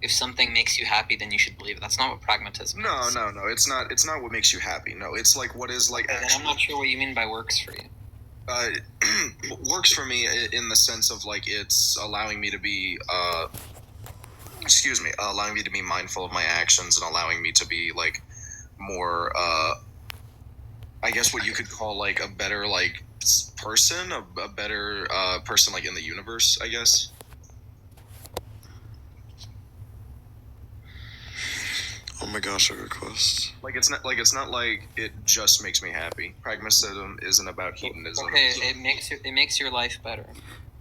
if something makes you happy, then you should believe it. That's not what pragmatism is. No. It's not what makes you happy. No, it's like what is like. Okay, then I'm not sure what you mean by works for you. Works for me in the sense of like it's allowing me to be allowing me to be mindful of my actions and allowing me to be like more I guess what you could call like a better like person, a better person like in the universe, I guess. Oh my gosh, a request. Like it's not like it just makes me happy. Pragmatism isn't about hedonism. Okay, it makes your life better.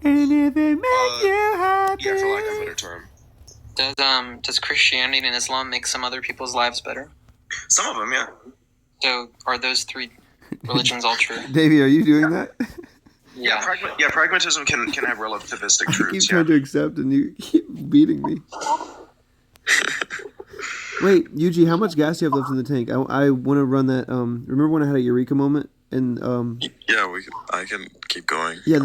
And if it makes you happy. Yeah, for lack of a better term. Does Christianity and Islam make some other people's lives better? Some of them, yeah. So are those three religions all true? Davey, are you doing that? Yeah. Pragmatism can have relativistic I truths. keep trying to accept and you keep beating me. Wait, Yuji, how much gas do you have left in the tank? I want to run that. Remember when I had a eureka moment? And Yeah, I can keep going. yeah,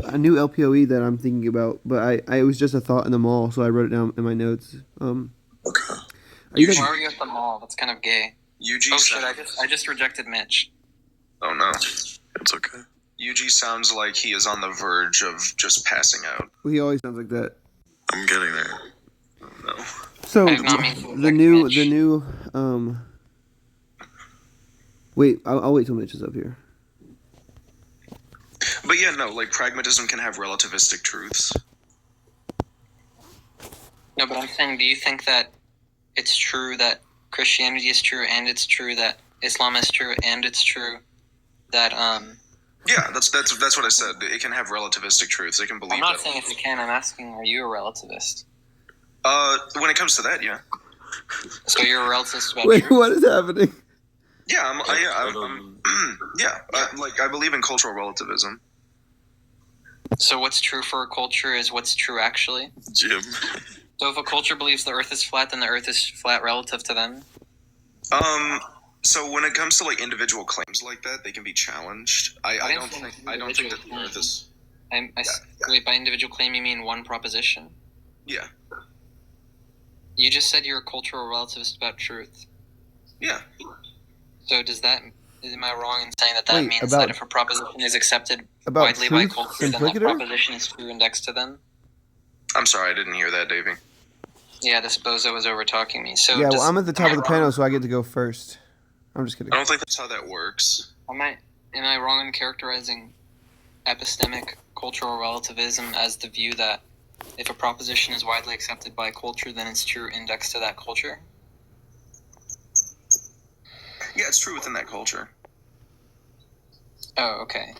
a new LPOE that I'm thinking about, but it was just a thought in the mall, so I wrote it down in my notes. Okay. Why are you at the mall? That's kind of gay. Yuji. Oh shit! I just rejected Mitch. Oh no. It's okay. Yuji sounds like he is on the verge of just passing out. Well, he always sounds like that. I'm getting there. Oh no. So I have not mean to the reject new Mitch. wait, I'll wait till Mitch is up here. But yeah, no, like pragmatism can have relativistic truths. No, but I'm saying, do you think that it's true that Christianity is true, and it's true that Islam is true, and it's true that Yeah, that's what I said. It can have relativistic truths. It can believe. I'm not that. saying if it can. I'm asking, are you a relativist? When it comes to that, yeah. So you're a relativist about Wait, truth? what is happening? Yeah, I believe in cultural relativism. So what's true for a culture is what's true actually? Jim. So if a culture believes the Earth is flat, then the Earth is flat relative to them? So when it comes to like individual claims like that, they can be challenged. I don't think that the Earth is. Wait, by individual claim you mean one proposition? Yeah. You just said you're a cultural relativist about truth. Yeah. So am I wrong in saying that Wait, means about- that if a proposition is accepted About widely by truth, culture, then that implicator? proposition is true indexed to them? I'm sorry, I didn't hear that, Davey. Yeah, this bozo was over talking me. So Yeah, well, I'm at the top of the panel, so I get to go first. I'm just kidding. I don't think that's how that works. Am I wrong in characterizing epistemic cultural relativism as the view that if a proposition is widely accepted by culture, then it's true indexed to that culture? Yeah, it's true within that culture. Oh, okay.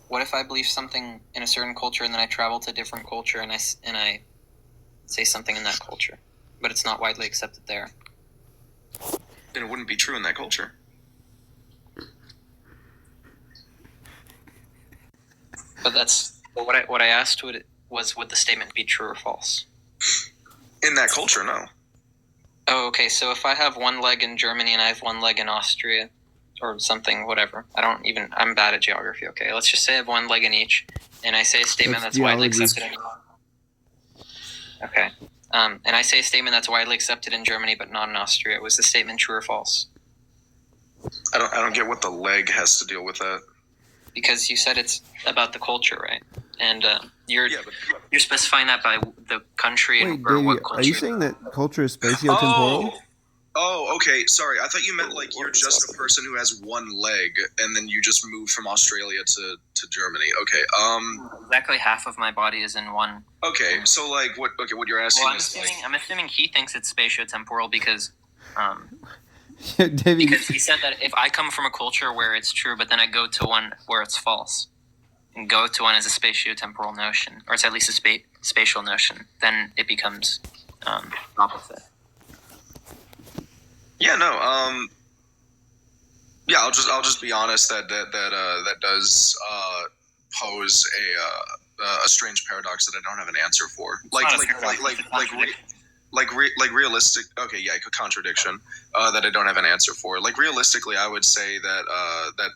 What if I believe something in a certain culture and then I travel to a different culture and I say something in that culture, but it's not widely accepted there? Then it wouldn't be true in that culture. But what I asked was would the statement be true or false? In that culture, no. Oh, okay. So if I have one leg in Germany and I have one leg in Austria, or something, whatever. I'm bad at geography. Okay, let's just say I have one leg in each, and I say a statement that's widely accepted in. Okay, and I say a statement that's widely accepted in Germany but not in Austria. Was the statement true or false? I don't get what the leg has to deal with that. Because you said it's about the culture, right? And you're specifying that by the country Wait, and or Davey, what culture. are you saying that culture is spatio-temporal? Oh, okay. Sorry, I thought you meant like you're just a person who has one leg, and then you just moved from Australia to Germany. Okay. Exactly half of my body is in one. Okay, so like what? Okay, what you're asking is I'm assuming he thinks it's spatio-temporal because. Davey, Because he said that if I come from a culture where it's true, but then I go to one where it's false, and go to one as a spatio-temporal notion, or it's at least a spatial notion, then it becomes opposite. Yeah, no. Yeah, I'll just be honest that does pose a strange paradox that I don't have an answer for. Realistic. Okay, yeah, a contradiction that I don't have an answer for. Like realistically, I would say that that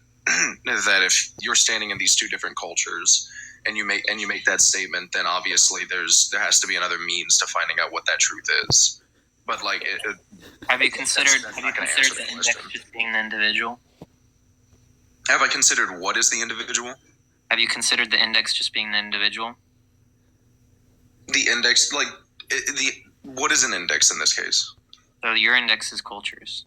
that if you're standing in these two different cultures and you make that statement, then obviously there has to be another means to finding out what that truth is. But like, have you considered that's the not gonna answer the index question. just being the individual? Have I considered what is the individual? Have you considered the index just being the individual? The index, like what is an index in this case? So your index is cultures.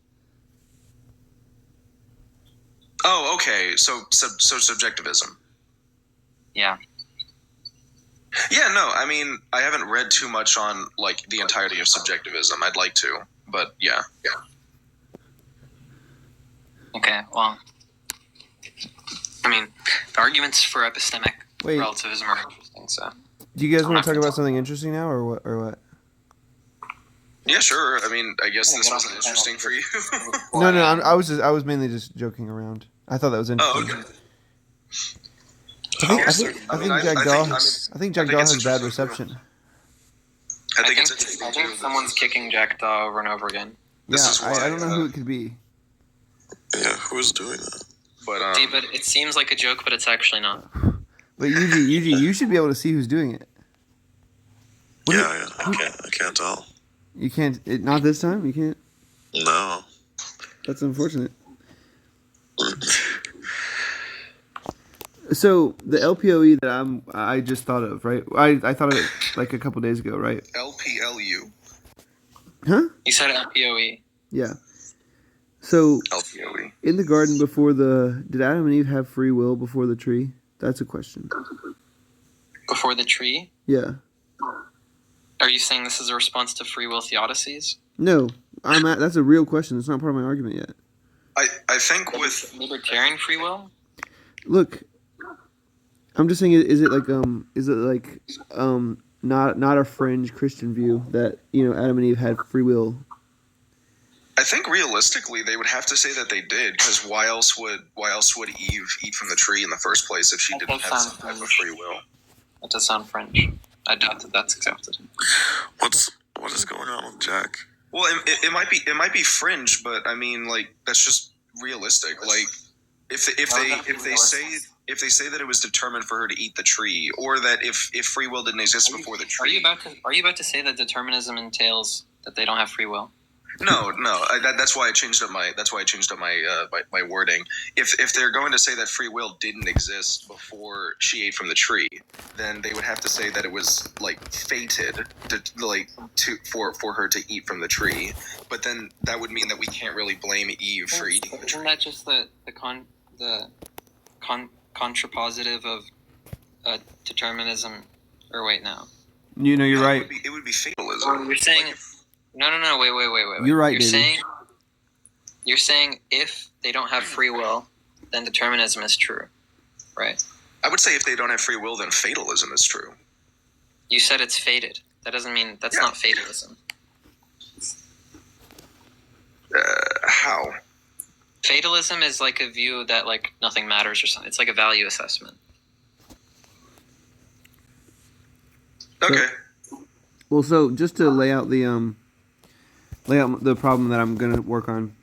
Oh, okay. So subjectivism. Yeah. Yeah, no, I mean, I haven't read too much on like the entirety of subjectivism. I'd like to, but yeah. Okay, well, I mean, the arguments for epistemic Wait. relativism are interesting, so. Do you guys want to talk about something interesting now, or what? Or what? Yeah, sure. I mean, I guess this wasn't interesting for you. No, I was mainly just joking around. I thought that was interesting. Oh, okay. I think Jack Daw has bad reception. I think it's interesting I think too. someone's kicking Jack Daw over and over again. This is why, I don't know who it could be. Yeah, who is doing that? But See, but it seems like a joke, but it's actually not. But Yuji, you should be able to see who's doing it. Yeah, I can't tell. You can't. Not this time. You can't. No. That's unfortunate. So the LPOE that I just thought of, right? I thought of it like a couple days ago, right? LPLU. Huh? You said LPOE. Yeah. So LPOE. in the garden did Adam and Eve have free will before the tree? That's a question. Before the tree? Yeah. Are you saying this is a response to free will theodicies? No, that's a real question. It's not part of my argument yet. I think with libertarian free will? Look, I'm just saying, is it like not a fringe Christian view that Adam and Eve had free will? I think realistically they would have to say that they did, because why else would Eve eat from the tree in the first place if she That didn't does have sound some type of French. free will? That does sound French. I doubt that that's accepted. What is going on with Jack? Well, it might be fringe, but I mean, like, that's just realistic. Like, if they say that it was determined for her to eat the tree, or that if free will didn't exist before the Are you tree. are you about to say that determinism entails that they don't have free will? No. That's why I changed up my my wording. If they're going to say that free will didn't exist before she ate from the tree, then they would have to say that it was like fated for her to eat from the tree. But then that would mean that we can't really blame Eve for eating the tree. Isn't that just the contrapositive of determinism? Or wait, no. You're right. It would be fatalism. Or you're saying no. Wait. You're right, You're Davey. saying if they don't have free will, then determinism is true, right? I would say if they don't have free will, then fatalism is true. You said it's fated. That doesn't mean that's not fatalism. How? Fatalism is like a view that like nothing matters or something. It's like a value assessment. Okay. Well, so just to lay out the problem that I'm gonna work on.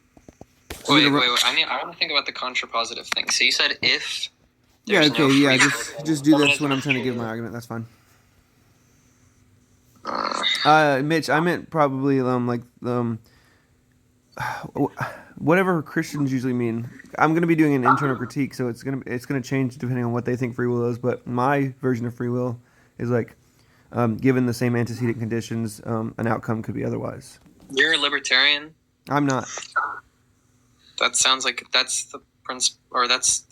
Wait. I want to think about the contrapositive thing. So you said if. Yeah. there's Okay. no Yeah. free Just do will, this when I'm trying to give my argument. That's fine. Mitch, I meant probably whatever Christians usually mean. I'm gonna be doing an internal critique, so it's gonna change depending on what they think free will is. But my version of free will is like, given the same antecedent conditions, an outcome could be otherwise. You're a libertarian. I'm not. That sounds like that's the principle, or that's.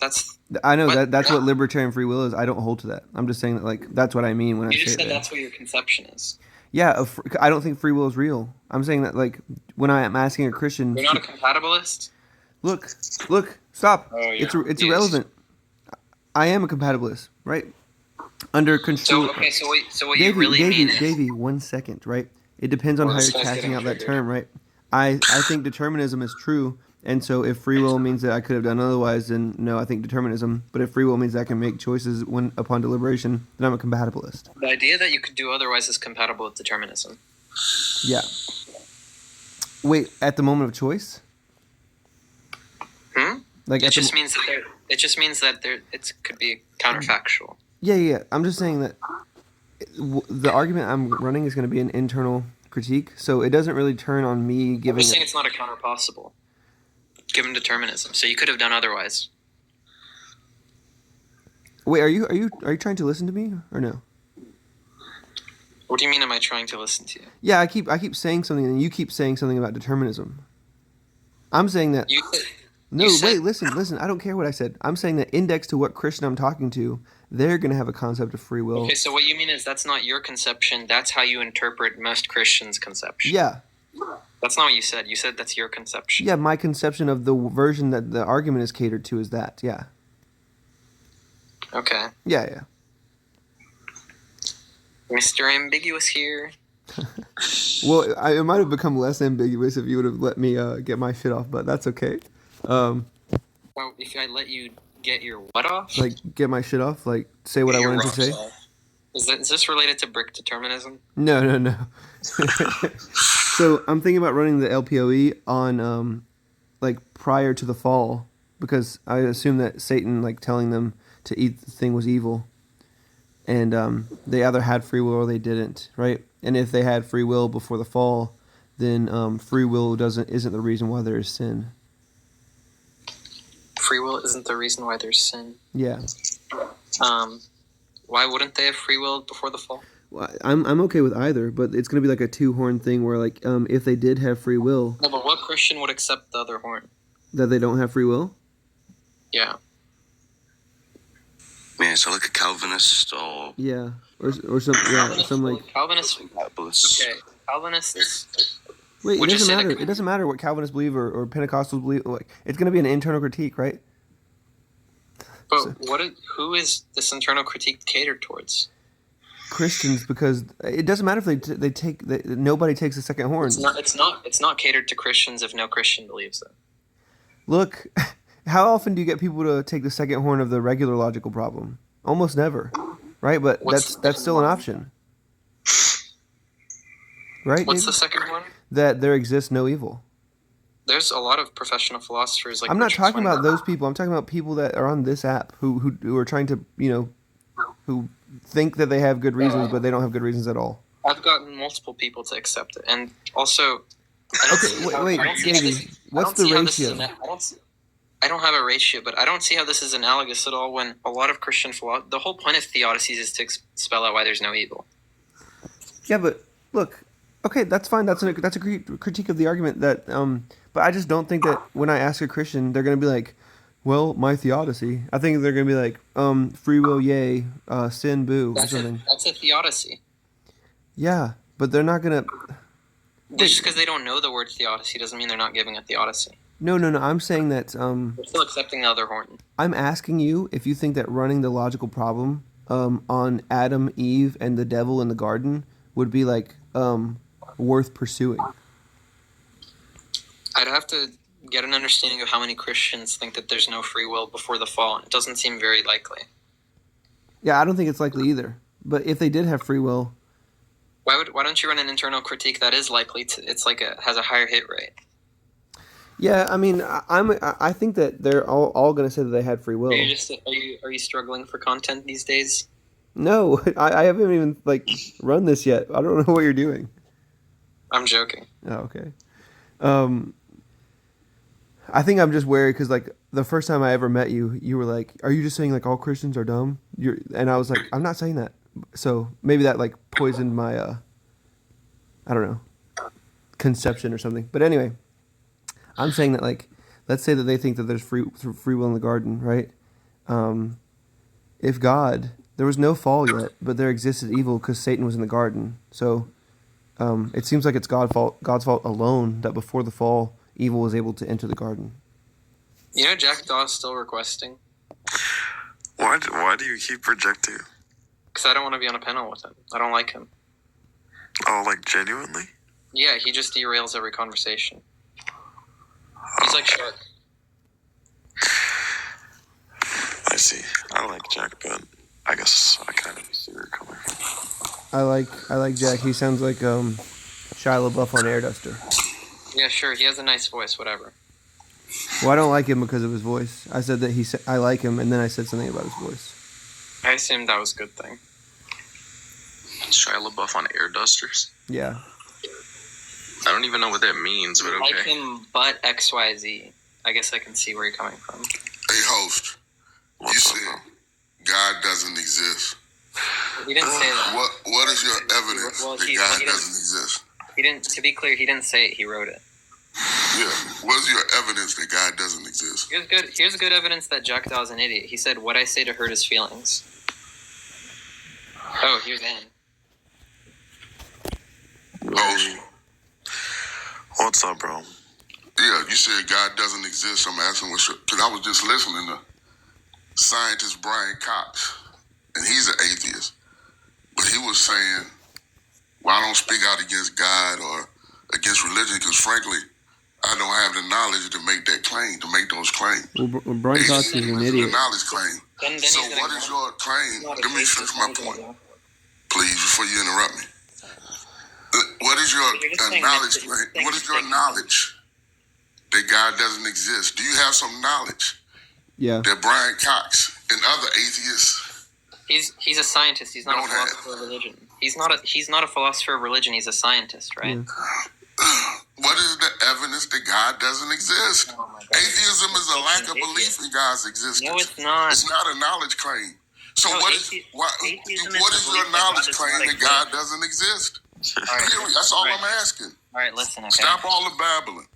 I know What? that's what libertarian free will is. I don't hold to that. I'm just saying that like that's what I mean when I You say just said that. that's what your conception is. Yeah, I don't think free will is real. I'm saying that like when I'm asking a Christian, You're not a compatibilist. look, stop. Oh, yeah. It's Yes. irrelevant. I am a compatibilist, right? Under control. So what you really mean is Davy, 1 second, right? It depends on Well, how this you're guy's casting getting out that triggered. term, right? I think determinism is true, and so if free will means that I could have done otherwise, then no, I think determinism. But if free will means that I can make choices upon deliberation, then I'm a compatibilist. the idea that you could do otherwise is compatible with determinism. Yeah. Wait, at the moment of choice? Like It at just means that it could be counterfactual. Yeah. I'm just saying that the argument I'm running is going to be an internal critique, so it doesn't really turn on me I'm giving. just saying it's not a counter possible, given determinism. So you could have done otherwise. Wait, are you trying to listen to me or no? What do you mean? Am I trying to listen to you? Yeah, I keep saying something, and you keep saying something about determinism. I'm saying that. No, wait, listen. I don't care what I said. I'm saying that index to what Christian I'm talking to, they're going to have a concept of free will. Okay, so what you mean is that's not your conception. That's how you interpret most Christians' conception. Yeah. That's not what you said. You said that's your conception. Yeah, my conception of the version that the argument is catered to is that. Yeah. Okay. Yeah. Mr. Ambiguous here. Well, it might have become less ambiguous if you would have let me get my shit off, but that's okay. Well, if I let you get your what off? Like, get my shit off? Like, say what I wanted to say? Is this related to brick determinism? No. So, I'm thinking about running the LPOE on, like, prior to the fall, because I assume that Satan, like, telling them to eat the thing was evil. And they either had free will or they didn't, right? And if they had free will before the fall, then free will isn't the reason why there is sin. Free will isn't the reason why there's sin. Yeah. Why wouldn't they have free will before the fall? Well, I'm okay with either, but it's gonna be like a two-horn thing where, like, if they did have free will, No, but what Christian would accept the other horn? that they don't have free will. Yeah. Man, so like a Calvinist or Yeah, or some some like. Calvinists. Bibalist. Okay, Calvinists. Wait, it Would you doesn't say matter. that- It doesn't matter what Calvinists believe or Pentecostals believe. Like, it's gonna be an internal critique, right? But who is this internal critique catered towards? Christians, because it doesn't matter if they take nobody takes the second horn. It's not catered to Christians if no Christian believes it. Look, how often do you get people to take the second horn of the regular logical problem? Almost never, right? But that's still an option, right? What's David? the second one? That there exists no evil. There's a lot of professional philosophers like. I'm not Richard talking about Swinburne. those people. I'm talking about people that are on this app who are trying to, who think that they have good reasons, but they don't have good reasons at all. I've gotten multiple people to accept it, and also. Okay, wait, Davy, what's the ratio? I don't have a ratio, but I don't see how this is analogous at all when a lot of Christian philosophy. The whole point of theodicies is to spell out why there's no evil. Yeah, but look, okay, that's fine. That's a critique of the argument that, but I just don't think that when I ask a Christian, they're gonna be like, well, my theodicy. I think they're gonna be like, free will, yay, sin, boo, or something. That's a theodicy. Yeah, but they're not gonna. Just because they don't know the word theodicy doesn't mean they're not giving a theodicy. No. I'm saying that. They're still accepting the other horn. I'm asking you if you think that running the logical problem on Adam, Eve, and the devil in the garden would be like worth pursuing. I'd have to get an understanding of how many Christians think that there's no free will before the fall. It doesn't seem very likely. Yeah, I don't think it's likely either. But if they did have free will, Why don't you run an internal critique that is likely to? It's like has a higher hit rate. yeah, I mean, I think that they're all going to say that they had free will. Are you struggling for content these days? No, I haven't even like run this yet. I don't know what you're doing. I'm joking. Oh, okay. I think I'm just wary because like the first time I ever met you, you were like, "Are you just saying like all Christians are dumb?" And I was like, "I'm not saying that." So maybe that like poisoned my I don't know, conception or something. But anyway, I'm saying that like, let's say that they think that there's free will in the garden, right? If there was no fall yet, but there existed evil because Satan was in the garden. So it seems like it's God's fault alone that before the fall, evil was able to enter the garden. You know, Jack Daw is still requesting. Why do you keep rejecting him? Because I don't want to be on a panel with him. I don't like him. Oh, like genuinely? Yeah, he just derails every conversation. He's like Shark. I see. I like Jack, but I guess I kind of see where you're coming from. I like Jack. He sounds like Shia LaBeouf on Air Duster. Yeah, sure. He has a nice voice. Whatever. Well, I don't like him because of his voice. I said that I like him, and then I said something about his voice. I assumed that was a good thing. Shia LaBeouf on air dusters? Yeah. I don't even know what that means, but okay. Like him, but XYZ. I guess I can see where you're coming from. Hey, host. You said God doesn't exist. He didn't say that. What is your evidence that God doesn't exist? He didn't. To be clear, he didn't say it. He wrote it. Yeah. What is your evidence that God doesn't exist? Here's good evidence that Jack Daw's an idiot. He said, "What I say to hurt his feelings." Oh, here's Ann. Host. What's up, bro? Yeah, you said God doesn't exist. I'm asking because I was just listening to scientist Brian Cox, and he's an atheist. But he was saying, well, I don't speak out against God or against religion because, frankly, I don't have the knowledge to make those claims. Well, Brian Cox is an idiot. A knowledge claim. So what is your claim? Let me finish my point, please, before you interrupt me. What is your knowledge claim? What is your knowledge that God doesn't exist? Do you have some knowledge? Yeah. That Brian Cox and other atheists. He's a scientist. He's not a philosopher of religion. He's not a philosopher of religion. He's a scientist, right? Yeah. What is the evidence that God doesn't exist? Oh my God. Atheism is a lack of belief in God's existence. No, it's not. It's not a knowledge claim. So No, what is your knowledge claim that God doesn't exist? Right. That's all I'm asking. All right, listen. Okay. Stop all the babbling.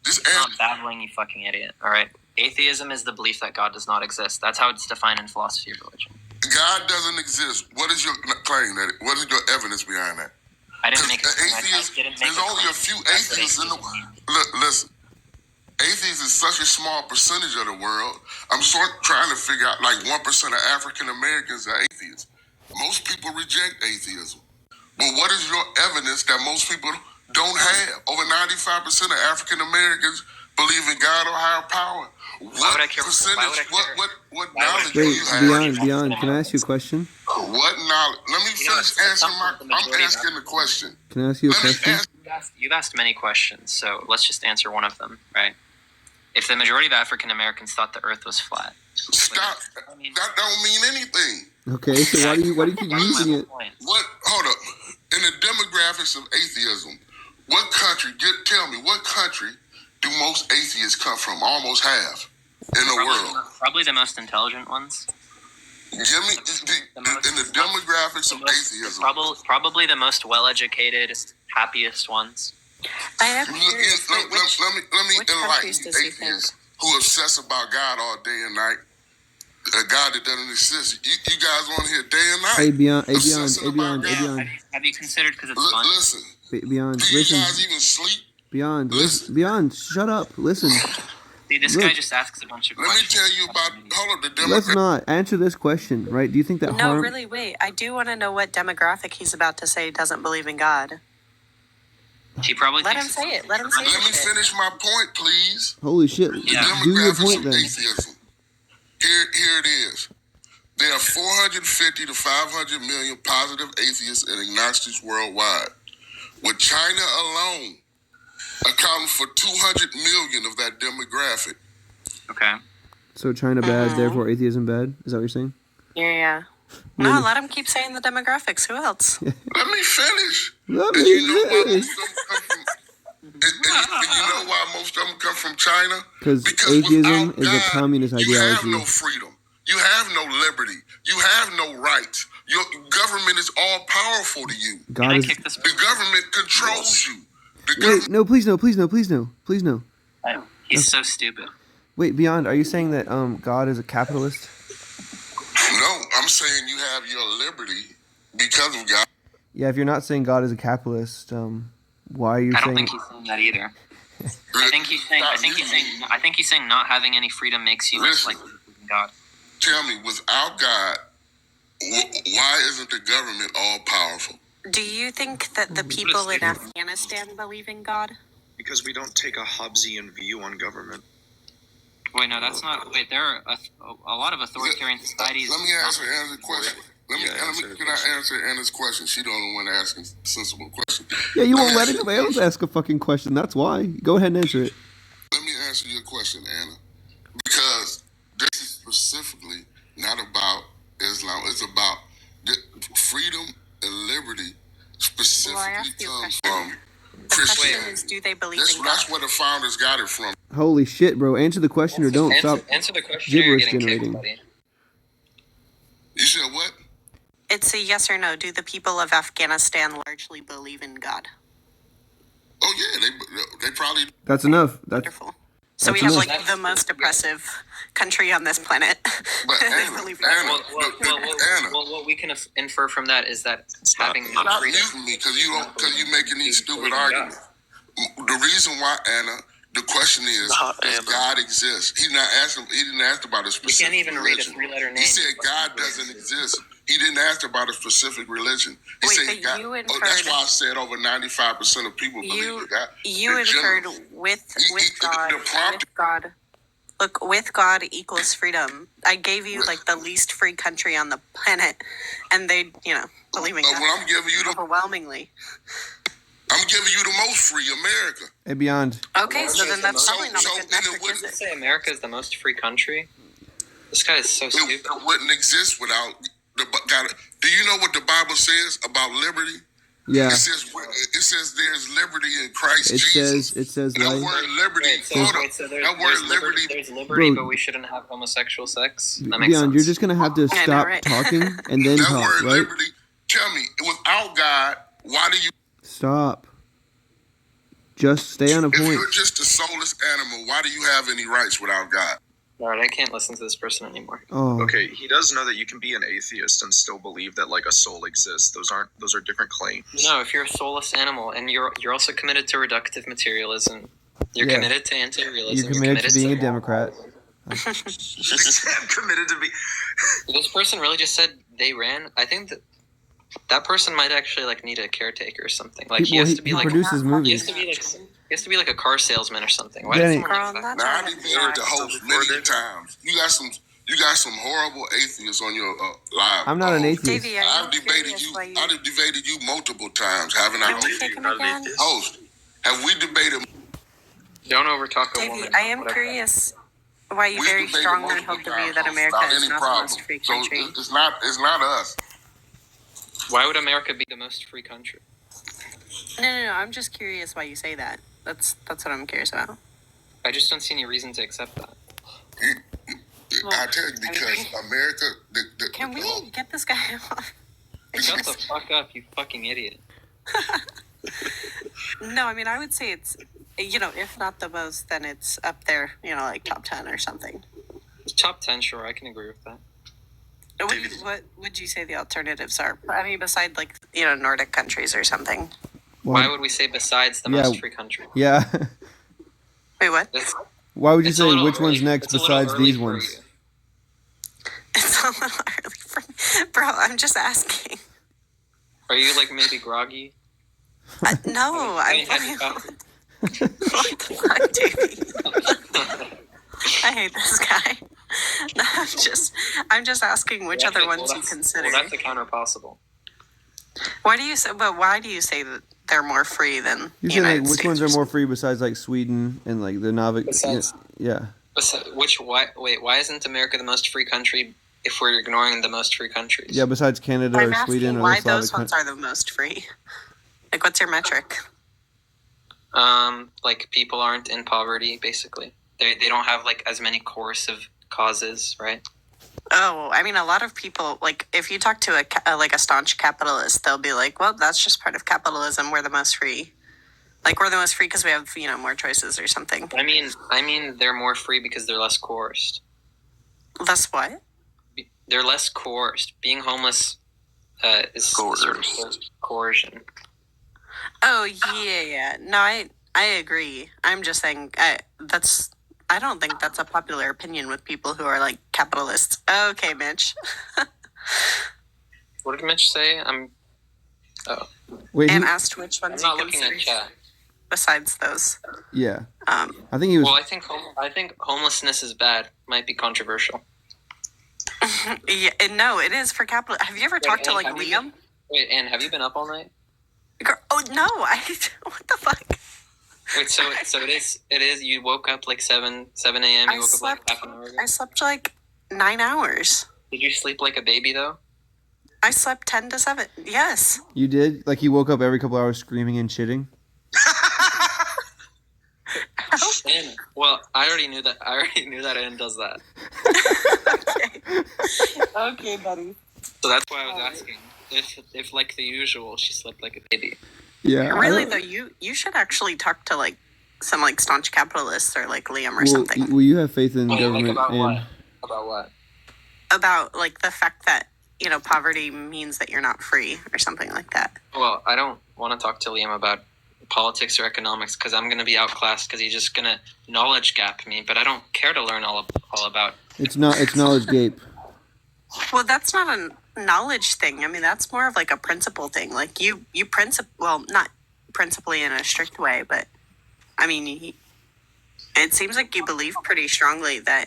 Just answer. Not babbling, you fucking idiot. All right. Atheism is the belief that God does not exist. That's how it's defined in philosophy of religion. God doesn't exist. What is your claim? What is your evidence behind that? I didn't make a claim. There's only a few atheists in the world. Look, listen. Atheists is such a small percentage of the world. I'm trying to figure out, like 1% of African Americans are atheists. Most people reject atheism. But what is your evidence that most people don't have? Over 95% of African Americans believe in God or higher power. What percentage? What knowledge do you have? Beyond. Can I ask you a question? What knowledge? Let me finish answering I'm asking the question. Can I ask you a question? You've asked many questions, so let's just answer one of them, right? If the majority of African Americans thought the Earth was flat, stop. That don't mean anything. Okay, so why do you keep using it? Hold up. In the demographics of atheism, tell me, what country do most atheists come from? Almost half in the world. Probably the most intelligent ones. Give me in the demographics of atheism. Probably the most well-educated, happiest ones. I have let me enlighten atheists who obsess about God all day and night. A God that doesn't exist. You guys on here day and night. Hey, Beyond. Have you considered because it's fun? Listen. Beyond. Do you guys even sleep? Beyond. Shut up. Listen. See, this guy just asks a bunch of questions. Let me tell you about. Hold up, the demographic. Let's not answer this question, right? Do you think that No, really, wait. I do want to know what demographic he's about to say doesn't believe in God. He probably Let him say it. Let him say it. Let me finish my point, please. Holy shit. Yeah. Do your point then. Atheism. Here it is. There are 450 to 500 million positive atheists and agnostics worldwide, with China alone accounting for 200 million of that demographic. Okay. So China bad, therefore atheism bad? Is that what you're saying? Yeah. No, let him keep saying the demographics. Who else? Let me finish. Let me finish. And you know why most of them come from China? Because atheism is a communist ideology. You have no freedom. You have no liberty. You have no rights. Your government is all powerful to you. The government controls you. Wait, no, please no. He's so stupid. Wait, Beyond, are you saying that God is a capitalist? No, I'm saying you have your liberty because of God. Yeah, if you're not saying God is a capitalist, why are you saying? I don't think he's saying that either. I think he's saying not having any freedom makes you less likely to believe in God. Tell me, without God, why isn't the government all powerful? Do you think that the people in Afghanistan believe in God? Because we don't take a Hobbesian view on government. Wait, no, that's not. Wait, there are a lot of authoritarian societies. Let me answer Anna's question. Can I answer Anna's question? She's the only one asking sensible questions. Yeah, you won't let anybody else ask a fucking question. That's why. Go ahead and answer it. Let me answer your question, Anna. Because this is specifically not about Islam. It's about freedom and liberty. Specifically comes from The question Christianity. is, do they believe in God? That's where the founders got it from. Holy shit, bro. Answer the question or don't. Stop Answer the question or you're gibberish getting kicked, generating. buddy. You said what? It's a yes or no. Do the people of Afghanistan largely believe in God? Oh yeah, they probably. That's enough. That's Wonderful. So we That's have enough. like the most oppressive country on this planet. But They Anna, believe in God. Anna, Well, what we can infer from that is that having stop muting me because you making these stupid arguments. The reason why, Anna, the question is, does God exist? He didn't ask about a you specific can't even read a religion. three-letter name. He said God doesn't exist. He didn't ask about a specific religion. He Wait, said but God. you That's inferred- why I said over 95% of people believe in God. You In inferred general. with The prompt- God. Look, with God equals freedom. I gave you like the least free country on the planet, and they, believe in God Well, I'm giving you overwhelmingly. the most free, America. Hey, Beyond. Okay, so then that's probably not So- a good then it metric, wouldn't is it? Say America is the most free country. This guy is so stupid. It wouldn't exist without the God. Do you know what the Bible says about liberty? Yeah. It says there's liberty in Christ It Jesus. says That life. word liberty. So there's liberty, Bro, but we shouldn't have homosexual sex. That makes Beyond, sense. you're just gonna have to I know, stop right? talking and then That talk, word right? liberty. Tell me, without God, why do you? Stop. Just stay on a If point. you're just a soulless animal, why do you have any rights without God? All right, I can't listen to this person anymore. Oh, Okay, he does know that you can be an atheist and still believe that like a soul exists. Those are different claims. No, if you're a soulless animal and you're also committed to reductive materialism, you're Yeah. committed to anti-realism. you're committed to being a Democrat. I'm committed to be. This person really just said they ran. I think that person might actually like need a caretaker or something. Like he has to be he like produces he movies. has to be like a car salesman or something. Why Danny- does someone Girl, like that? that's Now I right. debated the host many times. You got some horrible atheists on your live. I'm not an atheist. Davy, I've debated you. I've debated you multiple times, haven't I? Can we kick him again? Host, have we debated? Don't overtalk a Davy, woman. I am Whatever. curious why you We very debated strongly multiple hold the view times that America without is any not the problem. most free So country. it's not us. Why would America be the most free country? No. I'm just curious why you say that. That's what I'm curious about. I just don't see any reason to accept that. I tell you because America. Can we get this guy off? Shut the fuck up, you fucking idiot. No, I mean, I would say it's, if not the most, then it's up there, like top 10 or something. Top 10, sure, I can agree with that. What would you say the alternatives are? I mean, beside like, Nordic countries or something. Why would we say besides the Yeah. most free country? Yeah. Wait, what? It's, Why would you it's a say little which one's early- next it's a little besides early these for ones? you. It's a little early for me. Bro, I'm just asking. Are you like maybe groggy? No, I'm Had your coffee? What the fuck, Davey? I hate this guy. No, I'm just asking which Well, other that's- ones well, you that's- consider. Well, that's a counter possible. Why do you say that they're more free than You're the saying like United which States? ones are more free besides like Sweden and like the Navik? Besides- Yeah. Why isn't America the most free country if we're ignoring the most free countries? Yeah, besides Canada I'm or asking Sweden or why the Slavic those ones countries. are the most free. Like, what's your metric? Like people aren't in poverty, basically. They don't have like as many coercive causes, right? Oh, I mean, a lot of people, like, if you talk to a staunch capitalist, they'll be like, well, that's just part of capitalism. We're the most free. Like, we're the most free because we have, more choices or something. I mean, they're more free because they're less coerced. That's what? They're less coerced. Being homeless is sort of coercion. Oh, yeah. No, I agree. I'm just saying, I don't think that's a popular opinion with people who are, like, capitalists. Okay, Mitch. What did Mitch say? Wait, And asked which I'm ones not you looking at consider chat. besides those. yeah. Um, I think he was. Well, I think homelessness is bad. Might be controversial. yeah, no, it is for capital. Have you ever talked to, Anne, like, have you Liam? Wait, Anne, have you been up all night? Girl, oh, no, what the fuck? Wait, so it is. You woke up like 7 a.m. You woke up like half an hour ago. I slept like 9 hours. Did you sleep like a baby though? I slept 10 to 7. Yes. You did? Like you woke up every couple hours screaming and shitting? And, well, I already knew that Anne does that. Okay, buddy. So that's why I was asking if like the usual, she slept like a baby. Yeah. Really though, you should actually talk to like some like staunch capitalists or like Liam or Well, something well, you have faith in Like government about and what? About what? about like the fact that poverty means that you're not free or something like that. Well, I don't want to talk to Liam about politics or economics because I'm going to be outclassed because he's just going to knowledge gap me. But I don't care to learn all about. it's knowledge gape. Well, that's not a knowledge thing. I mean, that's more of like a principle thing. Like you well, not principally in a strict way, but I mean, it seems like you believe pretty strongly that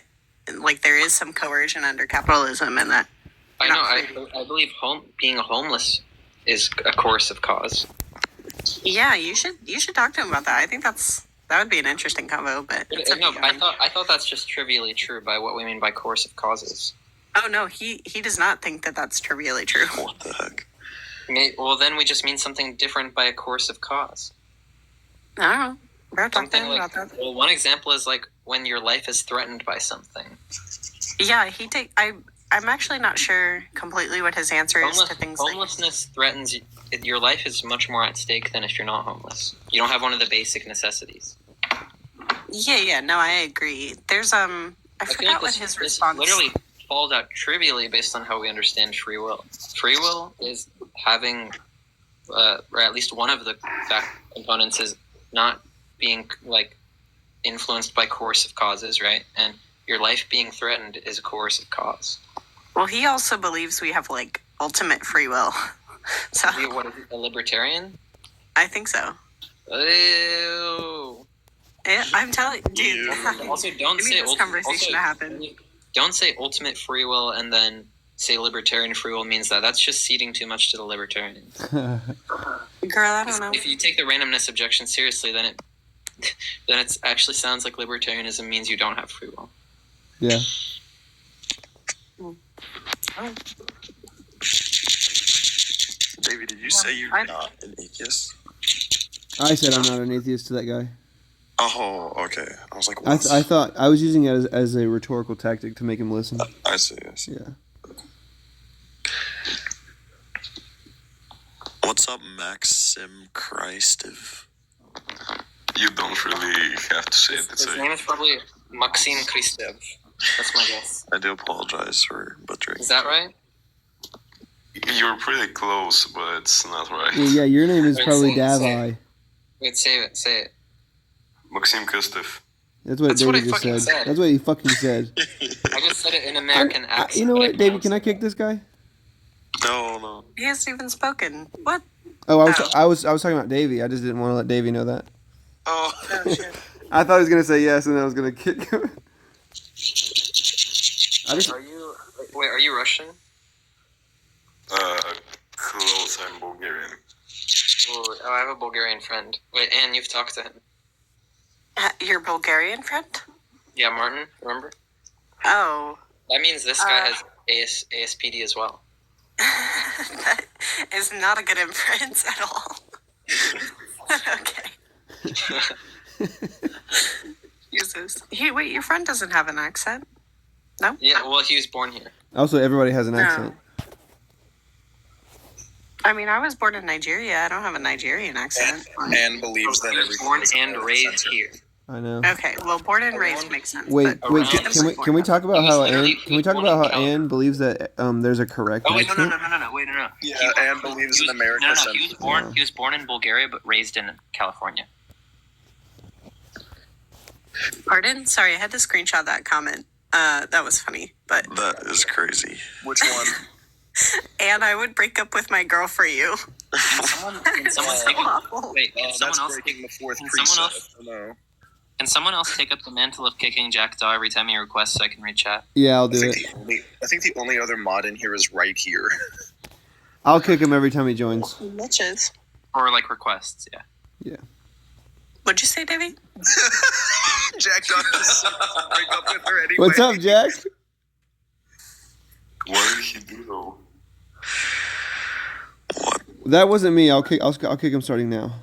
like there is some coercion under capitalism and that. I know. I believe being homeless is a coercive cause. Yeah, you should talk to him about that. I think that would be an interesting convo. But it's No, I thought that's just trivially true by what we mean by coercive causes. Oh no, he does not think that that's trivially true. What the heck? Well, then we just mean something different by a coercive cause. I don't know. We're talking Something like, about that. well, one example is like when your life is threatened by something. Yeah, I'm actually not sure completely what his answer is to things like. Homelessness threatens you. Your life is much more at stake than if you're not homeless. You don't have one of the basic necessities. Yeah, no, I agree. There's I forgot what his response. This literally falls out trivially based on how we understand free will. Free will is having, or at least one of the components is not being like influenced by coercive causes, right? And your life being threatened is a coercive cause. Well, he also believes we have like ultimate free will. So What is it, a libertarian? I think so. Ew. Yeah, I'm telling dude. Also, don't I say need this conversation to happen. Don't say ultimate free will and then say libertarian free will means that. That's just ceding too much to the libertarians. Girl, I don't know. If you take the randomness objection seriously, then it actually sounds like libertarianism means you don't have free will. Yeah. Davey, did you say you're not an atheist? I said I'm not an atheist to that guy. Oh, okay. I was like, I thought I was using it as a rhetorical tactic to make him listen. I see. Yeah. What's up, Maxim Christov? You don't really have to say it. It's His name is probably Maxim Christov. That's my guess. I do apologize for butchering. Is that right? You're pretty close, but it's not right. Yeah, your name is Wait, probably say Davy. Wait, say it. Maxim Kostov. That's what That's what Davey I just fucking said. said. That's what he fucking said. I just said it in American accent. You know but I what, Davey? Can I pronounced kick this guy? No. He hasn't even spoken. What? Oh, I was talking about Davey. I just didn't want to let Davey know that. Oh. Oh shit. I thought he was gonna say yes, and then I was gonna kick him. Are you Russian? Close, I'm Bulgarian. Oh, I have a Bulgarian friend. Wait, Anne, you've talked to him. Your Bulgarian friend? Yeah, Martin, remember? Oh. That means this guy has ASPD as well. That is not a good inference at all. Okay. Jesus. Wait, your friend doesn't have an accent? No? Yeah, well, he was born here. Also, everybody has an accent. I mean, I was born in Nigeria. I don't have a Nigerian accent. And believes that He was everything born is and raised here. I know. Okay, well, born and raised makes sense. Wait. Around- Can we talk about how He was born in California. Anne believes that there's a correct Oh wait, no, accent? wait, no. Yeah, and believes in America. No, he was born in Bulgaria but raised in California. Pardon? Sorry, I had to screenshot that comment. That was funny, but. That is crazy. Which one? And I would break up with my girl for you. Can someone take Awful. wait? Can someone That's else breaking the fourth can someone precept. No. Can someone else take up the mantle of kicking Jackdaw every time he requests so I can read chat? Yeah, I'll I do think, it. I think the only other mod in here is right here. I'll kick him every time he joins. Bitches. Or like requests, yeah. Yeah. What'd you say, Davy? Jack Duck just break up with her anyway. What's up, Jack? What did he do though? What? That wasn't me. I'll kick him starting now.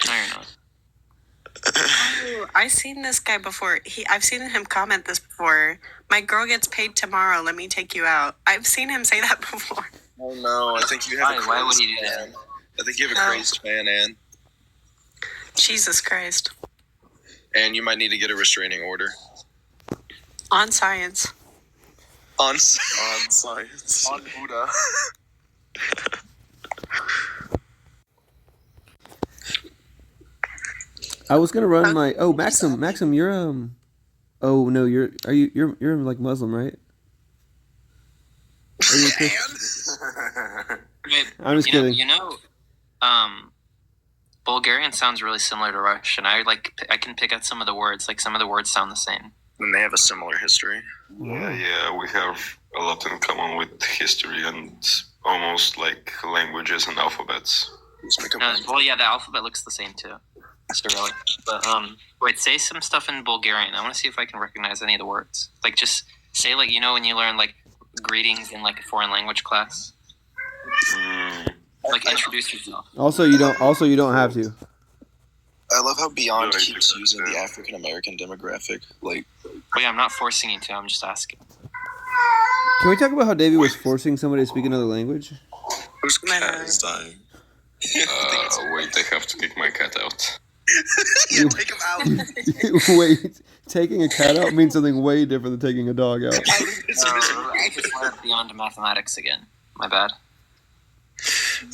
No, you're not. Oh, I've seen this guy before. I've seen him comment this before. My girl gets paid tomorrow. Let me take you out. I've seen him say that before. Oh no, I think you have a crazed Why would he do that? fan. I think you have a crazed fan, Anne. Jesus Christ. And you might need to get a restraining order. On science. On On science. on Buddha. I was gonna run my. Oh, Maxim, you're Oh no, you're like Muslim, right? Are you a Christian? Wait, I'm just kidding. Bulgarian sounds really similar to Russian. I can pick out some of the words. Like some of the words sound the same. And they have a similar history. Yeah, we have a lot in common with history and almost like languages and alphabets. Well, yeah, the alphabet looks the same too. So really, but wait, say some stuff in Bulgarian. I want to see if I can recognize any of the words. Like just say like when you learn like greetings in like a foreign language class. Like introduce yourself. Also, you don't have to. I love how Beyond No, I keeps do. using the African American demographic. Like, But yeah, I'm not forcing you to. I'm just asking. Can we talk about how Davy was forcing somebody to speak another language? Whose cat is dying? Wait, I have to kick my cat out. yeah, take him out. Wait, taking a cat out means something way different than taking a dog out. I just went beyond mathematics again. My bad.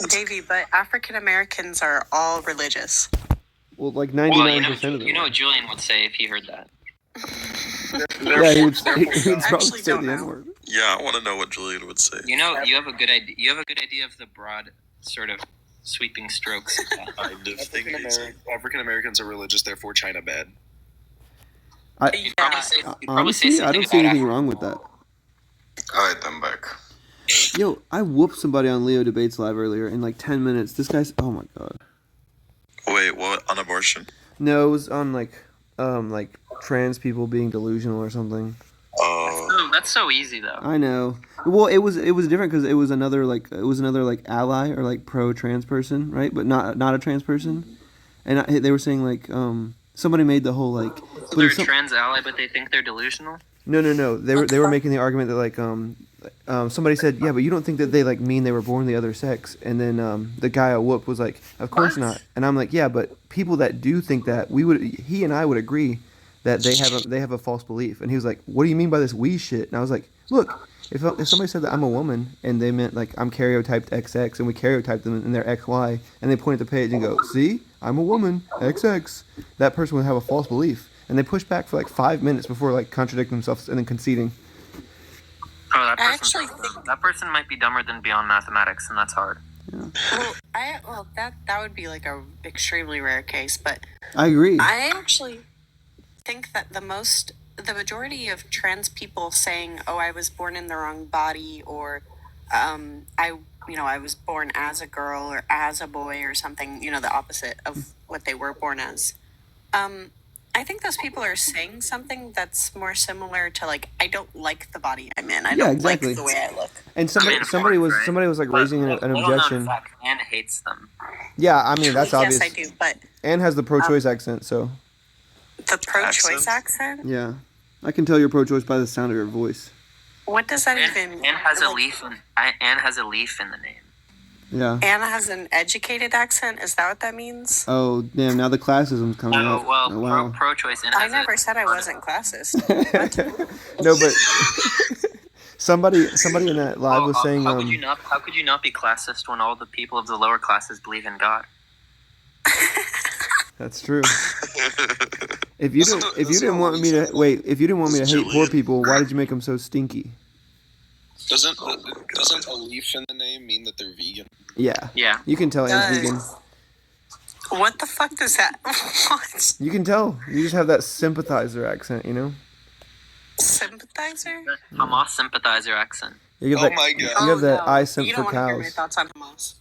Davey, but African Americans are all religious. Well, like Well, 99% of them. you know what Julian would say if he heard that. Yeah, he would probably actually say don't the know. N-word. Yeah, I want to know what Julian would say. You have a good idea. You have a good idea of the broad sort of sweeping strokes of that. African Americans are religious, therefore China bad. You'd probably say Honestly, I something don't see about anything wrong with that. Alright, I'm back. Yo, I whooped somebody on Leo Debates Live earlier in like 10 minutes. This guy's, oh my god. Wait, what? On abortion? No, it was on like trans people being delusional or something. Oh, that's so easy though. I know. Well, it was different because it was another ally or like pro trans person, right? But not a trans person. And they were saying like somebody made the whole like. So they're a trans ally, but they think they're delusional. No. They were making the argument that like somebody said, yeah, but you don't think that they like mean they were born the other sex? And then the guy I whooped was like, of course not. And I'm like, yeah, but people that do think that he and I would agree that they have a false belief. And he was like, what do you mean by this we shit? And I was like, look, if somebody said that I'm a woman and they meant like I'm karyotyped XX and we karyotyped them and they're XY and they point at the page and go, see, I'm a woman XX, that person would have a false belief. And they pushed back for like 5 minutes before like contradicting themselves and then conceding. Oh, I actually think that person might be dumber than beyond mathematics, and that's hard. That would be like a extremely rare case, but I agree. I actually think that the majority of trans people saying, "Oh, I was born in the wrong body," or I was born as a girl or as a boy or something, the opposite of what they were born as. I think those people are saying something that's more similar to like, I don't like the body I'm in. I don't exactly. like the way I look. And somebody was like raising an objection. Anne hates them. Yeah, I mean that's obvious. Yes, I do, but Anne has the pro-choice accent, so the pro-choice accent? yeah, I can tell you're pro-choice by the sound of your voice. What does that even? Anne has a leaf. Anne has a leaf in the name. Yeah. Anna has an educated accent. Is that what that means? Oh damn! Now the classism's coming out. Well, Oh, wow. pro-choice. I never said I wasn't classist. No, but somebody in that live was saying. How could you not be classist when all the people of the lower classes believe in God? That's true. If you didn't want me to hate poor people, why did you make them so stinky? Doesn't a leaf in the name mean that they're vegan? Yeah. Yeah. You can tell Anne's vegan. What the fuck does that? What? You can tell. You just have that sympathizer accent, you know? Sympathizer? Hamas sympathizer accent. You have my God. You have that I simp You for don't want to hear my cows. thoughts on Hamas.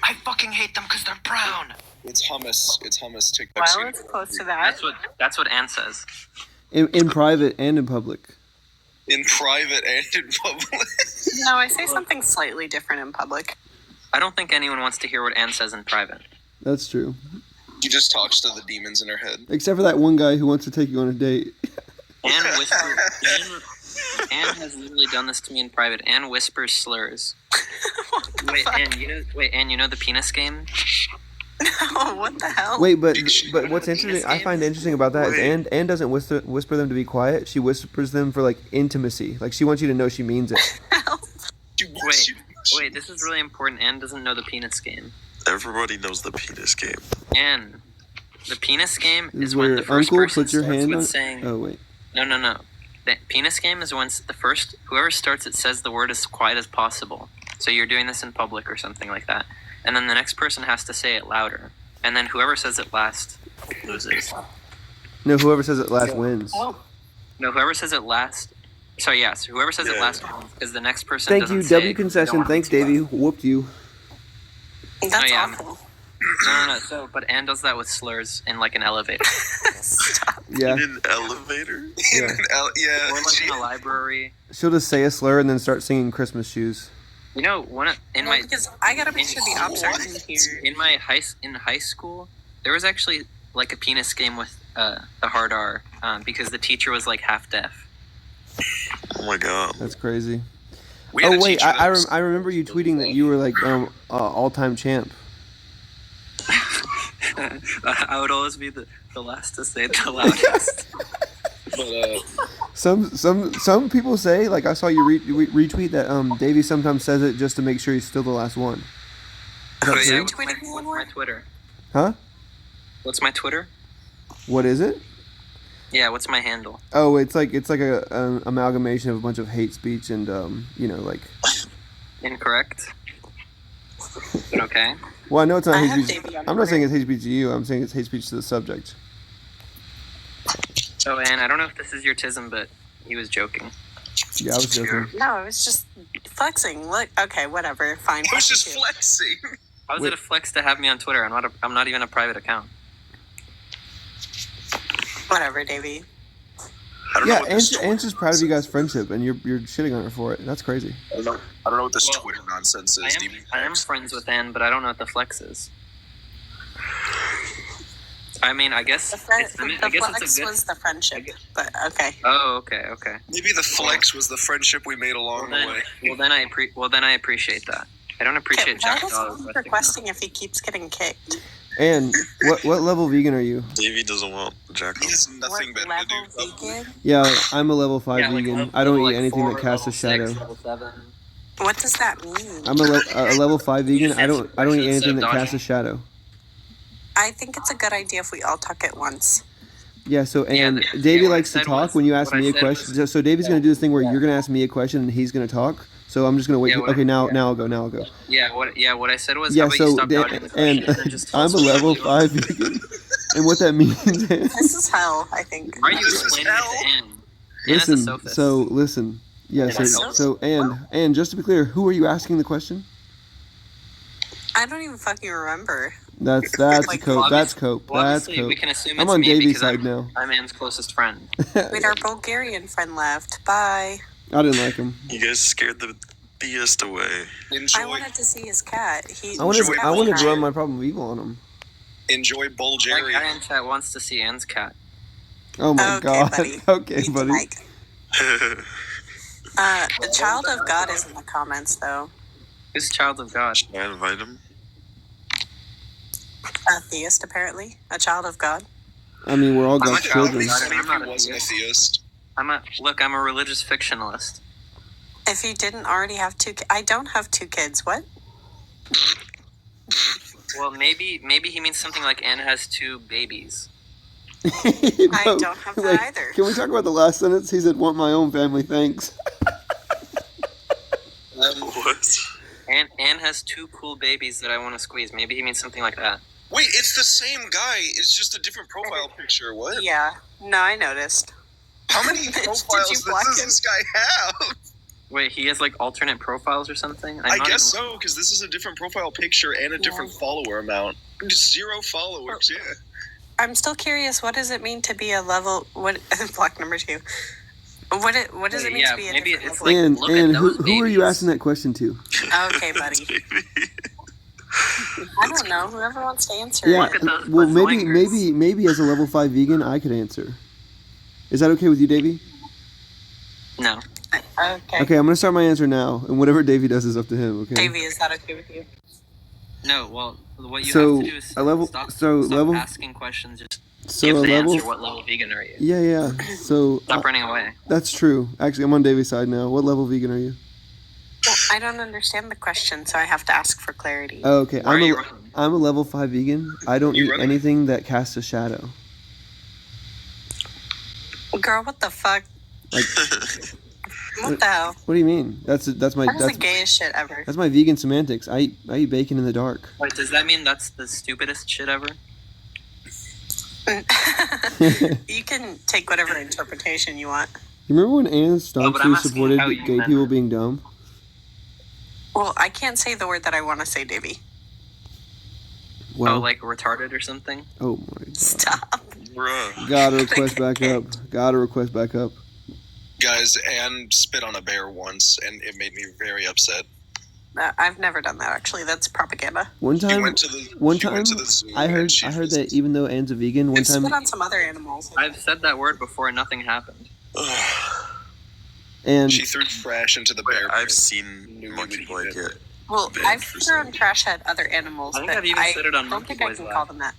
I fucking hate them because they're brown. It's hummus. It's hummus. TikTok. Well, it's close to that. That's what Anne says. In private and in public. In private and in public. No, I say something slightly different in public. I don't think anyone wants to hear what Anne says in private. That's true. She just talks to the demons in her head. Except for that one guy who wants to take you on a date. Anne has literally done this to me in private. Anne whispers slurs. Anne, you know the penis game? No, what the hell? Wait, but what's interesting, I find interesting about that is Anne doesn't whisper them to be quiet. She whispers them for like intimacy. Like she wants you to know she means it. Wait, this is really important. Anne doesn't know the penis game. Everybody knows the penis game. Anne, the penis game This is when the first uncle person puts your starts hand with on. saying. Oh wait. No. The penis game is when whoever starts it says the word as quiet as possible. So you're doing this in public or something like that. And then the next person has to say it louder. And then whoever says it last loses. No, whoever says it last wins. No, whoever says it last. So yes, whoever says it last wins because the next person. Thank doesn't you, say W it 'cause they don't concession. want Thanks, them to. Davy. Whooped you. That's yeah. awful. No. So, but Anne does that with slurs in like an elevator. Stop. Yeah. In an elevator? Yeah. Or like in a library. She'll just say a slur and then start singing Christmas shoes. You know, Because I gotta make sure the ops aren't in here. in high school, there was actually like a penis game with the hard R because the teacher was like half deaf. Oh my god. That's crazy. We had Oh a wait, teacher that I was- remember you tweeting that you were like all-time champ. I would always be the last to say it the loudest. But Some people say, like I saw you retweet that Davey sometimes says it just to make sure he's still the last one. Is that But yeah, true? what's my Twitter? Huh? What's my Twitter? What is it? Yeah, what's my handle? Oh, it's like a amalgamation of a bunch of hate speech and like. Incorrect. But okay. Well, I know it's not I hate have speech. Davey on I'm not Twitter. saying it's hate speech to you. I'm saying it's hate speech to the subject. Oh, and I don't know if this is your tism, but he was joking. Yeah, I was joking. No, it was just flexing. Look, okay, whatever, fine. I was fuck just you. flexing. How is Wait. it a flex to have me on Twitter? I'm not even a private account. Whatever, Davey. I don't Yeah, know what this Anne's just proud of you guys' friendship, and you're shitting on her for it. That's crazy. I don't know what this Well, Twitter nonsense is. I am friends with Anne, but I don't know what the flex is. I mean, I guess. The, the I guess flex it's a good. was the friendship, but okay. Oh, okay. Maybe the flex was the friendship we made along the way. Well, then I appreciate that. I don't appreciate Why Jack does Dollar he keep requesting requesting if he keeps getting kicked? And what level vegan are you? Davey doesn't want Jack. He has nothing What better to level do. vegan? Yeah, I'm a level 5 Yeah, like vegan. level- I don't like eat anything 4, that casts a level 6, shadow. level 7. What does that mean? I'm a level 5 vegan. I don't eat Instead anything of that casts a dodging. shadow. I think it's a good idea if we all talk at once. Yeah, so and Yeah, Davey what I likes to said talk was- when you ask what I me a said question. was- So Davey's gonna do this thing where you're gonna ask me a question and he's gonna talk. So I'm just gonna wait. Yeah, what- Okay, now I'll go. Yeah, what I said was Yeah, how about you so stop dodging the question and just tell I'm us a what level you do. 5 vegan, and what that means. This is hell, I think. Why are you This is explaining it hell. to Anne? Anne is a Listen, sophist. listen. Yeah, Yeah, so and just to be clear, who are you asking the question? I don't even fucking remember. That's Like, cope. That's cope. Well, That's obviously, we cope. can assume I'm it's on me Davy's because side I'm, now. I'm Anne's closest friend. Wait, our Bulgarian friend left. Bye. I didn't like him. You guys scared the beast away. Enjoy, I wanted to see his cat. I wanted Enjoy to Bulgaria. run my problem of evil on him. enjoy That Bulgaria. guy in chat wants to see Anne's cat. Oh my Okay, god. buddy. Okay, Mute the buddy. mic. The child of God is in the comments, though. Who's child of God? I invite him. A theist, apparently. A child of God. I mean, we're all I'm God's a child of children. God. Funny if I'm he not a wasn't a theist. theist. I'm a religious fictionalist. If you didn't already have I don't have 2 kids. What? Well, maybe he means something like Anne has 2 babies. I No, don't have that wait, either. Can we talk about the last sentence? He said, "Want my own family, thanks." What? Anne has 2 cool babies that I want to squeeze. Maybe he means something like that. Wait, it's the same guy. It's just a different profile picture. What? Yeah. No, I noticed. How many Did you profiles block does him? this guy have? Wait, he has like alternate profiles or something? I guess so, because this is a different profile picture and a different follower amount. Just 0 followers, yeah. I'm still curious. What does it mean to be a level? What block number 2? What does it mean to be a maybe different it's level? like, And look at those who are you babies. asking that question to? Okay, buddy. I don't know. Whoever wants to answer. Yeah. Look at those Well, bazoingers. maybe as a level 5 vegan, I could answer. Is that okay with you, Davy? No. Okay. Okay, I'm gonna start my answer now, and whatever Davy does is up to him. Okay. Davey, is that okay with you? No, well, what you So, have to do is a level- stop so level- asking questions. Just So give a the level. answer. What level vegan are you? Yeah. So Stop running away. that's true. Actually, I'm on Davy's side now. What level vegan are you? Well, I don't understand the question, so I have to ask for clarity. Oh, okay. Why are you running? I'm a level 5 vegan. I don't You eat running? anything that casts a shadow. Girl, what the fuck? Like, What the hell? what do you mean? That's my That's the gayest shit ever. that's my vegan semantics. I eat bacon in the dark. Wait, does that mean that's the stupidest shit ever? You can take whatever interpretation you want. You remember when Anne Stumps but I'm asking supported how you gay meant people it. being dumb? Well, I can't say the word that I want to say, Davey. Well, Oh, like retarded or something? oh my god. Stop. Bruh. Gotta request back up. Gotta request back up. Guys, Anne spit on a bear once, and it made me very upset. I've never done that, actually. That's propaganda. One She time, went to the zoo. I and heard she that even though Anne's a vegan, one And time, spit on some other animals. I've said that word before and nothing happened. and She threw trash into the bear. I've pit. seen Knew monkey you would eat blanket. Well, Big I've for thrown some. trash at other animals, I think but I've even said it on don't Monkey think I Boy's can Lab. call them that.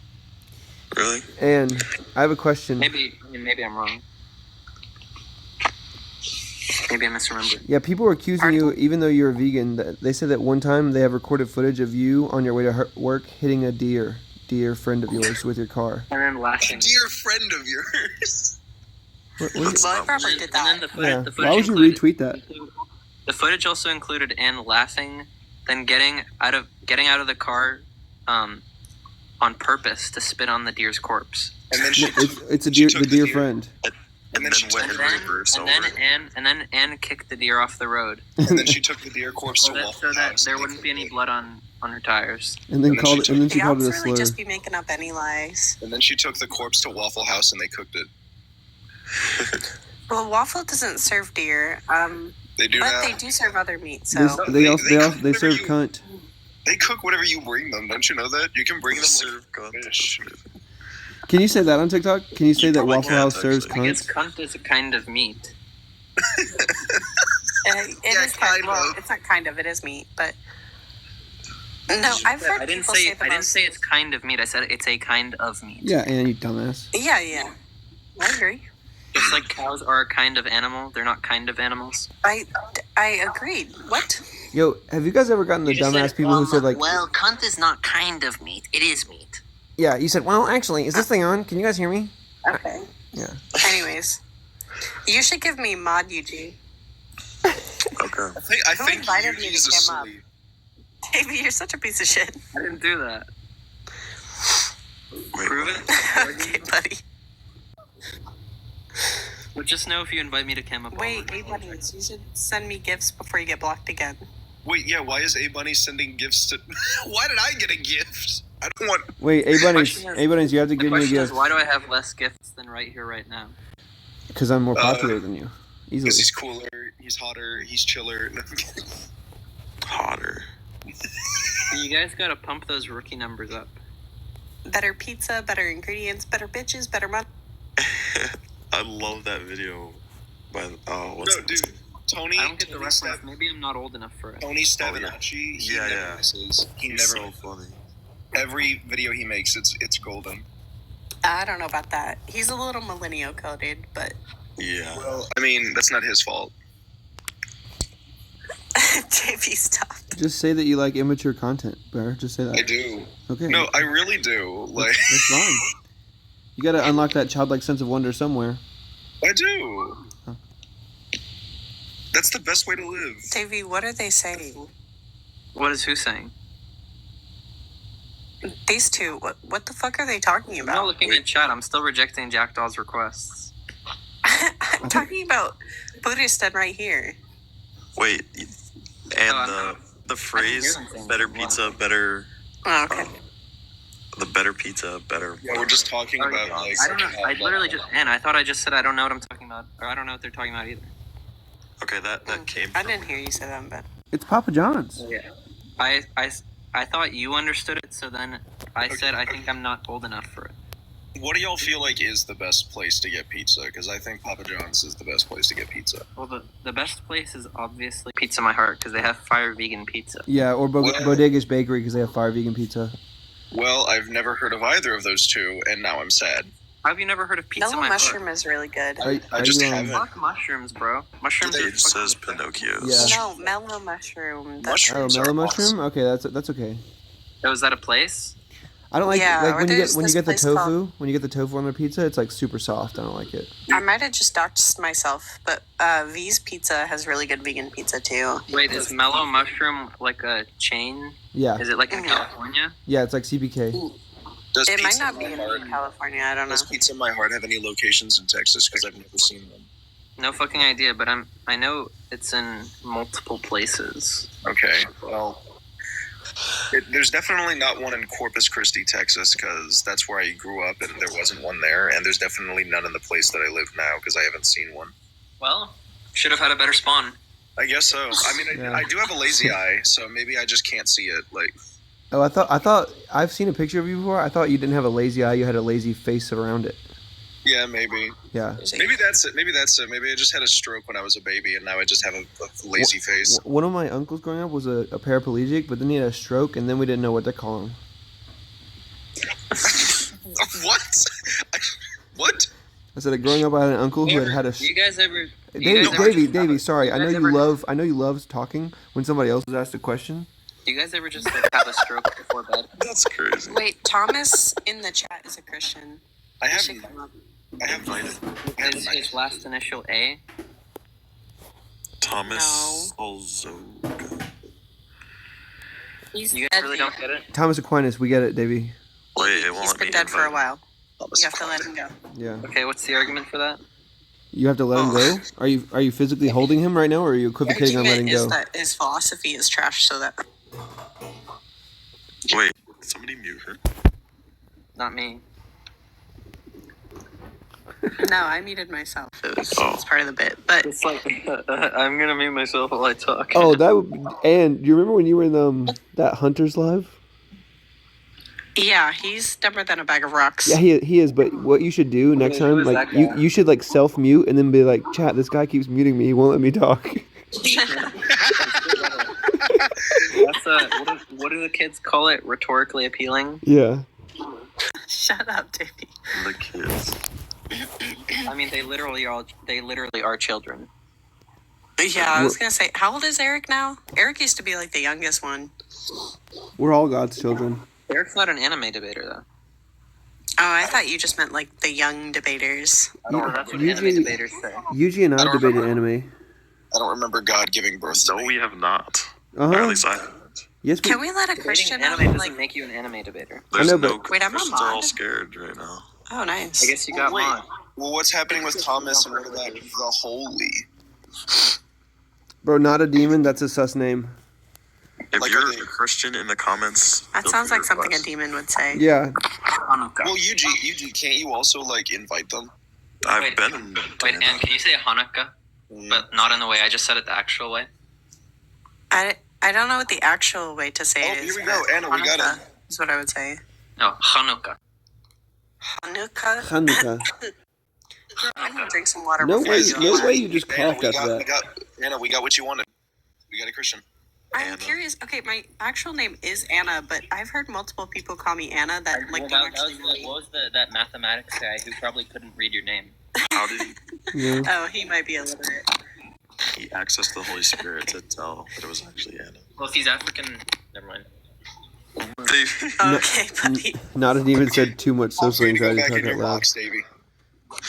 Really? and I have a question. Maybe I'm wrong. Maybe I misremembered. Yeah, people are accusing you, even though you're a vegan. That they said that one time they have recorded footage of you on your way to work hitting a deer friend of yours with your car. And then A laughing. dear friend of yours. What That's Well, I not probably weird. did And then that. the footage Why would you included- retweet that? The footage also included Anne laughing, then getting out of the car, on purpose to spit on the deer's corpse. And then she It's a she deer, took the deer friend. And then then she went took in the And reverse then, over. and then Anne kicked the deer off the road, and then she took the deer corpse so to that Waffle there House. wouldn't be any blood on her tires. And then And then called she it, and then she Y'all called it a really slur. just be making up any lies. And then she took the corpse to Waffle House and they cooked it. Well, Waffle doesn't serve deer, They do but now. they do serve other meat, so... They They serve cook whatever cunt. They cook whatever you bring them. Don't you know that? You can bring them Serve like cunt. fish. Can you say that on TikTok? Can you say You that probably Waffle can, House serves actually. I guess cunt? cunt is a kind of meat. It Yeah, is kind kind well, of. it's not kind of, it is meat, but... No, I've heard I didn't people say say the I didn't most... say it's kind of meat. I said it's a kind of meat. Yeah, and you dumbass. Yeah. I agree. Just like cows are a kind of animal, they're not kind of animals. I agreed. What? Yo, have you guys ever gotten the You just dumbass said, people who said like, well, cunt is not kind of meat. It is meat. yeah, you said, well, actually, is this thing on? Can you guys hear me? Okay. Yeah. Anyways, you should give me mod Yuji. Okay. I Who think invited me to Yuji's come up? asleep. Davey, you're such a piece of shit. I didn't do that. Wait, Prove what? it. Okay, buddy. But just know if you invite me to Chem up. Wait, hey, buddies, you should send me gifts before you get blocked again. Wait, yeah, why is A Bunny sending gifts to why did I get a gift? I don't want Wait, question is- you have to The give me a question is, gift why do I have less gifts than right here, right now? because I'm more popular than you, easily. because he's cooler, he's hotter, he's chiller. No, I'm kidding. Hotter. You guys gotta pump those rookie numbers up. Better pizza, better ingredients, better bitches, better money. I love that video. By what's No, dude, Tony. I don't get the Tony reference. Stav- Maybe I'm not old enough for it. Tony Stavinacci. He Yeah, never yeah. misses. He He's never. so funny. Every video he makes, it's golden. I don't know about that. He's a little millennial coded, but Yeah. Well, I mean, that's not his fault. JP, stop. Just say that you like immature content, Bear. Just say that. I do. Okay. No, I really do. Like, That's fine. You gotta unlock that childlike sense of wonder somewhere. I do. Huh. That's the best way to live. Davey, what are they saying? What is who saying? These two, what the fuck are they talking I'm not about? looking at chat. I'm still rejecting Jackdaw's requests. I'm talking about Buddhist and right here. Wait, and I'm not- the phrase hear them saying "better that. pizza, better." Oh, okay. The better pizza, better. Yeah, we're just talking about like. I don't know. I literally just I thought I just said I don't know what I'm talking about, or I don't know what they're talking about either. Okay, that came. I didn't hear you say that, but It's Papa John's. Yeah. I thought you understood it, so then I said I think I'm not old enough for it. What do y'all feel like is the best place to get pizza? Because I think Papa John's is the best place to get pizza. Well, the best place is obviously Pizza My Heart because they have fire vegan pizza. Yeah, or Bodega's Bakery because they have fire vegan pizza. Well, I've never heard of either of those two, and now I'm sad. How have you never heard of Pizza Mellow My Mushroom Heart? is really good. I just haven't. Fuck mushrooms, bro. Mushrooms are It says Pinocchio's. Yeah. No, Mellow Mushroom. That's Mushrooms Mellow are mushroom? awesome. Okay, that's okay. Oh, is that a place? I don't like Yeah, like or when you there's get this the place tofu called- when you get the tofu on their pizza, it's like super soft. I don't like it. I might have just doxed myself, but V's Pizza has really good vegan pizza too. Wait, is Mellow Mushroom like a chain? Yeah, Is it like in Yeah. California? yeah, it's like CPK. Does It might Pizza not in be My in Heart- California. I don't know. Does Pizza in My Heart have any locations in Texas? Because I've never seen them. No fucking idea, but I know it's in multiple places. Okay, well, there's definitely not one in Corpus Christi, Texas, because that's where I grew up, and there wasn't one there. And there's definitely none in the place that I live now, because I haven't seen one. Well, should have had a better spawn. I guess so. I mean, Yeah. I do have a lazy eye, so maybe I just can't see it. Like, Oh, I thought I've seen a picture of you before. I thought you didn't have a lazy eye. You had a lazy face around it. yeah, maybe. Yeah. Maybe that's it. Maybe I just had a stroke when I was a baby, and now I just have a lazy face. One of my uncles growing up was a paraplegic, but then he had a stroke, and then we didn't know what to call him. What? What? I said, growing up, I had an uncle who had a. Do you guys ever? Davy, sorry. I know guys you ever- I know you love talking when somebody else is asked a question. Do you guys ever just like, have a stroke before bed? That's crazy. Wait, Thomas in the chat is a Christian. I He have. should come up. I have. Is his last initial A? Thomas Olzoga. He's You dead. guys really don't get it? Thomas Aquinas, we get it, Davy. Wait, it won't He's let me been dead for a invite. while. You have to let him go. Yeah. Okay, what's the argument for that? You have to let him go. Are you physically holding him right now, or are you The equivocating on letting argument is go? that his philosophy is trash, so that Wait, did somebody mute her? Not me. no, I muted myself. It's Oh. part of the bit, but It's like I'm gonna mute myself while I talk. Oh, that would. And do you remember when you were in that Hunters Live? yeah, he's dumber than a bag of rocks. Yeah, he is. But what you should do next Who time, is like that guy? you should like self mute and then be like, chat. This guy keeps muting me. He won't let me talk. That's what do the kids call it? Rhetorically appealing. Yeah. Shut up, Davey. The kids. I mean, they literally are children. Yeah, I was gonna say, how old is Eric now? Eric used to be like the youngest one. We're all God's children. Eric's not an anime debater though. Oh, I thought you just meant like the young debaters. I don't know. That's what Usually- anime debaters say. Yuji and I don't debated remember. anime. I don't remember God giving birth to No, me. we have not. Uh Or at huh. least I haven't. Yes, we. Can we let a Debating Christian anime out? doesn't Like, make you an anime debater. There's know, no but- Wait, I'm a Christians are all mod. scared right now. oh, nice. I guess you got Wait. one. Well, what's happening with Thomas and what of that? The holy. Bro, not a demon. That's a sus name. If Like, you're are they- a Christian in the comments, That feel sounds free like to something a request. demon would say. Yeah. Hanukkah. Well, Yuji, can't you also like invite them? I've Wait, been. Wait, Anne, can you say Hanukkah, but not in the way I just said it the actual way? I don't know what the actual way to say Oh, it is. here we go, but Anna, we got it. Hanukkah is what I would say. No, Hanukkah. Hanukkah. Hanukkah. I'm gonna drink some water. No before way. you go No on. way. You just Anna, coughed after that. Anna, we got what you wanted. We got a Christian. I'm Anna. curious. Okay, my actual name is Anna, but I've heard multiple people call me Anna that like don't actually know me. what was that mathematics guy who probably couldn't read your name? How did Yeah. Oh, he might be illiterate. he access the Holy Spirit to tell that it was actually Anna? Well, if he's African, never mind. Okay, buddy. Not a demon said too much I'm social free to go anxiety back talk in out your loud. box, Davey.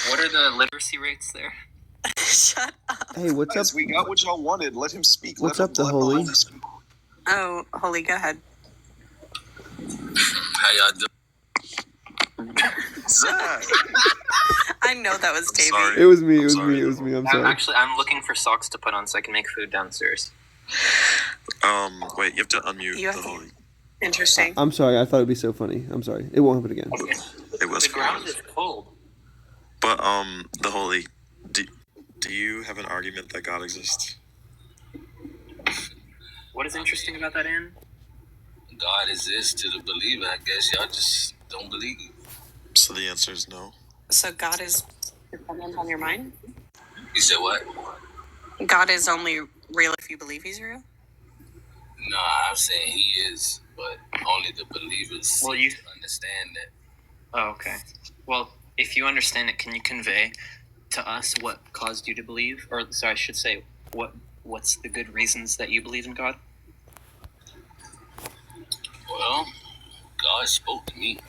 What are the literacy rates there? Shut up. Hey, what's up? Guys, we got what y'all wanted. Let him speak. What's Let up, the him holy? speak. Oh, holy, go ahead. How y'all doing? Zach. I know that was Davey. Sorry. It was me. It I'm was sorry. me. It was me. I'm sorry. I'm looking for socks to put on so I can make food downstairs. Wait, you have to unmute You have the to- Holy. Interesting. I'm sorry. I thought it'd be so funny. I'm sorry. It won't happen again. It was The ground funny. is cold. But the holy, do you have an argument that God exists? What is interesting about that, Ann? God exists to the believer. I guess y'all just don't believe. So the answer is no. So God is dependent on your mind? You said what? God is only real if you believe he's real? No, I'm saying he is, but only the believers Well, you- understand that. Oh, okay. Well, if you understand it, can you convey to us what caused you to believe? Or, sorry, I should say, what's the good reasons that you believe in God? Well, God spoke to me.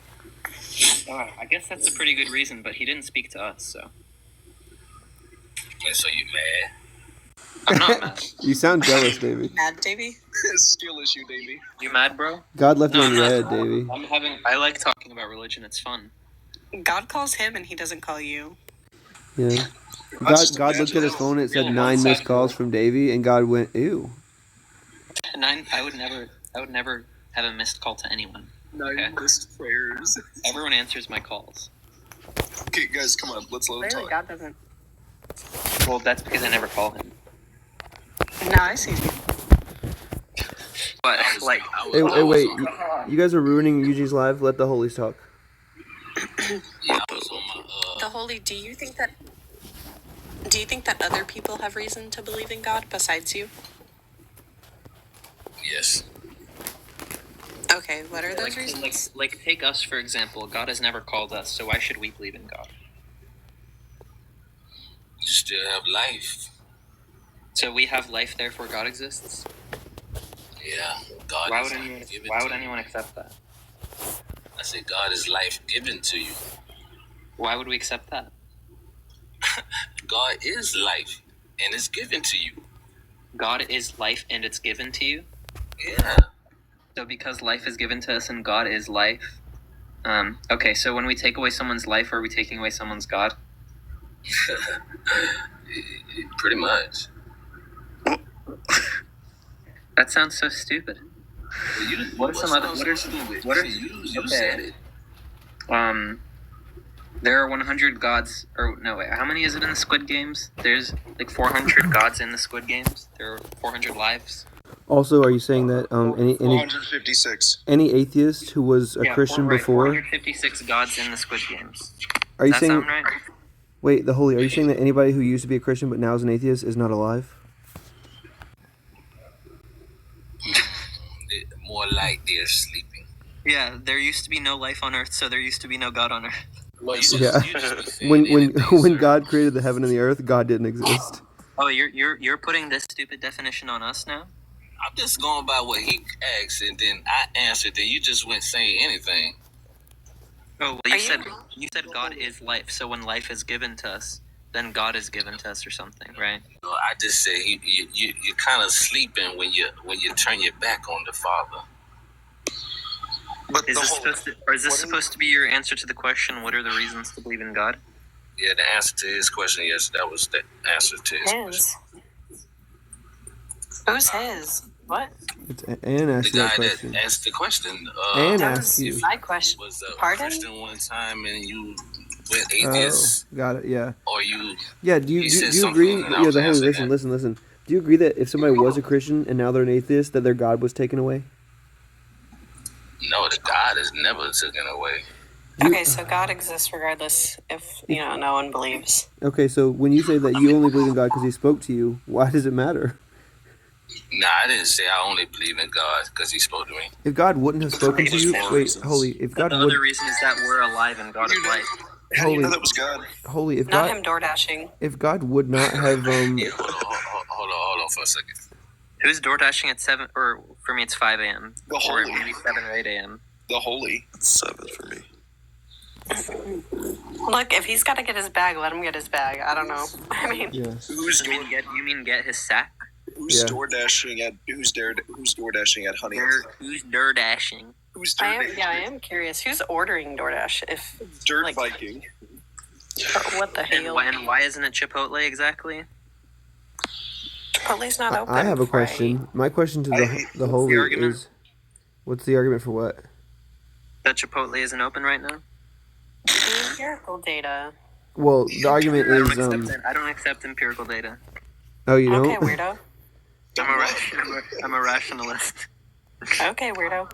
Oh, I guess that's a pretty good reason, but he didn't speak to us, so. And so you mad? I'm not mad. You sound jealous, Davy. Mad, Davy? Skill issue, Davy. You mad, bro? God left you No, on I'm not. red, Davy. I like talking about religion. It's fun. God calls him and he doesn't call you. Yeah. just God looked at his imagine phone and it said real 9 missed one-sided calls world. from Davy, and God went, ew. 9. I would never have a missed call to anyone. 9 missed prayers. Everyone answers my calls. Okay, guys, come on. Let's let him Clearly, talk. God doesn't. Well, that's because I never call him. No, I see you. But like, Hey, wait. You guys are ruining Yuji's live. Let the holies talk. Yeah, I was on my The Holy, do you think that other people have reason to believe in God besides you? yes. Okay, what are those reasons? like take us for example. God has never called us, so why should we believe in God? You still have life. So we have life, therefore God exists. Yeah. God Why is would anyone? life given Why to would you. anyone accept that? I said God is life given to you. Why would we accept that? God is life, and it's given to you. God is life, and it's given to you. Yeah. So because life is given to us and God is life. Okay, so when we take away someone's life, are we taking away someone's God? Pretty much. That sounds so stupid. What are some other? What are stupid? what are- You okay. said it. There are 100 gods, or no, wait, how many is it in the Squid Games? There's like 400 gods in the Squid Games. There are 400 lives. Also, are you saying that any 456. any atheist who was a Yeah, Christian right, before? 456 gods in the Squid Games. Are you Does that saying? sound right? Wait, the holy. Are you saying that anybody who used to be a Christian but now is an atheist is not alive? More like they're sleeping. Yeah, there used to be no life on Earth, so there used to be no God on Earth. Well, Yeah. you just be saying When anything, sir. God created the heaven and the earth, God didn't exist. Oh, you're putting this stupid definition on us now? I'm just going by what he asked, and then I answered, and you just went saying anything. Oh, well, Are you said God is life. So when life is given to us, then God is given to us or something, right? No, I just said you're kind of sleeping when you turn your back on the Father. But Is this supposed to be your answer to the question? What are the reasons to believe in God? Yeah, the answer to his question, yes, that was the answer to his question. His. Who's his? What? It's Anne The asked you guy that that question. asked the question Anne That asked was you. my question. was a Pardon? Christian one time, and you went Oh, atheist, got it. Yeah. or you Yeah. Do He you said agree? something, and I Yeah, was the holy. answering Listen. Do you agree that if somebody was a Christian and now they're an atheist, that their God was taken away? know that God is never taken away. Okay, so God exists regardless if, no one believes. Okay, so when you say that you only believe in God because He spoke to you, why does it matter? Nah, I didn't say I only believe in God because he spoke to me. If God wouldn't have spoken to you, There's more wait, reasons. holy. If God The would, other reason is that we're alive and God is life. How do you holy, know that was God? holy. If Not God, him door dashing. if God would not have, Yeah, hold on for a second. Who's door dashing at 7, or for me it's 5 a.m. The or holy. maybe 7 or 8 a.m. The holy. It's 7 for me. Look, if he's got to get his bag, let him get his bag. I don't know. I mean, yeah. Who's You mean get his sack? Yeah. door dashing at who's door dashing at Honey? Who's door dashing? Who's I am curious. Who's ordering DoorDash? If dirt like- biking? what the And hell? why isn't it Chipotle exactly? Chipotle's not open. I have a Friday. question. My question to I hate the holy argument? is, What's the argument for what? That Chipotle isn't open right now. Empirical data. Well, the argument I is I don't accept empirical data. Oh, you don't? Okay, weirdo. I'm a rationalist. Okay, weirdo.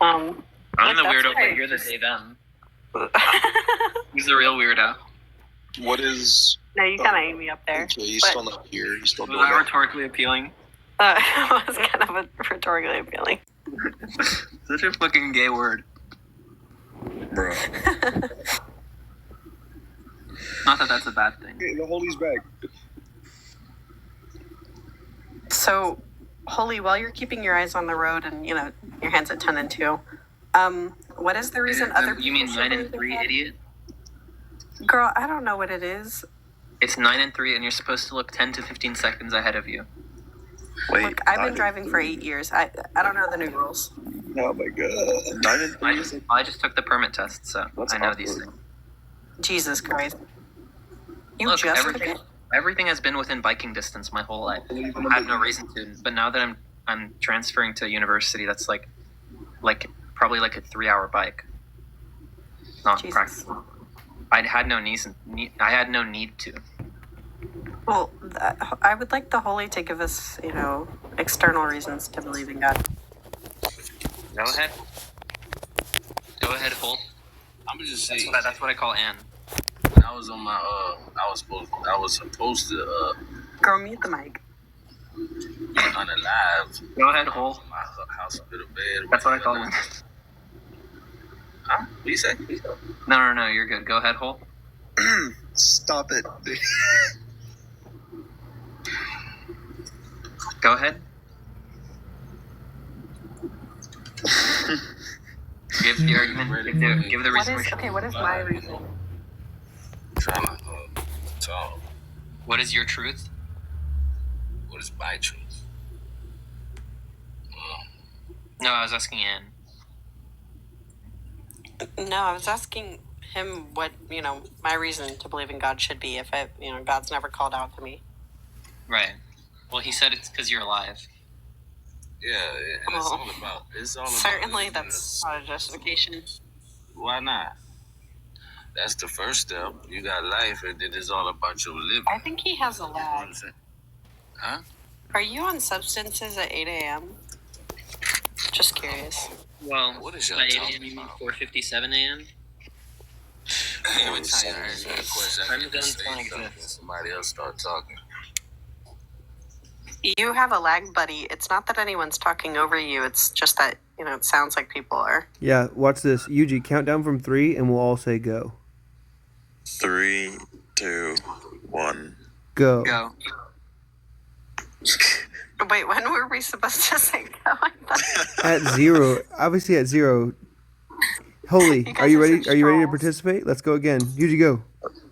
I'm the that's weirdo, right. but you're the they them. Who's the real weirdo? What is? No, you kind of ate me up there. Okay, he's But- still not here. He's still Was doing that it. rhetorically appealing? It was kind of a rhetorically appealing. Such a fucking gay word. Bro. Not that that's a bad thing. Hey, the Holy's back. So, Holy, while you're keeping your eyes on the road and, your hands at 10 and 2, what is the reason other You mean people 9 and should 3, believe in idiot? God? Girl, I don't know what it is. It's 9 and 3, and you're supposed to look 10 to 15 seconds ahead of you. Wait, Look, I've been 9 driving for 8 years. I don't know the new rules. Oh my god. 9 and 3. I just took the permit test, so That's I know these awkward. things. Jesus Christ. You Look, just everything has been within biking distance my whole life. I have no reason to, but now that I'm transferring to university, that's like probably like a 3-hour bike. Not Jesus. practical. I had no need to. Well, I would like the Holy to give us, external reasons to believe in God. Go ahead. Go ahead, Holt. I'm gonna just say That's what I call Anne. when I was on my I was supposed to Girl, mute the mic. be unalive. Go ahead, Holt. My house a bit of bed. That's what I call Anne. Huh? What you say? No, you're good. Go ahead, Holt. Stop it. Go ahead. Give the argument. Give the reason. What is my reason? Trying to talk. What is your truth? What is my truth? No, I was asking Anne. No, I was asking him what, my reason to believe in God should be if God's never called out to me. Right. Well, he said it's because you're alive. Yeah, and it's Well, all about. It's all about. Certainly that's not a justification. Why not? That's the first step. You got life, and then it's all about your living. I think he has a You know what lag. I'm saying? Huh? Are you on substances at 8 a.m.? Just curious. Well, What is y'all by 8 talking a.m. you mean about? 4:57 a.m.? Every time you answer a question, I I'm get done to say telling something, this. somebody else start talking. You have a lag, buddy. It's not that anyone's talking over you. It's just that, it sounds like people are. Yeah, watch this. Yuji, count down from 3 and we'll all say go. 3, 2, 1. Go. Go. Wait, when were we supposed to say go? I thought- At 0. Obviously at 0. Holy, You are guys you are ready? such Are you ready to trolls. participate? Let's go again. Yuji, go.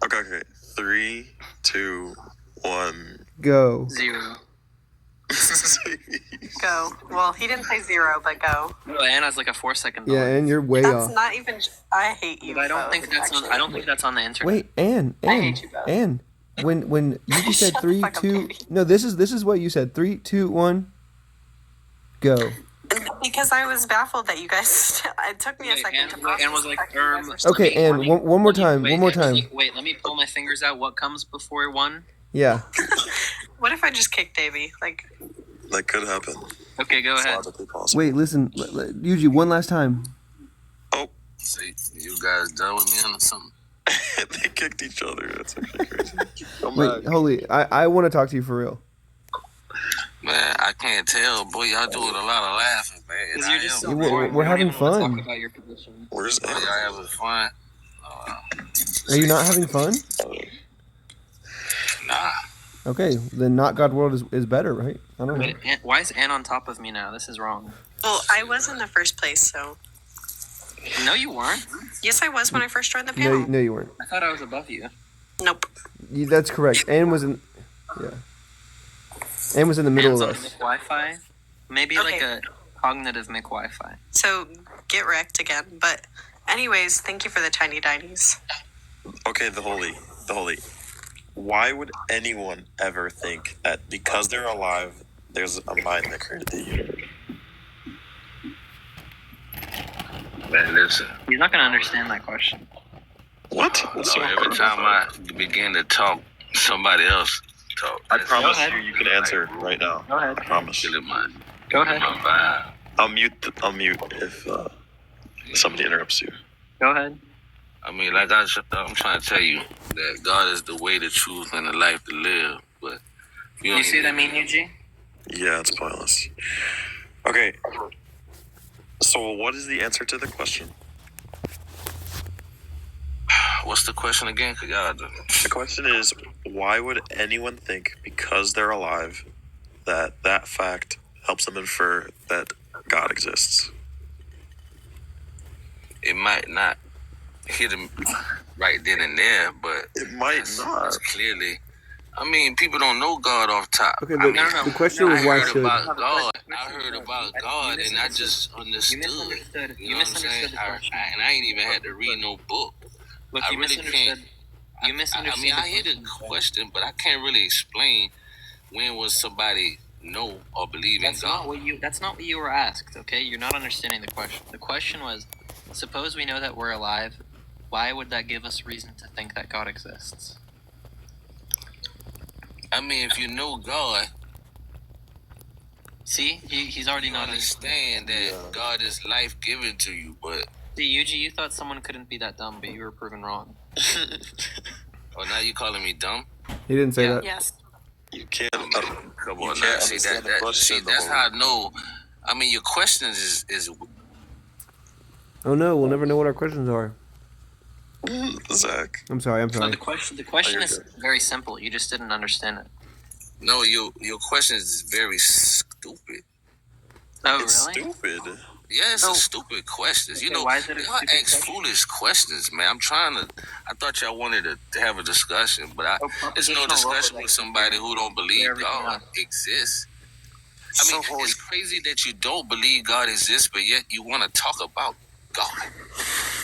Okay. 3, 2, 1. Go. 0. Go. Well, he didn't say 0, but go. Well, Anne has like a 4-second Yeah, delay. and you're way That's off. not even. I hate you. But I don't both, think that's on. actually. I don't think that's on the internet. Wait, Anne, I hate you both. Anne. When Yuji said Shut the 3, fuck up, 2. Davy. No, this is what you said. 3, 2, 1. Go. Because I was baffled that you guys. It took me a second to process. Anne was the like, fact that you guys were Okay, still- Anne, one more time. One more time. Wait, let me pull my fingers out. What comes before 1? Yeah. What if I just kicked Davy? Like, That could happen. Okay, go It's ahead. logically possible. Wait, listen. Yuji, one last time. See, you guys done with me on something? They kicked each other. That's actually crazy. Wait, Holy, I want to talk to you for real. Man, I can't tell. Boy, y'all doing a lot of laughing, man. Because you're just so Yeah, we're- boring. we're You don't having even wanna fun. Talk about your position. Where's Boy, Anne? y'all having fun? Are you not having fun? Nah. Okay, then not God World is better, right? I don't know. Wait, why is Anne on top of me now? This is wrong. well, I was in the first place, so. No, you weren't. Yes, I was when I first joined the panel. No, you weren't. I thought I was above you. Nope. That's correct. Anne was in. Yeah. Anne was in the middle Anne's of on the us. Mick Wi-Fi. Maybe like Okay. a cognitive Mick Wi-Fi. So get wrecked again. But, anyways, thank you for the tiny dinies. Okay, the holy. Why would anyone ever think that because they're alive, there's a mind that created the universe? Man, listen. He's not gonna understand that question. What? So every time I begin to talk, somebody else talk. I promise ahead. you can answer right now. Go ahead. I promise. Killing my, Go ahead. my vibe. I'll mute if somebody interrupts you. Go ahead. I mean, like I'm trying to tell you that God is the way, the truth, and the life to live. But You see what I mean, Yuji? Yeah, it's pointless. Okay. So what is the answer to the question? What's the question again? The question is, why would anyone think because they're alive that fact helps them infer that God exists? It might not hit him right then and there, but It might not. it's clearly. I mean, people don't know God off top. Okay, I mean, the question was why I heard should. about God. I heard about God, and I just understood. You misunderstood the question. And I ain't even had to read no book. Look, I you really misunderstood. can't. You misunderstood. I mean, I hear the man. question, but I can't really explain when was somebody know or believe in That's not God. what you. That's not what you were asked. Okay, you're not understanding the question. The question was, suppose we know that we're alive. Why would that give us reason to think that God exists? I mean, if you know God, See, he's already you not understand that God is life given to you, but See, Yuji, you thought someone couldn't be that dumb, but you were proven wrong. now you calling me dumb? He didn't say that. Yes. You can't. Come You on, can't now. See understand the question, that's though. how I know. I mean, your questions is Oh no, we'll never know what our questions are. Zach. I'm sorry. So the question you're is good. very simple. You just didn't understand it. no. Your question is very stupid. Oh, It's really? stupid. Yeah, it's So- a stupid questions. You Okay, know, why is it a y'all stupid ask question? foolish questions, man. I'm trying to. I thought y'all wanted to have a discussion, but it's no propositional discussion Rolodex with somebody who don't believe everything God else. exists. I mean, So, it's crazy that you don't believe God exists, but yet you want to talk about God.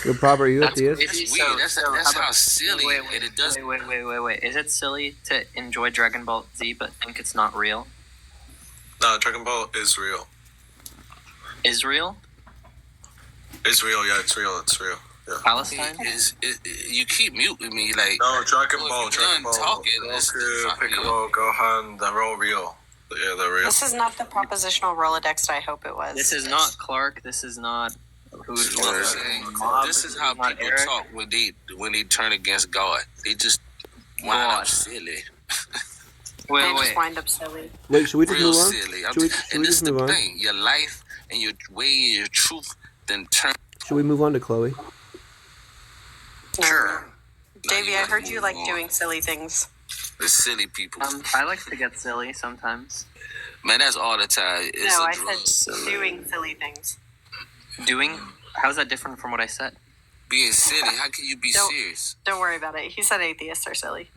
Yo, Prob, are you That's atheist? crazy. That's weird. That's how how about- silly, Wait, and it does. wait. Is it silly to enjoy Dragon Ball Z but think it's not real? No, Dragon Ball is real. Is real? It's real, yeah, it's real, it's real. Yeah. Palestine? You keep muting me, like No, Dragon Well, if Ball, you're Dragon done Ball, talking, it's Goku, not real. Piccolo, Gohan, they're all real. Yeah, they're real. This is not the propositional Rolodex that I hope it was. This is not Clark. This is not who. You know what I'm saying? Mob, This is how not people Eric. talk when they turn against God. They just wind God. up silly, They Wait. just wind up silly. Wait, should we just real move on? silly. Should we And this just is the move on? thing: your life and your way, your truth, then turn. Should we move on to Chloe? Sure. Davey, I gotta heard you move like on. doing silly things. The silly people. I like to get silly sometimes. Man, that's all the time. It's No, a I drug. said doing silly things. Doing? How's that different from what I said? Being silly. How can you be Don't- serious? Don't worry about it. He said atheists are silly.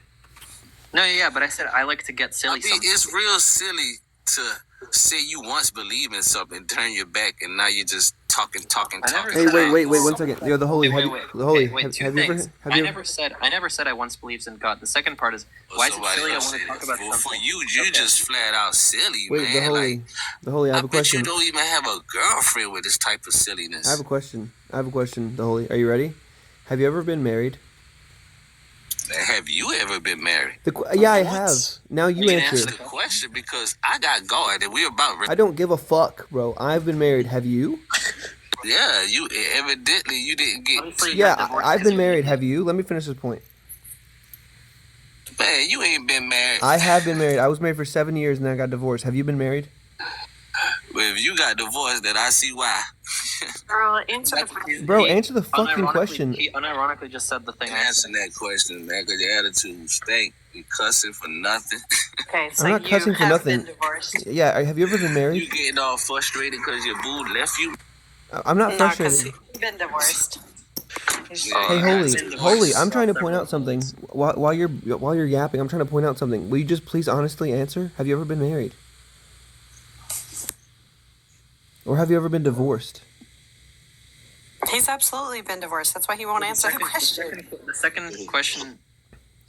No, yeah, but I said I like to get I silly mean, sometimes. it's real silly to say you once believed in something, turn your back, and now you're just talking. I never Hey, said wait, 1 second. Yo, the holy, Wait, the holy. wait, Have two you ever? things. Have I you? never said I once believed in God. The second part is why is it Somebody silly? I else want to said talk it. about For something. you just flat out silly, Wait, man. the holy, Like, the holy. I I have a bet question. you don't even have a girlfriend with this type of silliness. I have a question. The holy. Are you ready? Have you ever been married? Have you ever been married? Yeah, I What? have. Now you You can answer. answer the question because I got God and we're about. I don't give a fuck, bro. I've been married. Have you? Yeah, you evidently you didn't get. Obviously, you Yeah, got divorced I've because been you- married. Have you? Let me finish this point. Man, you ain't been married. I have been married. I was married for 7 years and then I got divorced. Have you been married? Well, if you got divorced, then I see why. Girl, answer the question. Bro, He answer the fucking unironically- question. He unironically just said the thing. And answering that question, man, because your attitude stink. You cussing for nothing. Okay, so I'm not you cussing for have nothing. been divorced. Yeah, have you ever been You married? getting all frustrated because your boo left you. I'm not Not because frustrated. you've been divorced. Yeah. Hey, I've been divorced I'm trying to point several out something. While you're yapping, I'm trying to point out something. Will you just please honestly answer? Have you ever been married? Or have you ever been divorced? He's absolutely been divorced. That's why he won't answer the question. The second question is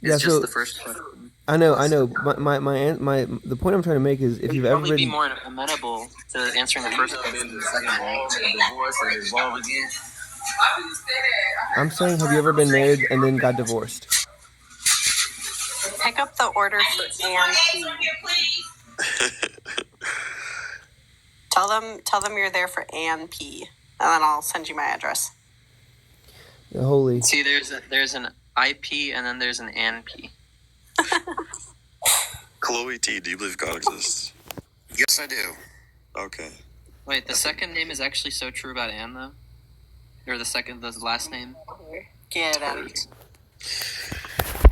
Yeah, just so the first question. I know. The point I'm trying to make is if you've ever probably be been, more amenable to answering the first question than the second one. Divorce and involved again. I'm saying, have you ever been married and then got divorced? Pick up the order for Ann P. Tell them you're there for Ann P. And then I'll send you my address. Holy. See, there's an IP and then there's an ANP. Chloe T, do you believe God exists? Yes, I do. Okay. Wait, the second name is actually so true about Anne, though? Or the last name? Get out of here.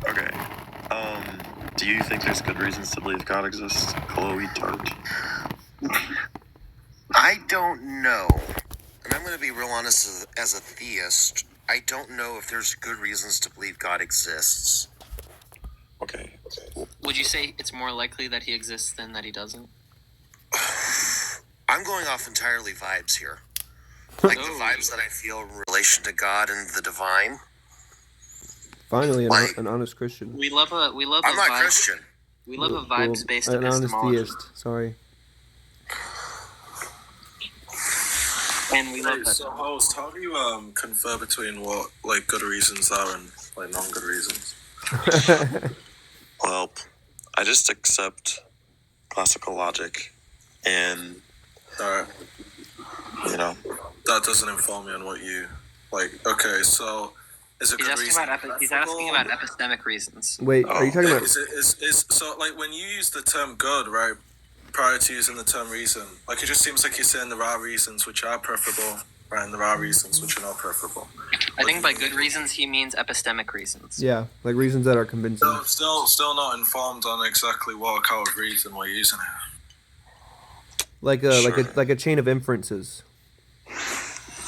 Okay. Do you think there's good reasons to believe God exists? Chloe Tart. I don't know. And I'm going to be real honest as a theist. I don't know if there's good reasons to believe God exists. Okay. Would you say it's more likely that he exists than that he doesn't? I'm going off entirely vibes here. Like the Oh. vibes that I feel in relation to God and the divine. Finally, Like- an honest Christian. We love I'm a not vibe. Christian. We love a vibes-based An honest epistemology. theist. Sorry. And we love Hey, that. so host, how do you confer between what like good reasons are and like non-good reasons? Well, I just accept classical logic, and Alright, you know, that doesn't inform me on what you like. Okay, so is it He's good asking reason? he's asking about epistemic reasons. Wait, are you talking about? Is so like when you use the term good, right? Prior to using the term reason, like it just seems like you're saying there are reasons which are preferable, right, and there are reasons which are not preferable. I think by good reasons he means epistemic reasons. Yeah, like reasons that are convincing. So still not informed on exactly what kind of reason we're using here. Like a chain of inferences.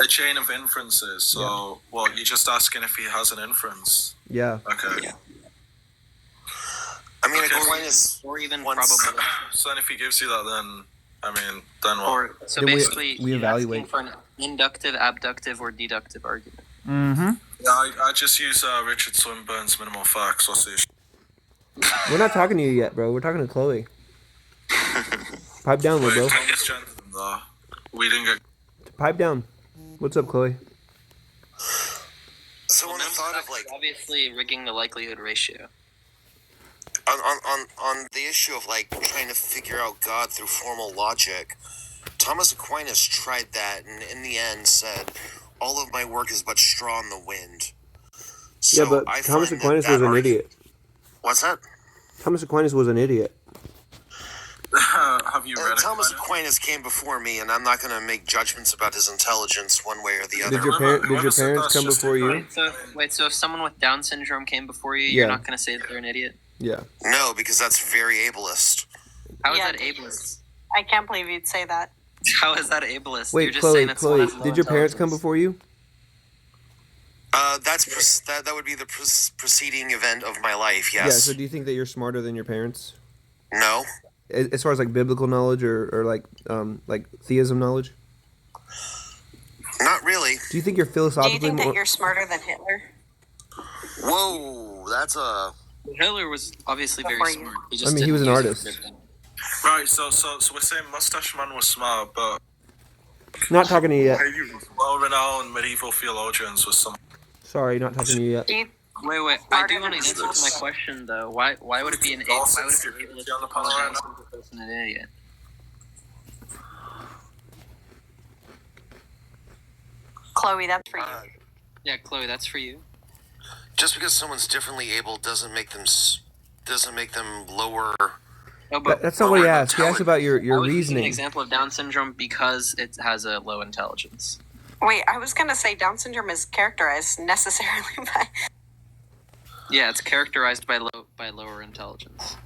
A chain of inferences. So, well, you're just asking if he has an inference. Yeah. Okay. Yeah. I mean, Okay. Aquinas. Or even Once- probable. So then if he gives you that, then what? Or so Then we basically he's evaluate. asking for an inductive, abductive, or deductive argument. Mm-hmm. Yeah, I just use Richard Swinburne's minimal facts. What's the issue? We're not talking to you yet, bro. We're talking to Chloe. Pipe down, little bro. Thomas Jensen, though. We didn't get. Pipe down. What's up, Chloe? So when I thought of like Obviously rigging the likelihood ratio. on the issue of like trying to figure out God through formal logic, Thomas Aquinas tried that and in the end said, "All of my work is but straw in the wind." So Yeah, but I Thomas find Aquinas that was an argu- idiot. What's that? Thomas Aquinas was an idiot. Have you read it? Thomas Aquinas came before me, and I'm not going to make judgments about his intelligence one way or the other. Did your Whoever said parents that's come just before you? ignorant. So if someone with Down syndrome came before you, Yeah. you're not going to say that they're an idiot. Yeah. No, because that's very ableist. How is Yeah. that ableist? I can't believe you'd say that. How is that ableist? Wait, you're just saying Chloe. that someone Chloe, has low did your parents come intelligence. before you? That would be the preceding event of my life. Yeah. Yes. So do you think that you're smarter than your parents, No. as far as like biblical knowledge or like theism knowledge? Not really. Do you think you're Do you philosophically think that more? you're smarter than Hitler? Whoa, that's a. Hitler was obviously very Before you. smart. He I just mean, he was didn't an use it artist. for good. Right, so we're saying Mustache Man was smart, but Not talking to you yet. well-renowned medieval theologians was some. Sorry, not talking to you yet. Do you, Wait. I Smarter do want to than answer to my this. question though. Why would it be an Also, why would it if be you're ableist on the to call panel a right Down syndrome person an idiot? Chloe, that's for you. Yeah, Chloe, that's for you. Just because someone's differently able doesn't make them lower. No, but That's not what he Or asked. He asked about your I was using an reasoning. example of Down syndrome because it has a low intelligence. Wait, I was gonna say Down syndrome is characterized necessarily by. Yeah, it's characterized by lower intelligence.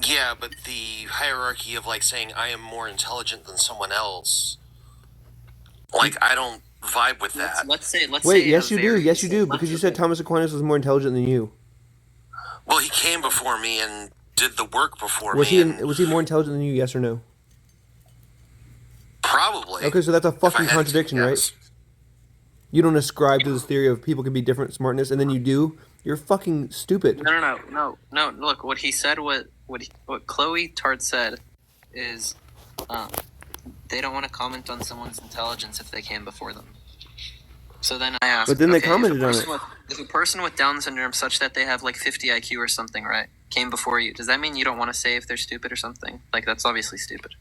Yeah, but the hierarchy of like saying I am more intelligent than someone else, like I don't vibe with that. Let's say Wait, it yes has you do. very- Yes you do, because you said Thomas Aquinas was more intelligent than you. Well, he came before me and did the work before Was me. he and was he more intelligent than you? Yes or no? probably. Okay, so that's a If I fucking had to, contradiction, yes. right? You don't ascribe to this theory of people can be different smartness, and then you do. You're fucking stupid. No. Look, what he said, what Chloe Tart said, is, they don't want to comment on someone's intelligence if they came before them. So then I asked, But then they okay, commented on it. If a person with Down syndrome, such that they have like 50 IQ or something, right, came before you, does that mean you don't want to say if they're stupid or something? Like, that's obviously stupid.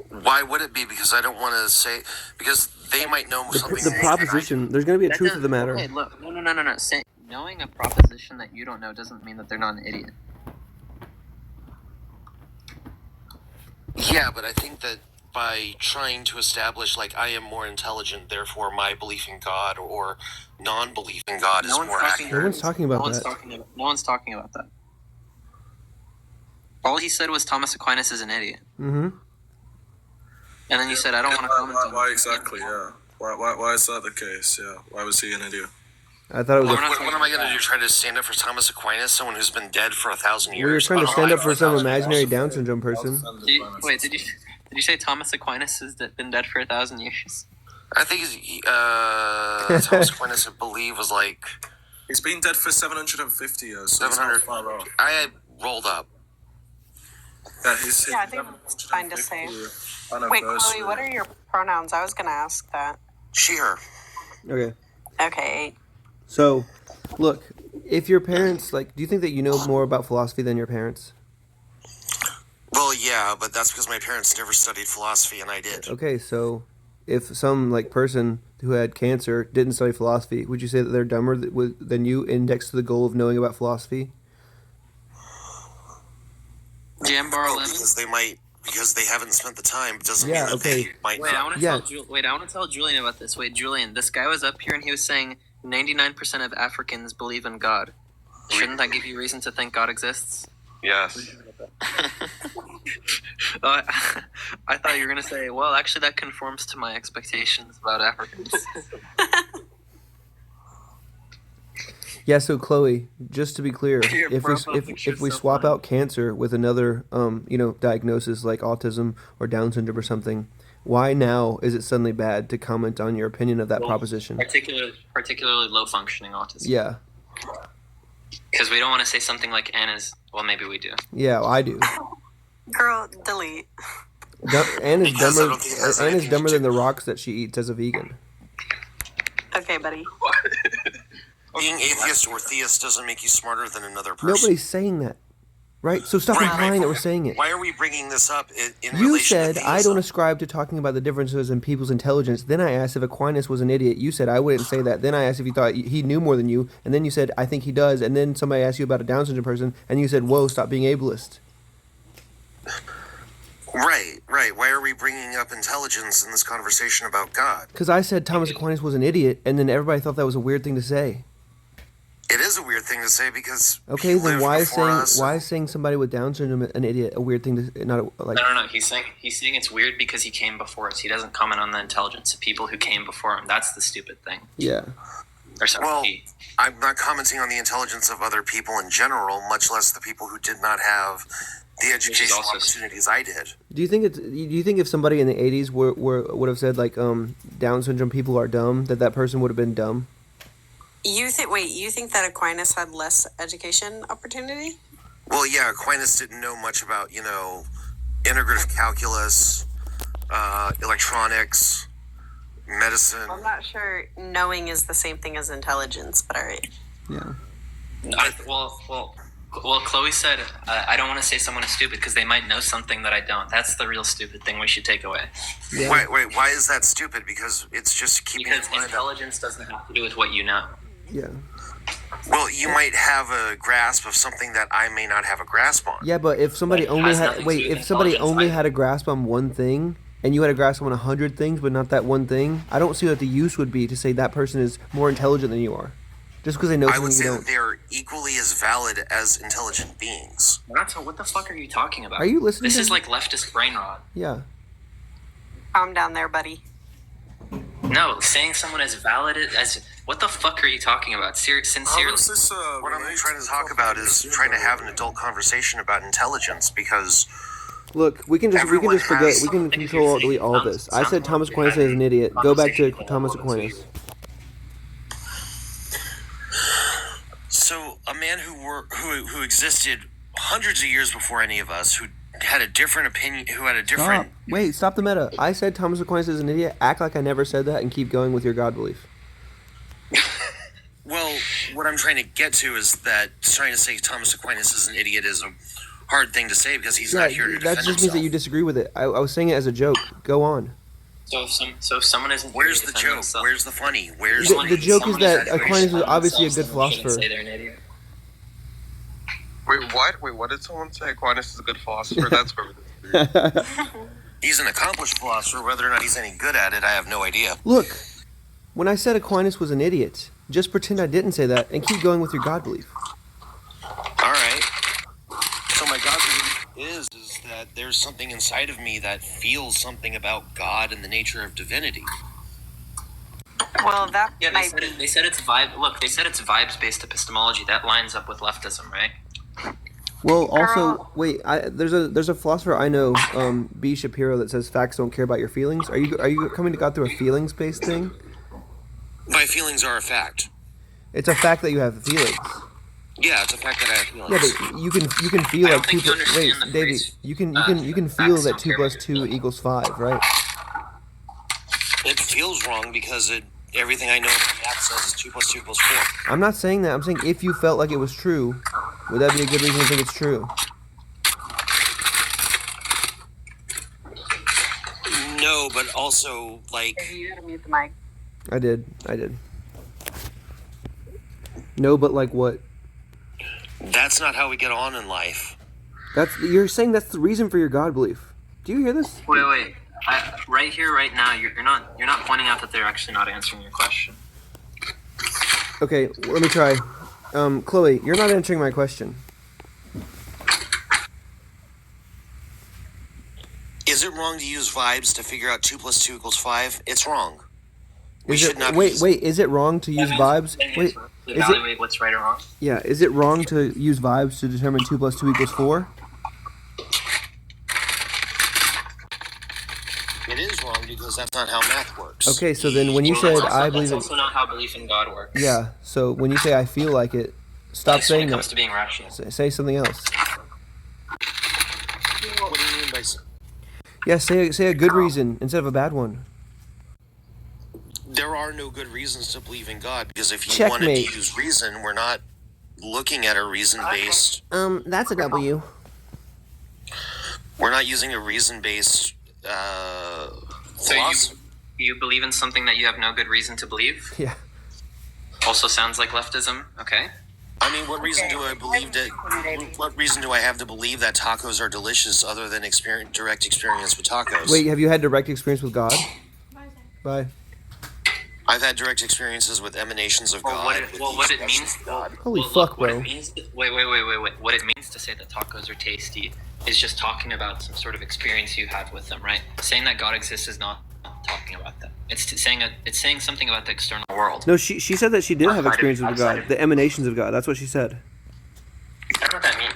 Why would it be? Because I don't want to say, because they might know something. The proposition, there's going to be a truth of the matter. Okay, look, no. Knowing a proposition that you don't know doesn't mean that they're not an idiot. Yeah, but I think that by trying to establish, like, I am more intelligent, therefore my belief in God or non-belief in God is more accurate. No one's talking about that. No one's talking about that. All he said was Thomas Aquinas is an idiot. Mm-hmm. And then you said, I don't want to comment on Why it. exactly, yeah. Why is that the case, yeah? Why was he an idiot? I thought it was. What am I going to do? Try to stand up for Thomas Aquinas, someone who's been dead for 1,000 years? We were trying to stand up for some imaginary Down syndrome person. Did you say Thomas Aquinas has been dead for 1,000 years? I think Thomas Aquinas, I believe, was like... He's been dead for 750 years, so 700. he's not far off. I rolled up. Yeah, I think it's fine to say. Wait, Anniversary. Chloe, what are your pronouns? I was going to ask that. She, her. Okay. Okay. So, look, if your parents, like, do you think that you know more about philosophy than your parents? Well, yeah, but that's because my parents never studied philosophy, and I did. Okay, so if some, like, person who had cancer didn't study philosophy, would you say that they're dumber than you indexed to the goal of knowing about philosophy? Jam bar lemon? Because they haven't spent the time, doesn't mean that okay. they might Wait, I not. want to tell Julian about this. Wait, Julian, this guy was up here and he was saying 99% of Africans believe in God. Shouldn't that give you reason to think God exists? Yes. I thought you were going to say, well, actually that conforms to my expectations about Africans. Yeah, so Chloe, just to be clear, if we swap out cancer with another diagnosis like autism or Down syndrome or something, why now is it suddenly bad to comment on your opinion of that proposition? Particularly low functioning autism. Yeah. Because we don't want to say something like Anna's. Well, maybe we do. Yeah, I do. Girl, delete. Anna's dumber than the rocks that she eats as a vegan. Okay, buddy. Being atheist or theist doesn't make you smarter than another person. Nobody's saying that, right? So stop implying that we're saying it. Why are we bringing this up in You relation said to I theism? don't ascribe to talking about the differences in people's intelligence. Then I asked if Aquinas was an idiot. You said I wouldn't say that. Then I asked if you thought he knew more than you. And then you said, I think he does. And then somebody asked you about a Down syndrome person. And you said, whoa, stop being ableist. Right. Why are we bringing up intelligence in this conversation about God? Because I said Thomas Aquinas was an idiot. And then everybody thought that was a weird thing to say. It is a weird thing to say because Okay, he then lived before us. why is saying somebody with Down syndrome an idiot a weird thing to not like? No. He's saying it's weird because he came before us. He doesn't comment on the intelligence of people who came before him. That's the stupid thing. Yeah. Or something. Well, I'm not commenting on the intelligence of other people in general, much less the people who did not have the educational opportunities I did. Do you think if somebody in the 80s would have said like Down syndrome people are dumb, that person would have been dumb? You think that Aquinas had less education opportunity? Well, yeah, Aquinas didn't know much about, integrative calculus, electronics, medicine. I'm not sure knowing is the same thing as intelligence, but all right. Yeah. Well, Chloe said, I don't want to say someone is stupid because they might know something that I don't. That's the real stupid thing we should take away. Yeah. Wait, why is that stupid? Because it's just keeping Because intelligence doesn't have to do with what you know. Yeah. Well, you might have a grasp of something that I may not have a grasp on. Yeah, but if somebody only had a grasp on one thing, and you had a grasp on 100 things, but not that one thing, I don't see what the use would be to say that person is more intelligent than you are, just because they know I something would you say don't. that they are equally as valid as intelligent beings. What the fuck are you talking about? Are you listening? This to is like leftist brain rot. Yeah. Calm down there, buddy. No, saying someone is valid as what the fuck are you talking about? Sincerely. What I'm trying to talk about is trying to have an adult conversation about intelligence because Look, we can just forget. We can delete all this. I said Thomas Aquinas is an idiot. Go back to Thomas Aquinas. So a man who existed hundreds of years before any of us, who had a different opinion, who had a different. Stop the meta. I said Thomas Aquinas is an idiot. Act like I never said that and keep going with your God belief. Well, what I'm trying to get to is that trying to say Thomas Aquinas is an idiot is a hard thing to say because he's not here to defend that just means himself. that you disagree with it. I was saying it as a joke. Go on. So if someone isn't, Where's the joke? Where's the funny? Where's the joke is that Aquinas was obviously a good philosopher. Say they're an idiot. Wait, what? What did someone say? Aquinas is a good philosopher? That's where we He's an accomplished philosopher. Whether or not he's any good at it, I have no idea. Look, when I said Aquinas was an idiot, just pretend I didn't say that and keep going with your God belief. All right. So my God belief is that there's something inside of me that feels something about God and the nature of divinity. Well, that Yeah, might be. they said it's vibe. Look, they said it's vibes-based epistemology. That lines up with leftism, right? Well, also, wait. There's a philosopher I know, B. Shapiro, that says facts don't care about your feelings. Are you coming to God through a feelings-based thing? My feelings are a fact. It's a fact that you have feelings. Yeah, it's a fact that I have feelings. Yeah, but you can feel like two. Wait, Davy, you can feel that 2 + 2 = 5, right? It feels wrong because everything I know about math says is 2 + 2 = 4. I'm not saying that. I'm saying if you felt like it was true, would that be a good reason to think it's true? No, but also like. You gotta mute the mic. I did. No, but like what? That's not how we get on in life. You're saying that's the reason for your God belief. Do you hear this? Wait. Right here, right now, you're not pointing out that they're actually not answering your question. Okay, let me try. Chloe, you're not answering my question. Is it wrong to use vibes to figure out 2 + 2 = 5? It's wrong. Is it wrong to use vibes? Wait, Evaluate what's right or wrong. Yeah, is it wrong to use vibes to determine 2 + 2 = 4? It is wrong because that's not how math works. Okay, so then when you said I believe that's also not how belief in God works. Yeah, so when you say I feel like it, stop That's saying when it comes that. to being rational. Say something else. What do you mean by? Yeah, say a good reason instead of a bad one. There are no good reasons to believe in God because if you Checkmate. wanted to use reason, we're not looking at a reason-based. That's a W. We're not using a reason-based So philosophy. you believe in something that you have no good reason to believe? Yeah. Also sounds like leftism. Okay. I mean, what reason do I believe that? What reason do I have to believe that tacos are delicious other than direct experience with tacos? Wait, have you had direct experience with God? Bye. I've had direct experiences with emanations of God. What it means? Holy fuck, bro. Wait. What it means to say that tacos are tasty is just talking about some sort of experience you had with them, right? Saying that God exists is not talking about that. It's saying something about the external world. No, she said that she did have experiences with God, the emanations of God. That's what she said. I don't know what that means.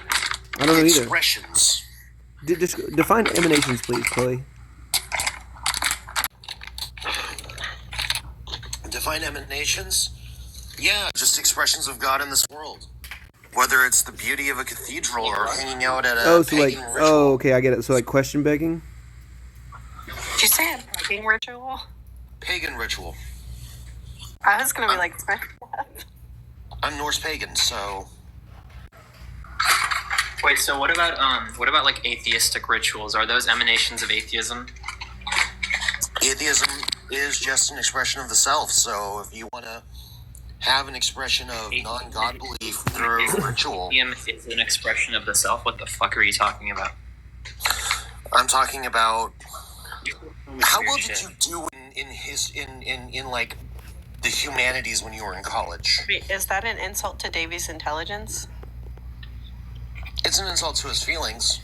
I don't know either. Expressions. Define emanations, please, Chloe. Define emanations? Yeah, just expressions of God in this world. Whether it's the beauty of a cathedral or hanging out at a pagan ritual. Oh, okay, I get it. So like question begging? Did you say a begging ritual? Pagan ritual. I was gonna be like, I'm Norse pagan, so. Wait, so what about like atheistic rituals? Are those emanations of atheism? Atheism is just an expression of the self, so if you want to have an expression of non-God belief through ritual. It's an expression of the self? What the fuck are you talking about? I'm talking about how well did you do in like the humanities when you were in college? is that an insult to Davy's intelligence? It's an insult to his feelings.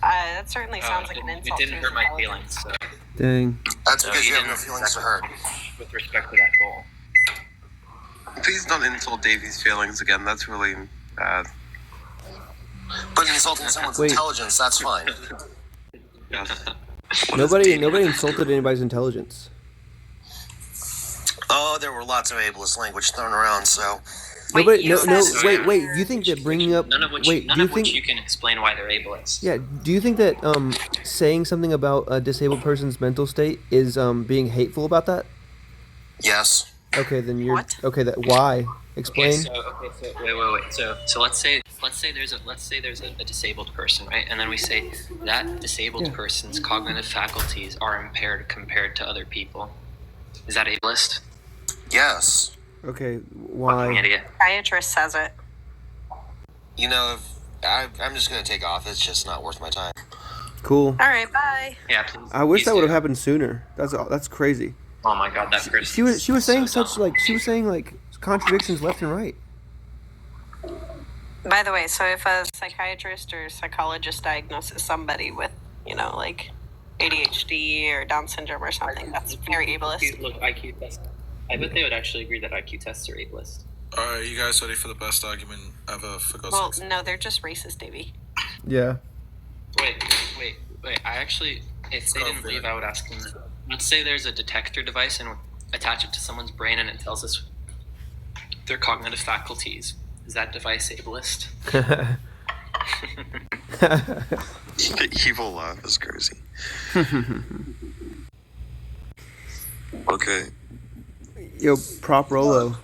That certainly sounds like an insult. It didn't hurt my feelings. So. Dang. That's because you have no feelings to hurt. With respect to that goal. Please don't insult Davy's feelings again. That's really bad. But insulting someone's intelligence, that's fine. Nobody insulted anybody's intelligence. Oh, there were lots of ableist language thrown around, so. Wait. Do you think that bringing up? None of which you can explain why they're ableist. Yeah. Do you think that saying something about a disabled person's mental state is being hateful about that? Yes. Okay, then you're What? okay. That why? Explain. Wait. So let's say there's a disabled person, right? And then we say that disabled person's cognitive faculties are impaired compared to other people. Is that ableist? Yes. Okay, Fucking why? idiot. Psychiatrist says it. You know, I'm just gonna take off. It's just not worth my time. Cool. All right, bye. Yeah, please. I wish please that would have do. happened sooner. That's crazy. Oh my god, that person. She was saying so such dumb. like contradictions left and right. By the way, so if a psychiatrist or psychologist diagnoses somebody with, like ADHD or Down syndrome or something, that's very ableist. Look, IQ tests. I bet they would actually agree that IQ tests are ableist. Alright, you guys ready for the best argument ever for God's Well, sake? no, they're just racist, Davy. Yeah. Wait. I actually, if they didn't leave, I would ask them. Let's say there's a detector device and we attach it to someone's brain and it tells us their cognitive faculties. Is that device ableist? The evil laugh is crazy. Okay. Yo, Prop Rolo.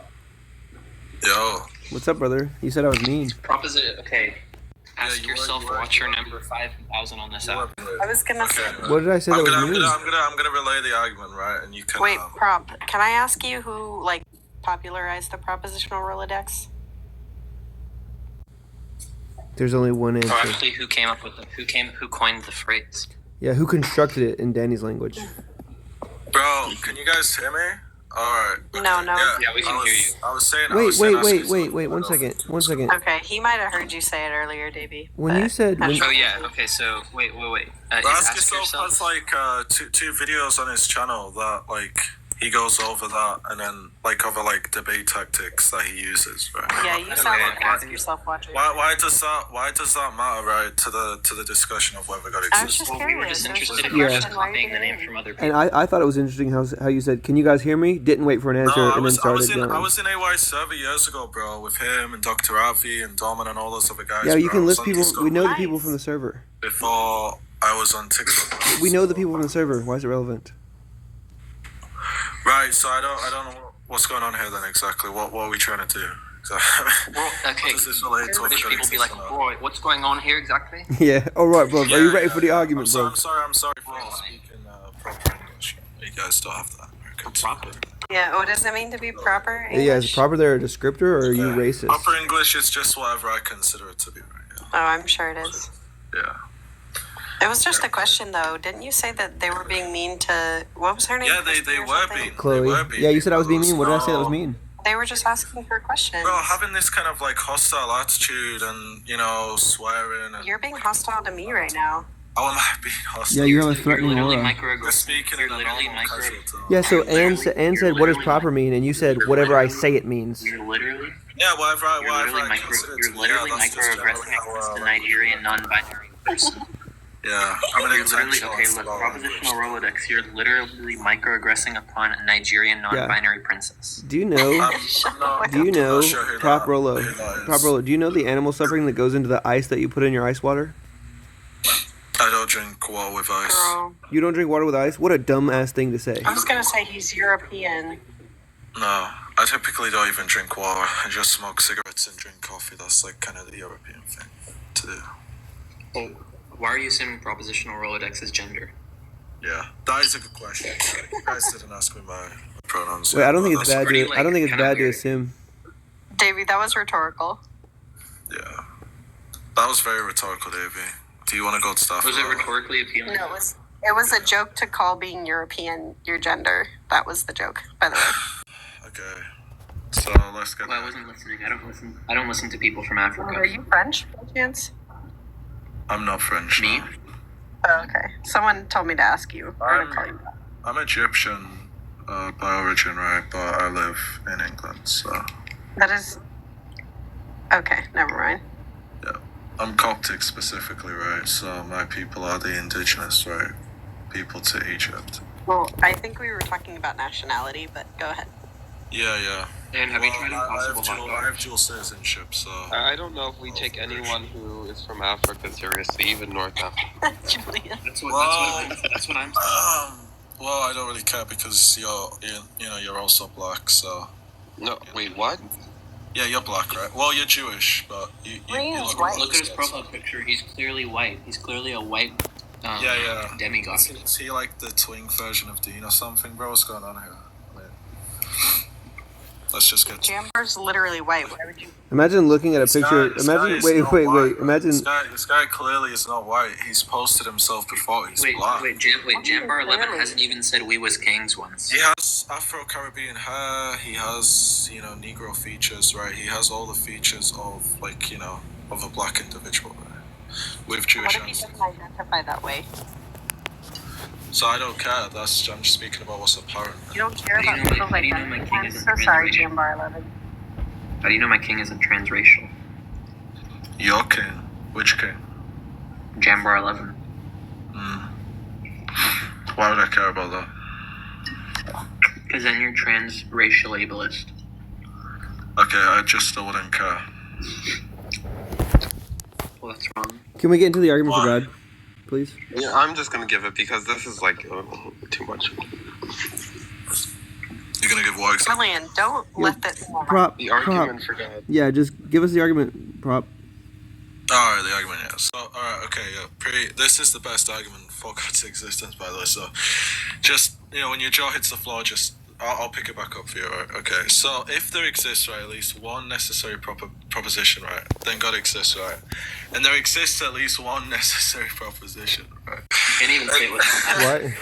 Yo. What's up, brother? You said I was mean. Proposition. Okay. Ask you yourself were- watcher number 5,000 on this app. I was gonna say. What did I say that was mean? I'm gonna relay the argument, right? And you can. Wait, Prop, can I ask you who, popularized the propositional Rolodex? There's only one Or answer. actually, who coined the phrase? Yeah, who constructed it in Danny's language? Bro, can you guys hear me? Alright. No. Yeah, we can hear you. I was saying. Wait, one second. Okay, he might have heard you say it earlier, Davey. When you said, Oh yeah. Okay. So wait. Ask yourself has two videos on his channel that he goes over that and then other debate tactics that he uses, right? Yeah, you sound like ask yourself watcher. Why does that matter, right, to the discussion of whether God I was exists? just we were curious. just It was interested just in a Yeah. question. Why are you copying the doing name it? from other people. and I thought it was interesting how you said, "Can you guys hear me?" Didn't wait for an answer No, I and then was started in going. AY server years ago, bro, with him and Dr. Avi and Domin and all those other guys. Yeah, you bro. can I was list on people. Discord We know the people from the server. before I was on TikTok. We know the people from the server. Why is it relevant? Right, so I don't know what's going on here then exactly. What are we trying to do? Exactly. Well, okay. Does this relate to British people be like, boy, what's going on here exactly? Yeah. All right, bro. Are you ready for the argument, bro? I'm sorry for speaking proper English. You guys still have that. Proper. Yeah, what does it mean to be proper? Yeah, is English? proper there a descriptor or are you racist? Proper English is just whatever I consider it to be, right? Oh, I'm sure it is. Yeah. It was just a question, though. Didn't you say that they were being mean to... What was her name? Yeah, they Christy or were something? being. Chloe. They were being Yeah, you said I was being mean. What did I say that was No. mean? They were just asking her questions. Bro, having this kind of hostile attitude and, swearing and... You're being hostile to me right now. How am I being hostile? Yeah, you have a You're threatening literally aura. We're speaking You're in a literally normal micro. casual tone. Yeah, so Anne said, "What does proper mean?" And you said, "Whatever I say it means." You're literally. Yeah, whatever You're I consider it to be. Yeah, that's just microaggressing generally against how, the Nigerian non-binary person. Yeah, I'm an You're literally intentional. okay. Look, propositional Rolodex. You're literally microaggressing upon a Nigerian non-binary princess. Do you know? Do you know, Prop Rolo? Prop Rolo, do you know the animal suffering that goes into the ice that you put in your ice water? I don't drink water with ice. Girl. You don't drink water with ice? What a dumbass thing to say. I was going to say he's European. No, I typically don't even drink water. I just smoke cigarettes and drink coffee. That's kind of the European thing to do. Oh, why are you assuming propositional Rolodex is gender? Yeah, that is a good question. You guys didn't ask me my pronouns. Wait, I don't think but it's that's- bad to. pretty, I don't think it's kinda bad to weird. assume. Davey, that was rhetorical. Yeah, that was very rhetorical, Davey. Do you want to go to stuff? Was it rhetorically appealing? No, it was a joke to call being European your gender. That was the joke, by the way. Okay, so let's get. Well, I wasn't listening. I don't listen to people from Africa. Are you French, by chance? I'm not French. Me? No. Oh, okay. Someone told me to ask you. I'm going to call you that. I'm Egyptian by origin, right? But I live in England, so That is... Okay, never mind. I'm Coptic specifically, right? So my people are the indigenous, right? People to Egypt. Well, I think we were talking about nationality, but go ahead. Yeah. And have you tried Impossible Hot I Dog? have dual citizenship, so. I don't know if we take anyone who is from Africa seriously, even North Africa. Julian. That's what I'm saying. Well, I don't really care because you're also black, so. No, wait, what? Yeah, you're black, right? Well, you're Jewish, but you look white. Look at his profile picture. He's clearly white. He's clearly a white demigod. Is he like the twink version of Dean or something, bro? What's going on here? I mean, let's just get. Jambar's literally white. Why would you? Imagine looking at a picture. Wait. Imagine. This guy clearly is not white. He's posted himself before. He's black. Jambar 11 hasn't even said we was kings once. He has Afro-Caribbean hair. He has, Negro features, right? He has all the features of, of a black individual, right? With Jewish What if he doesn't identify that way? So I don't care. I'm just speaking about what's apparent. You don't care about people's identity. I'm so sorry, Jambar 11. How do you know my king isn't transracial? Your king? Which king? Jambar 11. Why would I care about that? Because then you're transracial ableist. Okay, I just still wouldn't care. Well, that's wrong. Can we get into the argument for God, please? Yeah, I'm just gonna give it because this is like too much. You're gonna give what exactly? Julian, don't let that. The argument for God. Yeah, just give us the argument, Prop. Alright, the argument, yeah. So, alright, okay, yeah. This is the best argument for God's existence, by the way. So, just, when your jaw hits the floor, I'll pick it back up for you, right? Okay, so if there exists, right, at least one necessary proposition, right, then God exists, right? And there exists at least one necessary proposition, right? You can't even say what.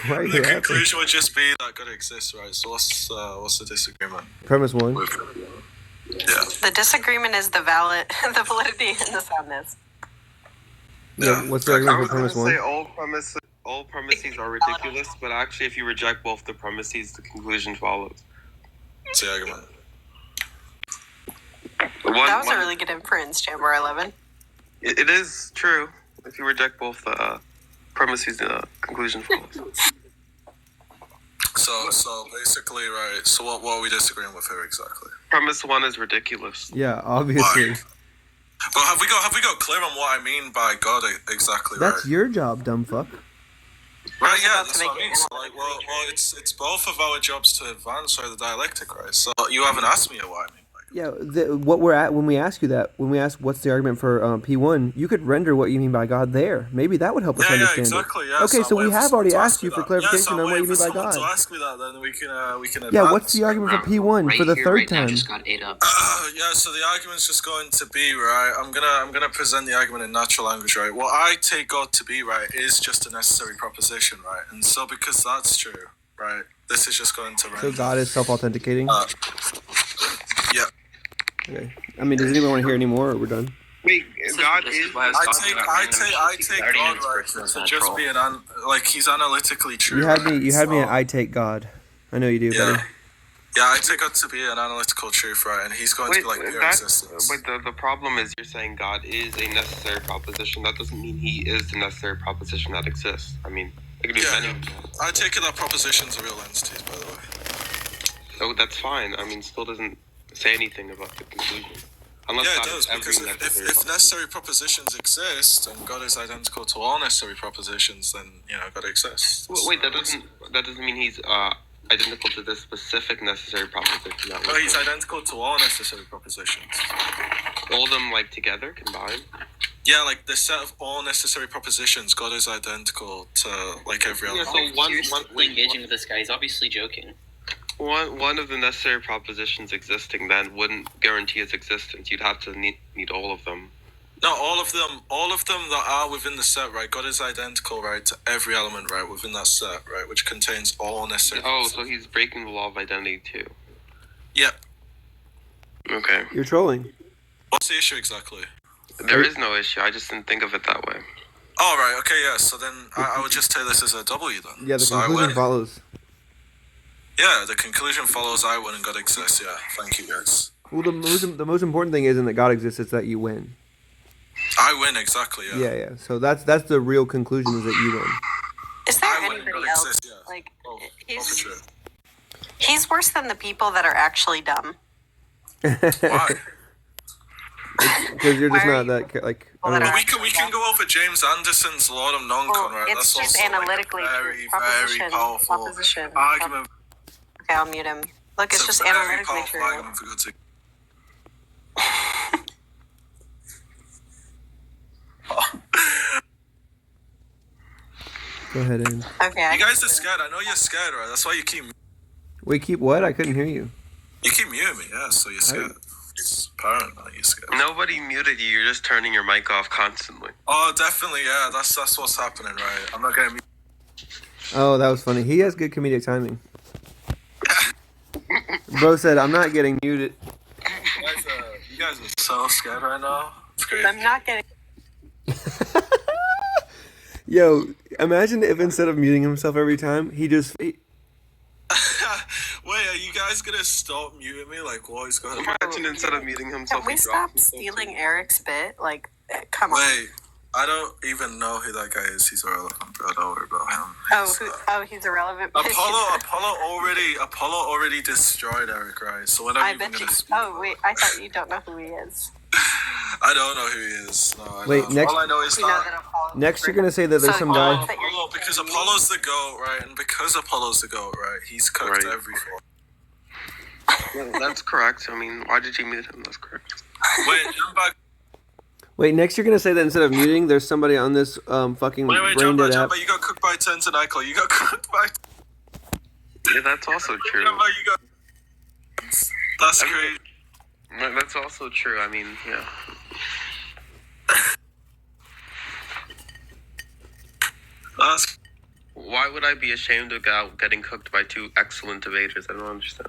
Why the conclusion would just be that God exists, right? So what's the disagreement? Premise one. Yeah. The disagreement is the validity and the soundness. Yeah. What's the argument for premise one? Say all premises are ridiculous, but actually, if you reject both the premises, the conclusion follows. What's the argument? That was a really good inference, Jambar 11. It is true. If you reject both the premises, the conclusion follows. So basically, right. So what are we disagreeing with here exactly? Premise one is ridiculous. Yeah, obviously. Why? But have we got clear on what I mean by God exactly? That's right? your job, dumb fuck. Right, yeah, that's what I mean. So, well, it's both of our jobs to advance the dialectic, right? So you haven't asked me what I mean. Yeah, what we're at when we ask you that, when we ask what's the argument for P1, you could render what you mean by God there. Maybe that would help us understand exactly, it. Yeah, okay, so we have already asked you for clarification on what you mean by God. God. To ask me that, then we can advance. Yeah, what's the argument for P1 for the third time? Just got ate up. So the argument's just going to be, right, I'm gonna present the argument in natural language, right? What I take God to be, right, is just a necessary proposition, right? And so because that's true, right, this is just going to render. So God is self-authenticating? Yeah. Okay. I mean, does anyone want to hear any more, or we're done? Wait, God is. I take God, right, to just be he's analytically true. You had me at I take God. I know you do, buddy. Yeah, I take God to be an analytical truth, right, and he's going to be pure existence. But the problem is you're saying God is a necessary proposition. That doesn't mean he is the necessary proposition that exists. I mean, it could be many. I take it that propositions are real entities, by the way. Oh, that's fine. I mean, still doesn't say anything about the conclusion. Unless it does, because if necessary propositions exist and God is identical to all necessary propositions, then God exists. Wait, that doesn't mean he's identical to this specific necessary proposition. No, he's identical to all necessary propositions. All of them together, combined. Yeah, the set of all necessary propositions, God is identical to every other. Yeah, so one engaging with this guy. He's obviously joking. One of the necessary propositions existing then wouldn't guarantee its existence. You'd have to need all of them. No, all of them that are within the set, right? God is identical, right, to every element, right, within that set, right, which contains all necessary. Oh, so he's breaking the law of identity too. Yeah. Okay. You're trolling. What's the issue exactly? There is no issue. I just didn't think of it that way. Oh, right. Okay, yeah. So then I would just take this as a W then. Yeah, the conclusion follows. Yeah, the conclusion follows. I win and God exists. Yeah, thank you guys. Well, the most important thing isn't that God exists; it's that you win. I win, exactly. Yeah. Yeah. So that's the real conclusion, is that you win. Is there anybody else? He's worse than the people that are actually dumb. Why? Because you're just not that like. I don't know. But we can go over James Anderson's Law of Non-Con, right? It's That's just also analytically like a very, proposition, very powerful proposition. argument. Okay, I'll mute him. Look, it's just analytically true. Argument for God's sake. Go ahead, Aiden. Okay. You guys are scared. I know you're scared, right? That's why you keep. Wait, keep what? I couldn't hear you. You keep muting me, yeah. So you're scared. It's apparent that you're scared. Nobody muted you. You're just turning your mic off constantly. Oh, definitely, yeah. That's what's happening, right? I'm not getting. Oh, that was funny. He has good comedic timing. Bro said, "I'm not getting muted." You guys are so scared right now. It's crazy. I'm not getting. Yo, imagine if instead of muting himself every time, he just. Wait, are you guys gonna stop muting me? Like, what is going on? Imagine instead of muting himself, Can we stop stealing Eric's bit? Like, come on. Wait, I don't even know who that guy is. He's irrelevant, bro. Don't worry about him. He's irrelevant. Apollo already destroyed Eric, right? So we're not even gonna speak. Oh wait, I thought you don't know who he is. I don't know who he is. No, I Wait, don't. next- All I know is Next, you're gonna say that there's some guy. Apollo, because Apollo's the GOAT, right? And because Apollo's the GOAT, right? He's cooked everything. Yeah, that's correct. I mean, why did you mute him? That's correct. Wait, jump back. Wait, next you're gonna say that instead of muting, there's somebody on this fucking brain jump dead back. app. You got cooked by 10 to Nyclo. You got cooked by. Yeah, that's also true. That's crazy. That's also true. I mean, yeah. Why would I be ashamed about getting cooked by two excellent debaters? I don't understand.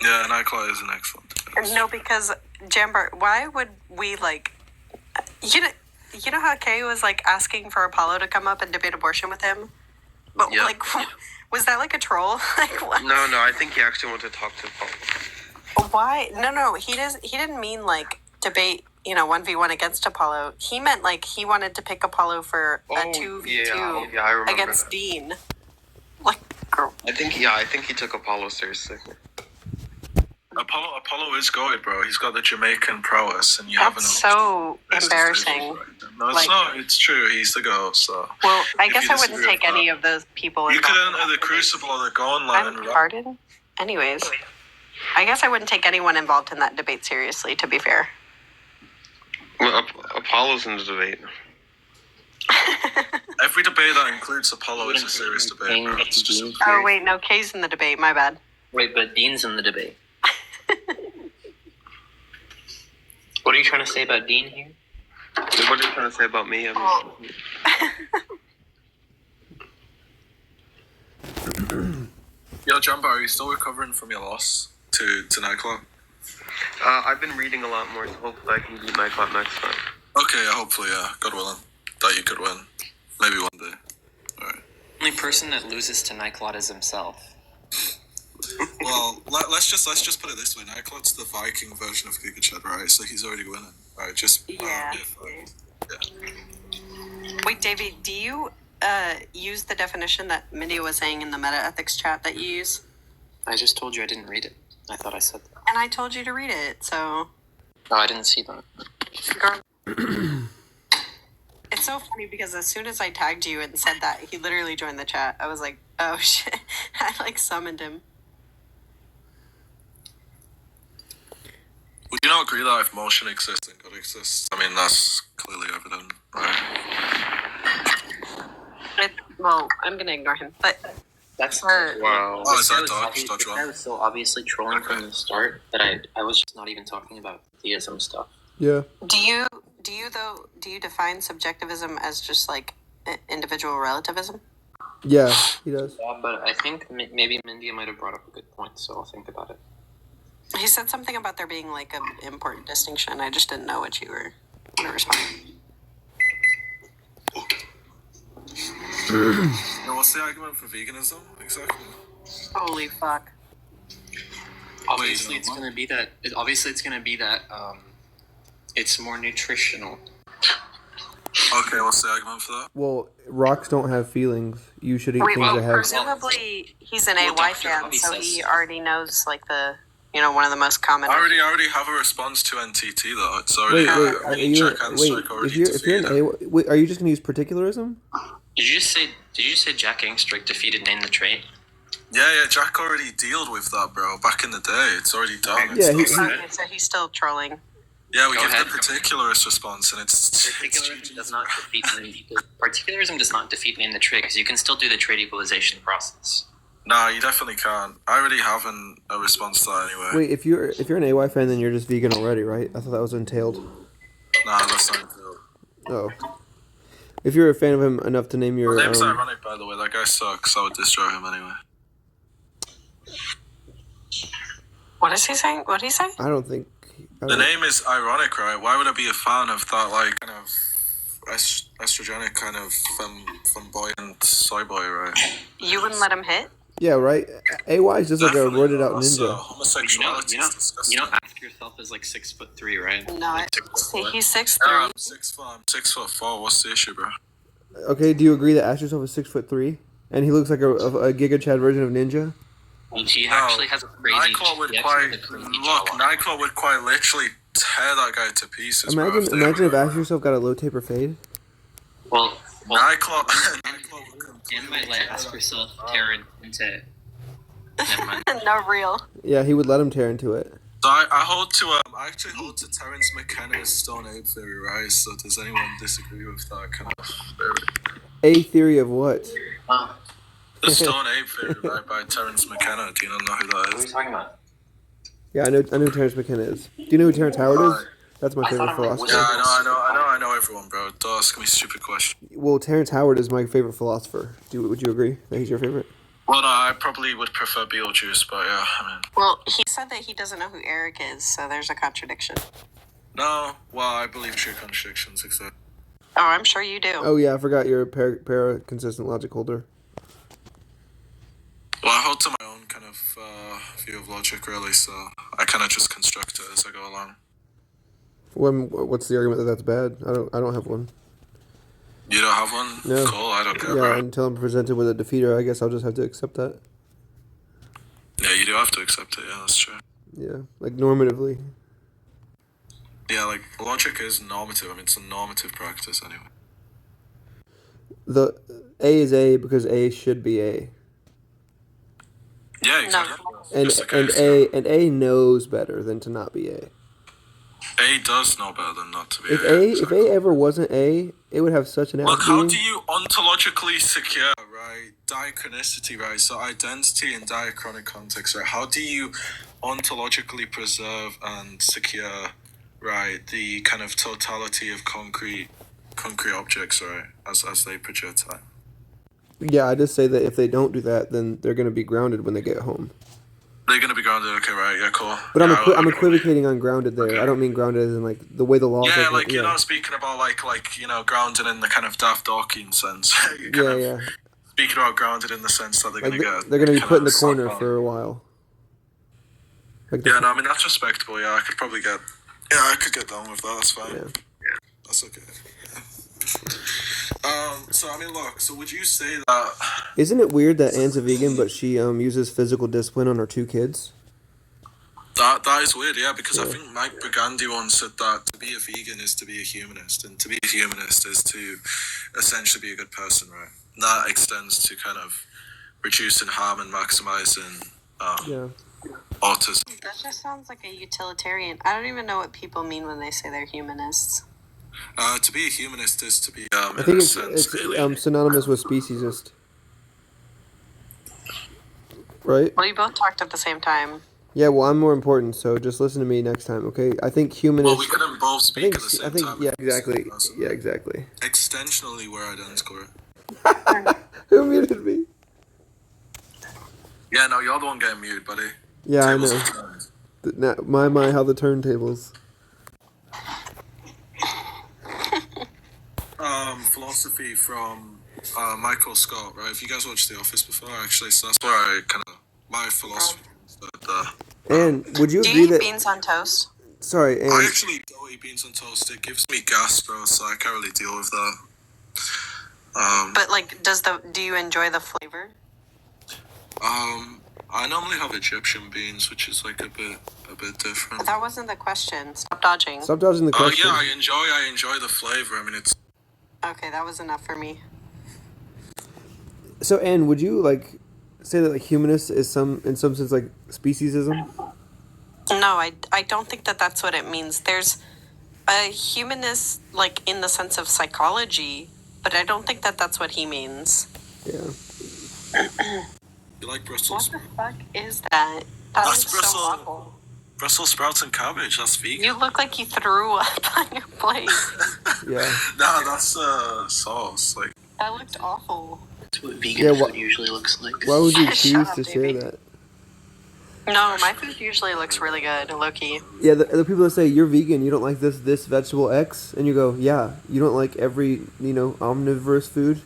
Yeah, Nyclo is an excellent debater. No, because Jambar, why would we like? You know how Kay was like asking for Apollo to come up and debate abortion with him, but like, was that like a troll? Like, what? No, I think he actually wanted to talk to Apollo. Why? No, he didn't mean like debate. 1v1 against Apollo. He meant like he wanted to pick Apollo for a 2v2 I remember against that. Dean. Like, girl. I think he took Apollo seriously. Apollo is goated, bro. He's got the Jamaican prowess, and you haven't. That's so embarrassing. No, it's not. It's true. He's the GOAT. So. Well, I guess I wouldn't take any of those people. You could enter the Crucible or the Gauntlet. Pardon? Anyways, I guess I wouldn't take anyone involved in that debate seriously. To be fair. Well, Apollo's in the debate. Every debate that includes Apollo is a serious debate, bro. It's just Oh wait, no, Kay's in the debate. My bad. Wait, but Dean's in the debate. What are you trying to say about Dean here? What are you trying to say about me? Yo, Jumbo, are you still recovering from your loss to Nyclo? I've been reading a lot more, so hopefully I can beat Nyclo next time. Okay, hopefully, yeah. God willing. That you could win. Maybe one day. Alright. The only person that loses to Nyclot is himself. Well, let's just put it this way. Nyclot's the Viking version of Gigachad, right? So he's already winning. Alright, just... Yeah. Wait, Davy, do you use the definition that Mindy was saying in the meta-ethics chat that you use? I just told you I didn't read it. I thought I said that. And I told you to read it, so... Oh, I didn't see that. It's so funny because as soon as I tagged you and said that, he literally joined the chat. I was like, oh shit. I like summoned him. Would you not agree that if motion exists and God exists? I mean, that's clearly evident, right? Well, I'm gonna ignore him, but... That's wow. Oh, is that Dodge I was so obviously trolling from the start that I was just not even talking about theism stuff. Yeah. Do you define subjectivism as just like individual relativism? Yeah, he does. Yeah, but I think maybe Mindy might have brought up a good point, so I'll think about it. He said something about there being like an important distinction. I just didn't know what you were going to respond. Now, what's the argument for veganism exactly? Holy fuck! Obviously, it's gonna be that. It's more nutritional. Okay, what's the argument for that? Well, rocks don't have feelings. You should eat things that have. Presumably he's an AY fan, so he already knows like the You know, one of the most common. I already have a response to NTT though. It's already if you're an A, wait, are you just gonna use particularism? Did you just say Jack Angstrick defeated Name the Trait? Yeah, Jack already dealt with that, bro. Back in the day, it's already done. Yeah, So he's still trolling. Yeah, we give the particularist response, and it's particularism does not defeat particularism does not defeat Name the Trait because you can still do the trait equalization process. No, you definitely can't. I already have a response to that anyway. Wait, if you're an AY fan, then you're just vegan already, right? I thought that was entailed. Nah, that's not entailed. Oh. If you're a fan of him enough to name your... The name's ironic, by the way. That guy sucks. I would destroy him anyway. What is he saying? What did he say? I don't think... The name is ironic, right? Why would I be a fan of that, like, kind of estrogenic kind of flamboyant soy boy, right? You wouldn't let him hit? Yeah, right? AY is just like a roided out ninja. Homosexuality is disgusting. You know, ask yourself is like 6'3", right? No, he's 6'3". Yeah, I'm 6'4". What's the issue, bro? Okay, do you agree that Ask Yourself is 6'3", and he looks like a Giga Chad version of Ninja? He actually has a crazy. Nyclaw would quite literally tear that guy to pieces. Imagine if Ask Yourself got a low taper fade. Well Nyclaw and might let Ask Yourself tear into. Never mind. No, real. Yeah, he would let him tear into it. So I actually hold to Terence McKenna's Stone Ape theory, right? So does anyone disagree with that kind of theory? A theory of what? The Stone Ape theory, right, by Terence McKenna. Do you not know who that is? What are you talking about? Yeah, I know who Terence McKenna is. Do you know who Terence Howard is? That's my favorite philosopher. Yeah, I know everyone, bro. Don't ask me a stupid question. Well, Terence Howard is my favorite philosopher. Would you agree that he's your favorite? Well, no, I probably would prefer Beetlejuice, but yeah, I mean... Well, he said that he doesn't know who Eric is, so there's a contradiction. No, well, I believe true contradictions exist. Oh, I'm sure you do. Oh, yeah, I forgot you're a para-consistent logic holder. Well, I hold to my own kind of view of logic, really, so I kind of just construct it as I go along. What's the argument that that's bad? I don't have one. You don't have one? No. Cool, I don't care. Yeah, bro. until I'm presented with a defeater, I guess I'll just have to accept that. Yeah, you do have to accept it, yeah, that's true. Yeah, like normatively. Yeah, like, logic is normative. I mean, it's a normative practice, anyway. The A is A because A should be A. Yeah, exactly. And A knows better than to not be A. A does know better than not to be If A ever wasn't A, it would have such an Look, how do you ontologically secure, right, diachronicity, right, so identity in diachronic context, right, how do you ontologically preserve and secure, right, the kind of totality of concrete objects, right, as they project time? Yeah, I just say that if they don't do that, then they're going to be grounded when they get home. They're going to be grounded, okay, right, yeah, cool. But I'm equivocating on grounded there. Okay. I don't mean grounded as in, like, the way the laws are. Yeah, like, you're not speaking about, like you know, grounded in the kind of Daft Dawkins sense. Yeah. Speaking about grounded in the sense that they're going to get... They're going to be put in the corner for a while. Like no, I mean, that's respectable, yeah, I could probably get... Yeah, I could get down with that, that's fine. Yeah. That's okay. So, I mean, look, so would you say that... Isn't it weird that Anne's a vegan, but she uses physical discipline on her 2 kids? That is weird, yeah, because I think Mike Brigandi once said that to be a vegan is to be a humanist, and to be a humanist is to essentially be a good person, right? And that extends to kind of reducing harm and maximizing autism. That just sounds like a utilitarian. I don't even know what people mean when they say they're humanists. To be a humanist is to be, I think it's synonymous with speciesist. Right? Well, you both talked at the same time. Yeah, well, I'm more important, so just listen to me next time, okay? I think humanists... Well, we couldn't both speak at the same time. Yeah, exactly. Yeah, exactly. Extensionally, we're identical. Who muted me? Yeah, no, you're the one getting muted, buddy. Yeah, I know. My, how the turntables. Philosophy from Michael Scott, right? If you guys watched The Office before, actually, so that's where I kind of... My philosophy is that... And would you agree that... Do you eat beans on toast? Sorry, and... I actually don't eat beans on toast. It gives me gas, bro, so I can't really deal with that. But, like, do you enjoy the flavor? I normally have Egyptian beans, which is like a bit different. But that wasn't the question. Stop dodging. Stop dodging the question. Yeah, I enjoy the flavor. I mean, it's Okay, that was enough for me. So, Anne, would you like say that like humanist is in some sense like speciesism? No, I don't think that that's what it means. There's a humanist, like, in the sense of psychology, but I don't think that that's what he means. Yeah. You like Brussels What sprouts? the fuck is that? That That's looks so awful. Brussels sprouts and cabbage. That's vegan. You look like you threw up on your plate. Yeah. No, that's sauce. Like That looked awful. That's what vegan food usually looks like. Why would you Shut choose up, to share Davey. that? No, my food usually looks really good, low-key. Yeah, the people that say you're vegan, you don't like this vegetable X, and you go, yeah, you don't like every omnivorous food.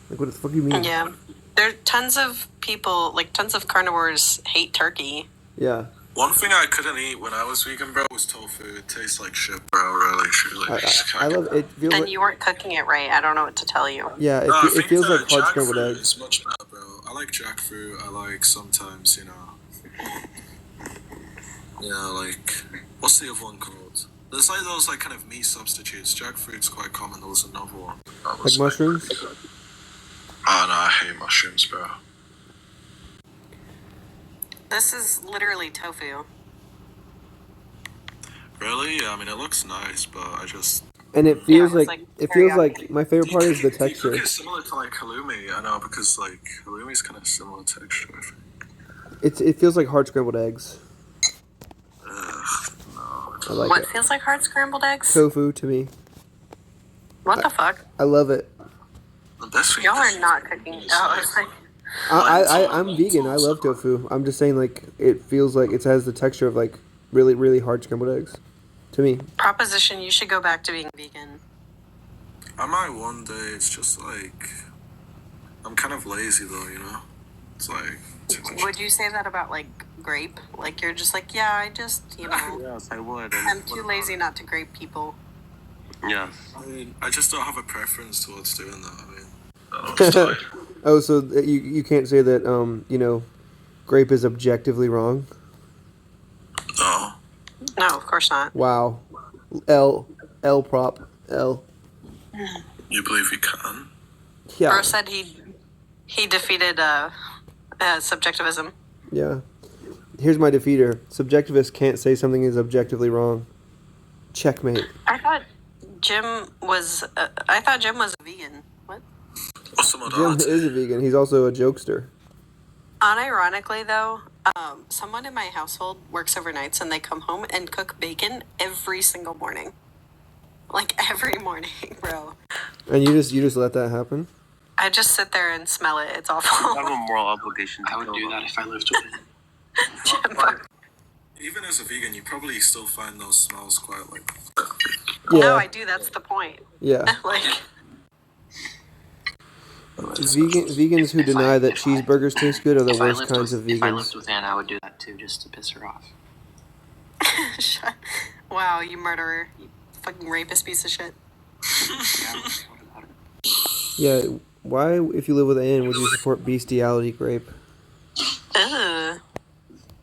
Like, what the fuck do you mean? Yeah. There are tons of people, like tons of carnivores hate turkey. Yeah. one thing I couldn't eat when I was vegan, bro, was tofu. It tastes like shit, bro. Really, truly. I love it. Feels And like, you weren't cooking it right. I don't know what to tell you. yeah, No, I it think feels the like hard scrambled jackfruit eggs. is much better, bro. I like jackfruit. I like sometimes, like what's the other one called? There's like those like kind of meat substitutes. Jackfruit's quite common. There was another one. Like mushrooms? Oh no, I hate mushrooms, bro. This is literally tofu. Really? Yeah, I mean it looks nice, but I just. And it feels it's like like it feels teriyaki. like my favorite part is the Do you texture. cook it similar to like halloumi? I know because like halloumi's kind of similar texture. I think. It feels like hard scrambled eggs. Ugh, no. I like What it. feels like hard scrambled eggs? Tofu to me. What the fuck? I love it. The best thing. Y'all are not cooking. Oh, it's like, I'm vegan. I love tofu. I'm just saying, like, it feels like it has the texture of like really, really hard scrambled eggs. To me. proposition, you should go back to being vegan. I might one day. It's just like I'm kind of lazy though, It's like too much. Would you say that about, like, grape? Like, you're just like, yeah, I just, Yes, I would. I'm too lazy not to grape people. Yes. I mean, I just don't have a preference towards doing that. I mean, I don't understand. Oh, so you can't say that grape is objectively wrong. No. No, of course not. Wow. L prop L. You believe you can? Yeah. Bro said he defeated subjectivism. Yeah. Here's my defeater. Subjectivists can't say something is objectively wrong. Checkmate. I thought Jim was a vegan. What? What's some of Jim that? is a vegan. He's also a jokester. Unironically, though, someone in my household works overnights and they come home and cook bacon every single morning. Like, every morning, bro. And you just let that happen? I just sit there and smell it. It's I have awful. a moral obligation to I would kill do them. that if I lived with him. Jim, fuck. Even as a vegan, you probably still find those smells quite like. Yeah. No, I do. That's the point. Yeah. Like, Vegans who deny that cheeseburgers taste good are the worst kinds of If I vegans. lived with Anna, I would do that too, just to piss her off. wow, you murderer. You fucking rapist piece of shit. What about her? Yeah. Why, if you live with Anne, would you support bestiality grape? Ugh.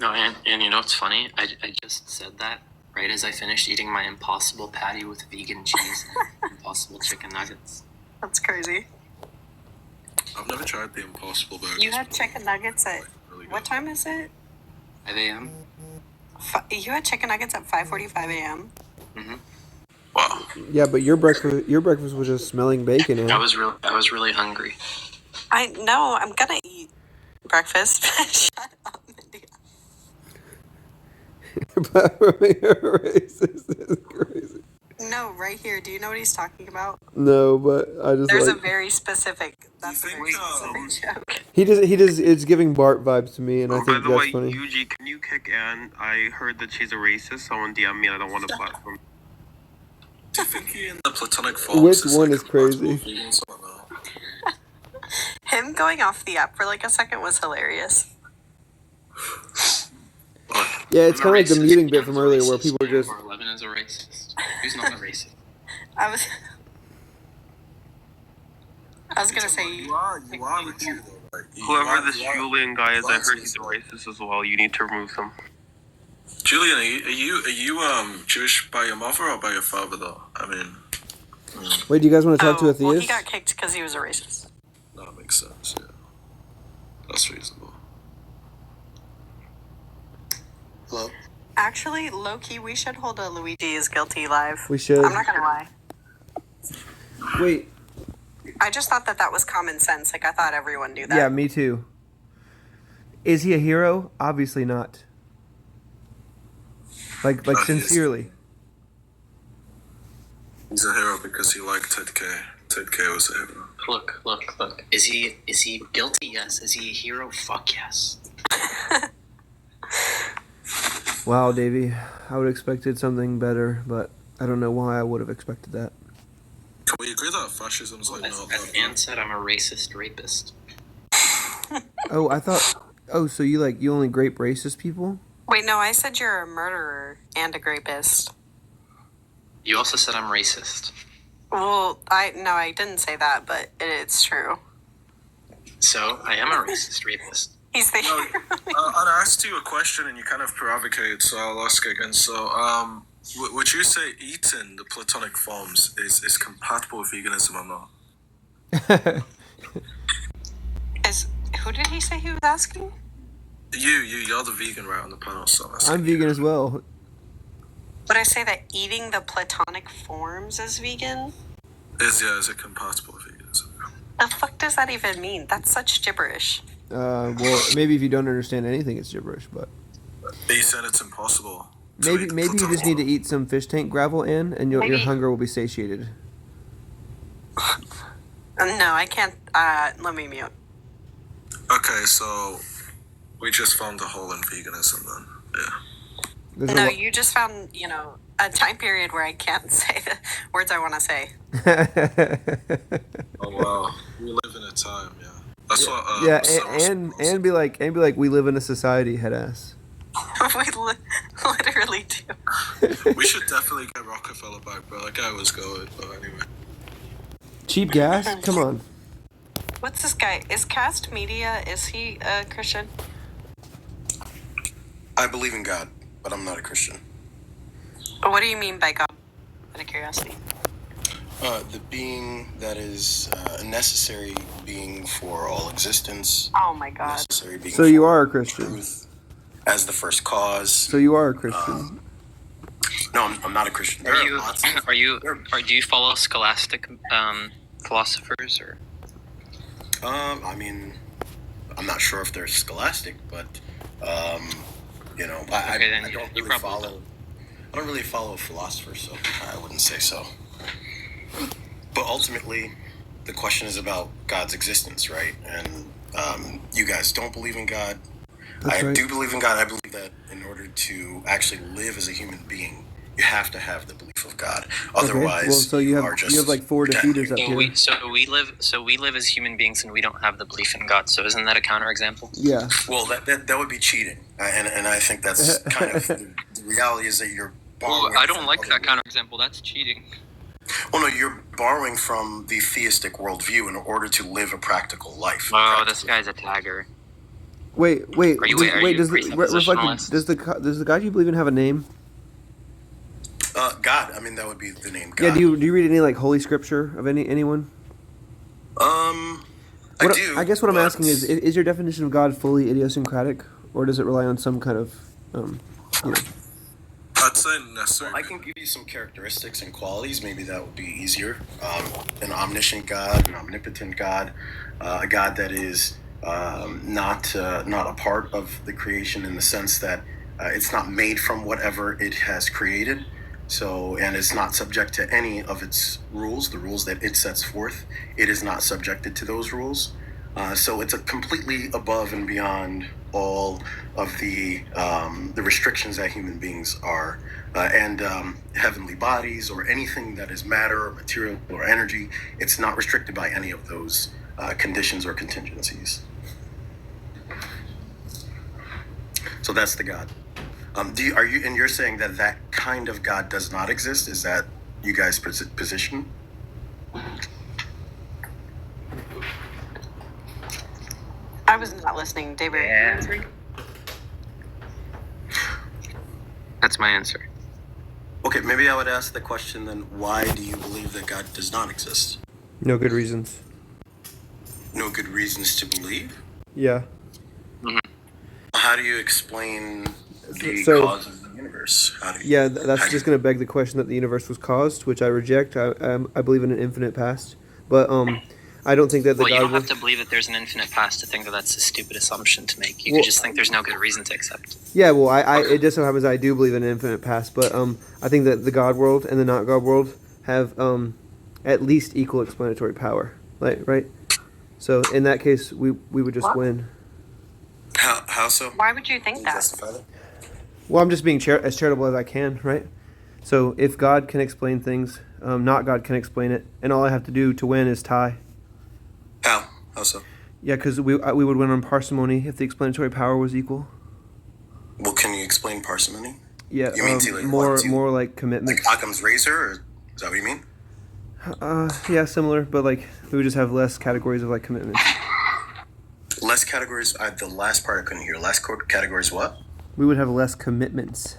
No, and you know what's funny? I just said that right as I finished eating my Impossible patty with vegan cheese and Impossible chicken nuggets. That's crazy. I've never tried the Impossible burgers. You had chicken nuggets at... Really What time is it? 5 a.m. You had chicken nuggets at 5:45 a.m. Mm-hmm. Wow. Yeah, but your breakfast was just smelling bacon. Anne. I was really hungry. I know. I'm gonna eat breakfast. Shut up, Mindy. Racist is crazy. No, right here. Do you know what he's talking about? No, but I just There's like a very specific. That's a You very think, specific joke. he just it's giving Bart vibes to me, and I By think the that's way, funny. Yuji, can you kick Anne? I heard that she's a racist. Someone DM me. I don't want a platform. Do you think he in the platonic forms Which is one like is crazy? vegans or not? Him going off the app for like a second was hilarious. Yeah, it's I'm a kind of like the racist. muting bit Anna's from a earlier where racist. people were just. Or 11 is a racist. Who's not a racist? I was gonna say. You are Richie though, Like, Whoever this Julian guy is, I heard he's a racist as well. You need to remove him. Julian, are you Jewish by your mother or by your father though? I mean, Wait, do you guys want to talk to a Well, he theist? got kicked because he was a racist. that makes sense. Yeah, that's reasonable. Hello? Actually, low-key, we should hold a Luigi is guilty live. We should. I'm not gonna lie. Wait. I just thought that was common sense. Like, I thought everyone knew that. Yeah, me too. Is he a hero? Obviously not. Like sincerely. He's a hero because he liked Ted K. Ted K was a hero. Look. Is he guilty? Yes. Is he a hero? Fuck yes. Wow, Davy. I would have expected something better, but I don't know why I would have expected that. Can we agree that fascism's like As not Anne said, I'm a racist rapist. Oh, I thought... Oh, so you only grape racist people? Wait, no, I said you're a murderer and a rapist. You also said I'm racist. Well, I didn't say that, but it's true. So, I am a racist rapist. He's the hero. I asked you a question and you kind of provocated, so I'll ask again. So, would you say eating the Platonic forms is compatible with veganism or not? Who did he say he was asking? You're the vegan right on the panel, so I'm vegan as well. Would I say that eating the Platonic forms is vegan? Is it compatible with veganism? The fuck does that even mean? That's such gibberish. Well, maybe if you don't understand anything, it's gibberish, but... You said it's impossible. Maybe you just need to eat some fish tank gravel and your hunger will be satiated. No, I can't. Let me mute. Okay, so we just found a hole in veganism then. Yeah. No, you just found, a time period where I can't say the words I want to say. Oh wow, we live in a time, yeah. That's what. Yeah, and be like, we live in a society, head ass. We literally do. We should definitely get Rockefeller back, bro. That guy was good, but anyway. Cheap gas? Come on. What's this guy? Is Cast Media, is he a Christian? I believe in God, but I'm not a Christian. What do you mean by God? Out of curiosity. The being that is a necessary being for all existence. Oh my God. Necessary being So you are a Christian. Truth as the first cause. So you are a Christian. No, I'm not a Christian. Do you follow scholastic philosophers or? I mean, I'm not sure if they're scholastic, but I don't really follow philosophers, so I wouldn't say so. But ultimately, the question is about God's existence, right? And you guys don't believe in God. That's I right. do believe in God. I believe that in order to actually live as a human being, you have to have the belief of God. Otherwise, okay. Well, so you are just have like 4 defeaters up here. So we live as human beings and we don't have the belief in God. So isn't that a counterexample? Yeah. Well, that would be cheating, and I think that's kind of the reality is that you're borrowing. Well, I don't like that counterexample. That's cheating. Well, no, you're borrowing from the theistic worldview in order to live a practical life. Oh, this guy's a tagger. Wait. Are you Does the God you believe in have a name? God. I mean, that would be the name God. Yeah. Do you read any like holy scripture of anyone? I do. I guess what I'm asking is your definition of God fully idiosyncratic, or does it rely on some kind of, I'd say necessary. I can give you some characteristics and qualities. Maybe that would be easier. An omniscient God, an omnipotent God, a God that is not a part of the creation in the sense that it's not made from whatever it has created. So, and it's not subject to any of its rules, the rules that it sets forth. It is not subjected to those rules. So it's a completely above and beyond all of the restrictions that human beings are, and heavenly bodies or anything that is matter or material or energy. It's not restricted by any of those conditions or contingencies. So that's the God. You're saying that kind of God does not exist? Is that you guys' position? was not listening. David, are you Yeah. answering? That's my answer. Okay, maybe I would ask the question then, why do you believe that God does not exist? No good reasons. No good reasons to believe? Yeah. How do you explain the So- cause of the universe? How do you, Yeah, that's just going to beg the question that the universe was caused, which I reject. I believe in an infinite past, but I don't think that the Well, you God don't have will. to believe that there's an infinite past to think that that's a stupid assumption to make. You Well- could just think there's no good reason to accept. Yeah, well, it just so happens I do believe in an infinite past, but I think that the God world and the not God world have at least equal explanatory power, right? So in that case, we would just win. how so? Why would you think Can you that? justify that? Well, I'm just being as charitable as I can, right? So if God can explain things, not God can explain it, and all I have to do to win is tie. How? How so? Yeah, because we would win on parsimony if the explanatory power was equal. Well, can you explain parsimony? Yeah, You mean to, like, more what, to- more like commitment. Like Occam's razor, or is that what you mean? Yeah, similar, but like we would just have less categories of like commitment. Less categories. The last part I couldn't hear. Less categories. What? We would have less commitments.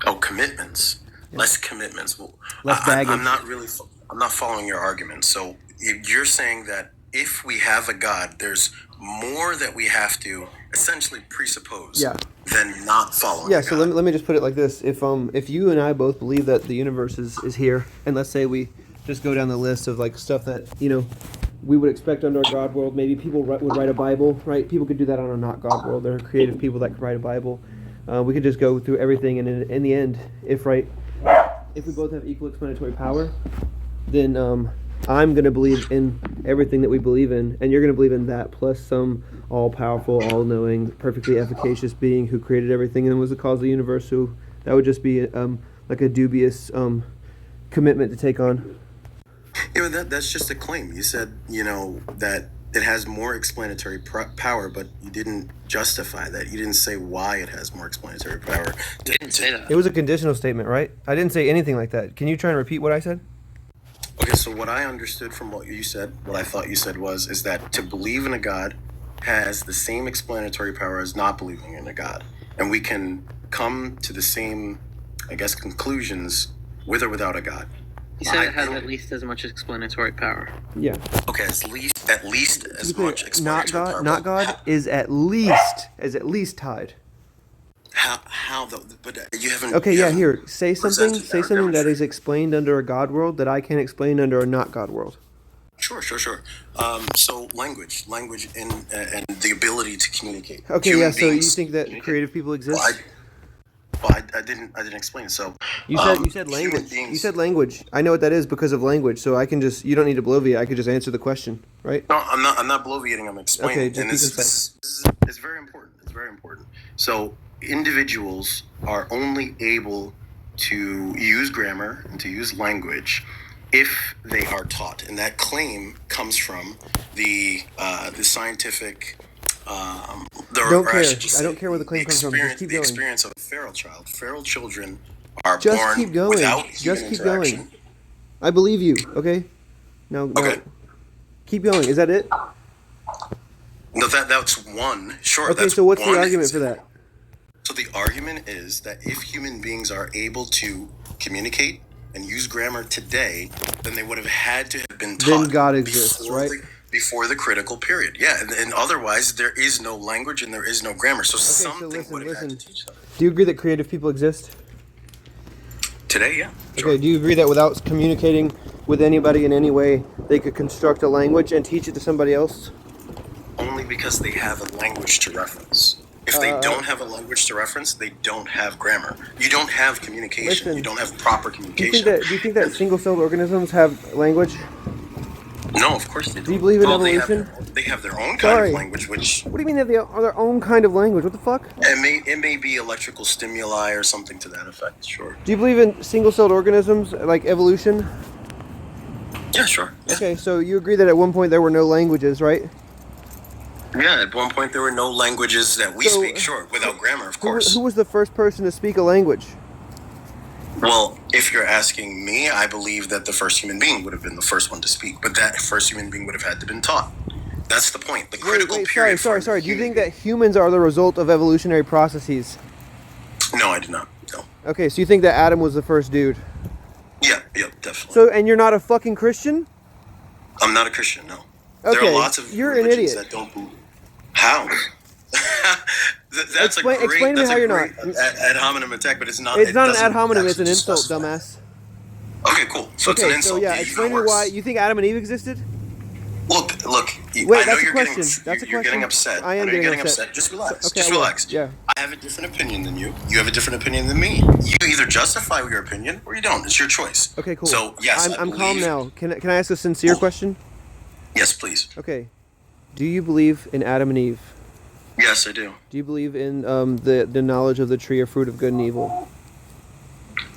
Oh, commitments. Less commitments. Well, Less baggage. I'm not really. I'm not following your argument. So you're saying that if we have a God, there's more that we have to essentially presuppose Yeah. than not following. Yeah, a so God. let me just put it like this: if you and I both believe that the universe is here, and let's say we just go down the list of like stuff that we would expect under a God world. Maybe people would write a Bible, right? People could do that on a not God world. There are creative people that could write a Bible. We could just go through everything, and in the end, if we both have equal explanatory power, then I'm going to believe in everything that we believe in, and you're going to believe in that, plus some all-powerful, all-knowing, perfectly efficacious being who created everything and was the cause of the universe. So that would just be like a dubious commitment to take on. Yeah, but that's just a claim. You said, that it has more explanatory power, but you didn't justify that. You didn't say why it has more explanatory power. I didn't say that. It was a conditional statement, right? I didn't say anything like that. Can you try and repeat what I said? Okay, so what I understood from what you said, what I thought you said is that to believe in a God has the same explanatory power as not believing in a God. And we can come to the same, conclusions with or without a God. You said it has at least as much explanatory power. Yeah. Okay, at least as much Not explanatory power. God. Not God is at least tied. How though? But you haven't. Okay, you yeah. haven't Here, say something. presented Say that something that demonstration. is explained under a God world that I can't explain under a not God world. Sure. So language, and the ability to communicate. Okay, Human yeah. So you beings think that communicate. creative people exist? I didn't explain. So You said human language. beings- You said language. I know what that is because of language. So I can just. You don't need to bloviate. I could just answer the question, right? No, I'm not bloviating. I'm explaining. Okay, just and be this concise. it's very important. It's very important. So individuals are only able to use grammar and to use language if they are taught, and that claim comes from the scientific. Don't care. I don't care where the claim comes from. Just keep The going. experience of a feral child. Feral children are Just born keep going. without Just human keep interaction. going. I believe you. Okay. No. Okay. Keep going. Is that it? No, that's one. Sure. Okay. That's So what's one. the argument for that? So the argument is that if human beings are able to communicate and use grammar today, then they would have had to have been taught. Then God exists, before right? before the critical period. Yeah, and otherwise there is no language and there is no grammar. So something would have had to teach them. Do you agree that creative people exist? Today, yeah. Okay. Do you agree that without communicating with anybody in any way, they could construct a language and teach it to somebody else? Only because they have a language to reference. If they don't have a language to reference, they don't have grammar. You don't have communication. Listen, you don't have proper Do communication. you think that single-celled organisms have language? No, of course they don't. Do you believe in Well, evolution? They have their own kind Sorry. of language, which What do you mean they have their own kind of language? What the fuck? it may be electrical stimuli or something to that effect. Sure. Do you believe in single-celled organisms like evolution? Yeah, sure. Yeah. Okay, so you agree that at one point there were no languages, right? Yeah, at one point there were no languages that we So, speak, sure, without grammar, of Who course. was the first person to speak a language? Well, if you're asking me, I believe that the first human being would have been the first one to speak, but that first human being would have had to been taught. That's the point. The critical Wait, period. sorry. Do you think that humans are the result of evolutionary processes? No, I do not. No. Okay, so you think that Adam was the first dude? Yeah, definitely. So, and you're not a fucking Christian? I'm not a Christian, no. Okay, there are lots of you're an religions idiot. that don't believe. How? That's Explain to me how you're not. Ad hominem attack, but it's not. It's not an ad hominem, it's an insult, dumbass. Okay, cool. So it's an insult. So yeah, explain to me why you think Adam and Eve existed? Look. Wait, I know that's a question. You're getting upset. I am getting upset. Just relax. Okay, Just relax. Yeah. I have a different opinion than you. You have a different opinion than me. You either justify your opinion or you don't. It's your choice. Okay, cool. So yes, I'm calm now. Can I ask a sincere question? Yes, please. Okay. Do you believe in Adam and Eve? Yes, I do. Do you believe in the knowledge of the tree or fruit of good and evil?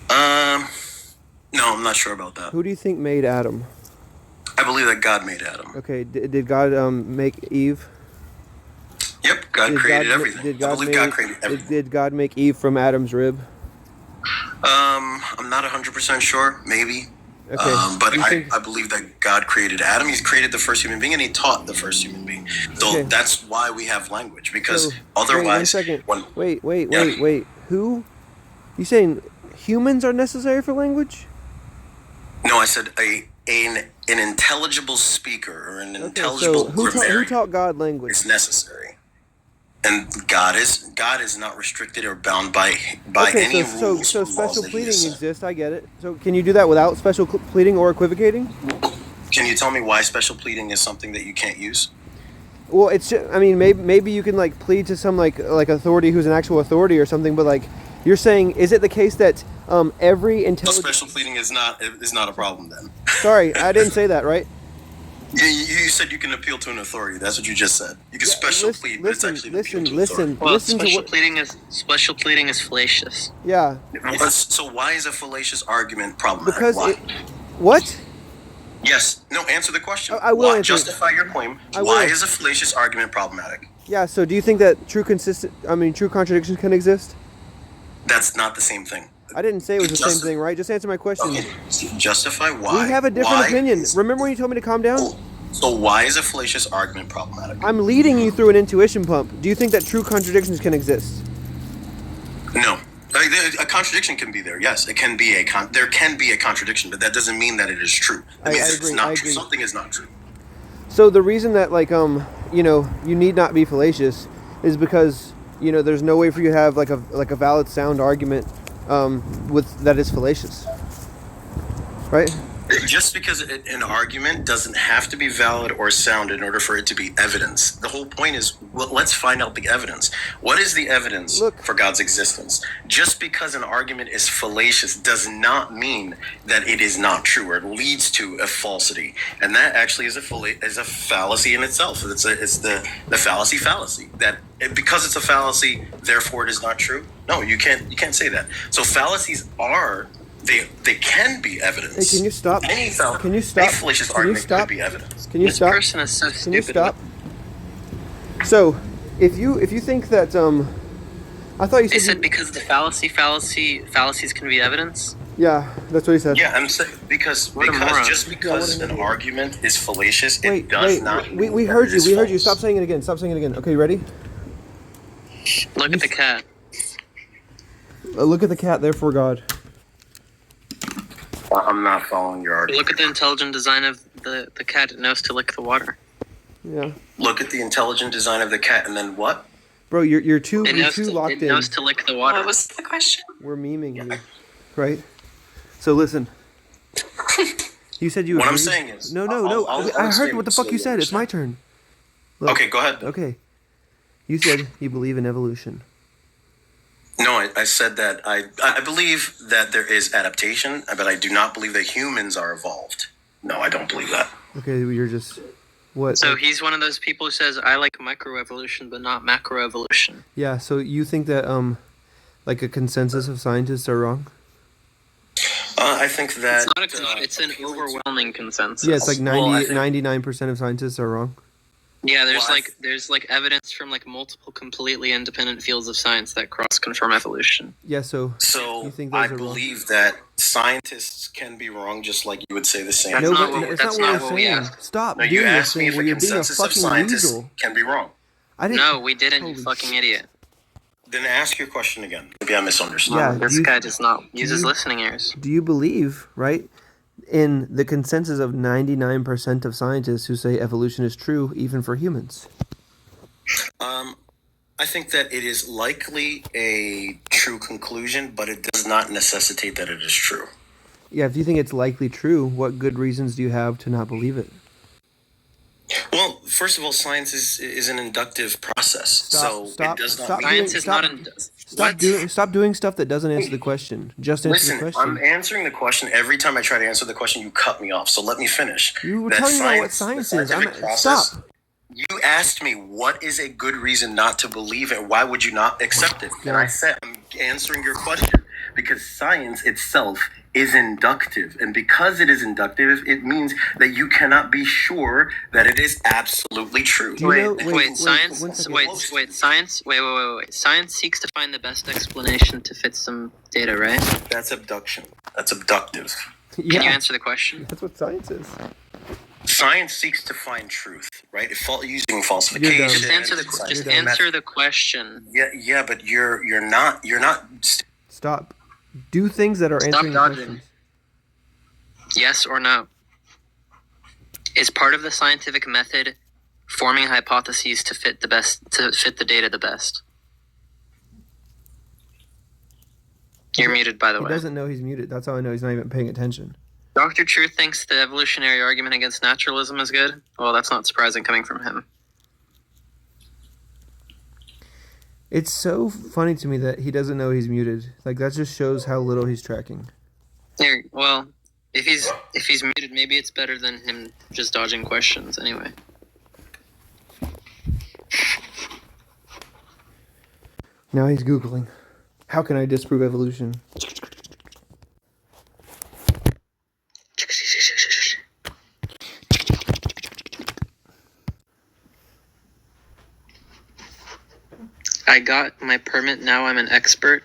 No, I'm not sure about that. Who do you think made Adam? I believe that God made Adam. Okay, did God make Eve? Yep, God created everything. I believe God created everything. Did God make Eve from Adam's rib? I'm not 100% sure. Maybe. Okay. But I believe that God created Adam. He's created the first human being, and he taught the first human being. So that's why we have language, because otherwise... Wait. Who? You saying humans are necessary for language? No, I said an intelligible speaker or an intelligible grammarian. Who taught God language? Is necessary. And God is not restricted or bound by any rules. So special pleading exists. I get it. So can you do that without special pleading or equivocating? Can you tell me why special pleading is something that you can't use? Well, it's just, I mean, maybe you can like plead to some like authority who's an actual authority or something, but like you're saying, is it the case that every intelligent... Special pleading is not a problem then. Sorry, I didn't say that, right? You said you can appeal to an authority. That's what you just said. You can special plead, but it's actually listen. Well, listen special pleading is fallacious. Yeah. So why is a fallacious argument problematic? Because what? Yes. No. Answer the question. I will answer. Justify your claim. Why is a fallacious argument problematic? Yeah. So do you think that true contradictions can exist? That's not the same thing. I didn't say it was the same thing, right? Just answer my question. Okay. Justify why. We have a different opinion. Remember when you told me to calm down? So why is a fallacious argument problematic? I'm leading you through an intuition pump. Do you think that true contradictions can exist? No. A contradiction can be there. Yes, it can be there can be a contradiction, but that doesn't mean that it is true. That means it's not true. Something is not true. So the reason that you need not be fallacious is because there's no way for you to have like a valid sound argument with that is fallacious, right? Just because an argument doesn't have to be valid or sound in order for it to be evidence. The whole point is, let's find out the evidence. What is the evidence for God's existence? Just because an argument is fallacious does not mean that it is not true or it leads to a falsity. And that actually is a fallacy in itself. It's the fallacy that because it's a fallacy, therefore it is not true. No, you can't say that. So fallacies are. They can be evidence. Hey, can you stop? Any fallacious argument could be evidence. Can you stop? This person is so stupid. Can you stop? So, if you think that I thought you said. They said because the fallacies can be evidence. Yeah, that's what he said. Yeah, I'm saying because just because an argument is fallacious, it does not. We heard you. We heard you. Stop saying it again. Okay, you ready? Look at the cat. Look at the cat. Therefore, God. I'm not following your argument. Look at the intelligent design of the cat. It knows to lick the water. Yeah. Look at the intelligent design of the cat, and then what? Bro, you're too locked in. It knows to lick the water. What was the question? We're memeing you, right? So listen. You said you. What I'm saying is. No. I heard what the fuck you said. It's my turn. Look, okay, go ahead. Okay. You said you believe in evolution. No, I said that I believe that there is adaptation, but I do not believe that humans are evolved. No, I don't believe that. Okay, you're just what? So he's one of those people who says I like microevolution but not macroevolution. Yeah. So you think that like a consensus of scientists are wrong? I think that it's an overwhelming consensus. Yeah, it's like 99% of scientists are wrong. Yeah, there's evidence from multiple completely independent fields of science that cross confirm evolution. Yeah, so I you think those are believe wrong? that scientists can be wrong, just like you would say the same. That's No, not but what- it's that's not not what what we're we saying. asked. Stop No, you doing this asked me thing if where a you're being a consensus of fucking scientists weasel. can be wrong. I didn't. No, we didn't, you Holy fucking shit. idiot. Then ask your question again. Maybe I misunderstood. Yeah, This do you- guy does not use his you- listening ears. Do you believe, right, in the consensus of 99% of scientists who say evolution is true, even for humans? I think that it is likely a true conclusion, but it does not necessitate that it is true. Yeah, if you think it's likely true, what good reasons do you have to not believe it? Well, first of all, science is an inductive process, it does not mean... Science is not Stop doing stuff that doesn't answer the question. Just answer Listen, the question. I'm answering the question. Every time I try to answer the question, you cut me off. So let me finish. You were That telling me about what the science is. scientific Stop. You asked me what is a good reason not to believe it. Why would you not accept it? And I said I'm answering your question because science itself is inductive, and because it is inductive, it means that you cannot be sure that it is absolutely true. Science seeks to find the best explanation to fit some data, right? That's abduction. That's abductive. Can you answer the question? That's what science is. Science seeks to find truth, right? Using falsification. Just answer the question. Yeah, but you're not. Stop. Do things that are answering the questions. Yes or no? Is part of the scientific method forming hypotheses to fit the data the best? You're muted, by the way. He doesn't know he's muted. That's how I know he's not even paying attention. Dr. Truth thinks the evolutionary argument against naturalism is good. Well, that's not surprising coming from him. It's so funny to me that he doesn't know he's muted. Like, that just shows how little he's tracking. Here, well, if he's muted, maybe it's better than him just dodging questions anyway. Now he's Googling. How can I disprove evolution? I got my permit, now I'm an expert.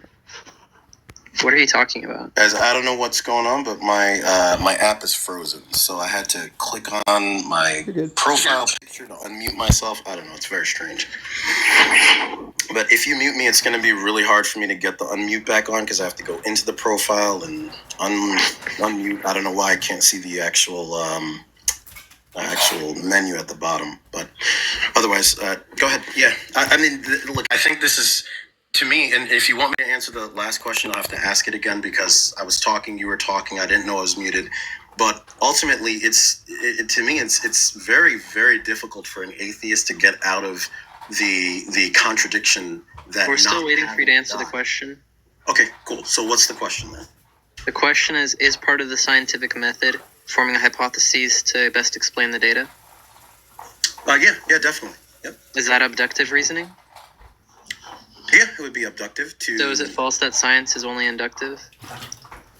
What are you talking about? Guys, I don't know what's going on, but my app is frozen, so I had to click on my profile picture to unmute myself. I don't know, it's very strange. But if you mute me, it's going to be really hard for me to get the unmute back on because I have to go into the profile and unmute. I don't know why I can't see the actual menu at the bottom, but otherwise, go ahead. Yeah, I mean, look, I think this is, to me, and if you want me to answer the last question, I'll have to ask it again because I was talking, you were talking, I didn't know I was muted. But ultimately, to me, it's very, very difficult for an atheist to get out of the contradiction that we're still waiting for you to answer the question. Okay, cool. So what's the question then? The question is part of the scientific method forming hypotheses to best explain the data? Yeah, definitely. Yep. Is that abductive reasoning? Yeah, it would be abductive to... So is it false that science is only inductive?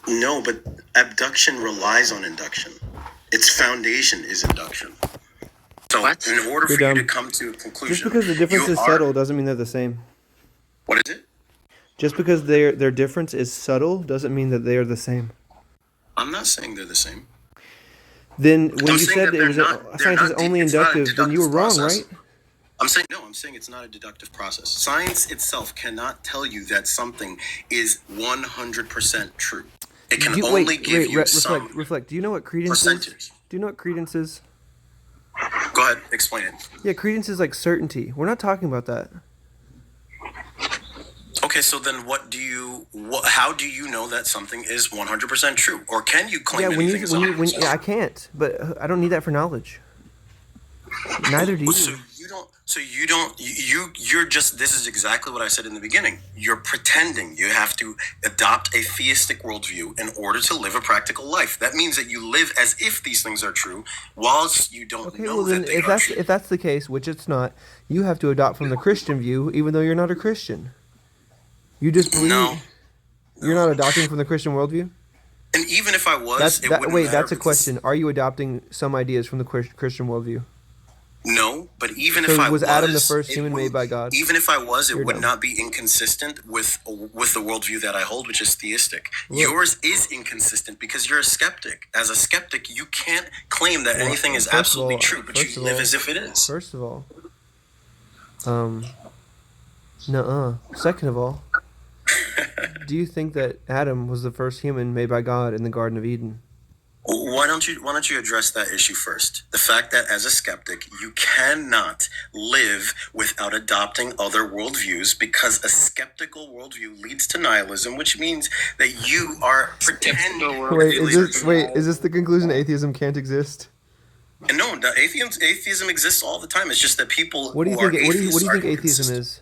No, but abduction relies on induction. Its foundation is induction. So in order for you to come to a conclusion... Just because the difference is subtle doesn't mean they're the same. What is it? Just because their difference is subtle doesn't mean that they are the same. I'm not saying they're the same. Then when you said science is only inductive, then you were wrong, right? I'm saying it's not a deductive process. Science itself cannot tell you that something is 100% true. It can only give you some reflect. Do you know what credence is? Do you know what credence is? Go ahead, explain it. Yeah, credence is like certainty. We're not talking about that. Okay, so then how do you know that something is 100% true? Or can you claim anything is 100%? I can't, but I don't need that for knowledge. Neither do you. You're just, this is exactly what I said in the beginning. You're pretending. You have to adopt a theistic worldview in order to live a practical life. That means that you live as if these things are true, whilst you don't know that they are true. If that's the case, which it's not, you have to adopt from the Christian view, even though you're not a Christian. You just believe. No. You're not adopting from the Christian worldview? And even if I was, it wouldn't matter. That's a question. Are you adopting some ideas from the Christian worldview? No, but But even So if I was Adam the first it human made by God? Even if I was, it You're would dumb. not be inconsistent with the worldview that I hold, which is theistic. Look. Yours is inconsistent because you're a skeptic. As a skeptic, you can't claim that anything is First of absolutely all- true, but first you of live all- as if it is. First of all, nuh-uh. Second of all, do you think that Adam was the first human made by God in the Garden of Eden? Why don't you address that issue first? The fact that as a skeptic, you cannot live without adopting other worldviews because a skeptical worldview leads to nihilism, which means that you are pretending. Wait, is this the conclusion atheism can't exist? And no, atheism exists all the time. It's just that people What do you who are think? What do you atheists are think atheism inconsistent. is?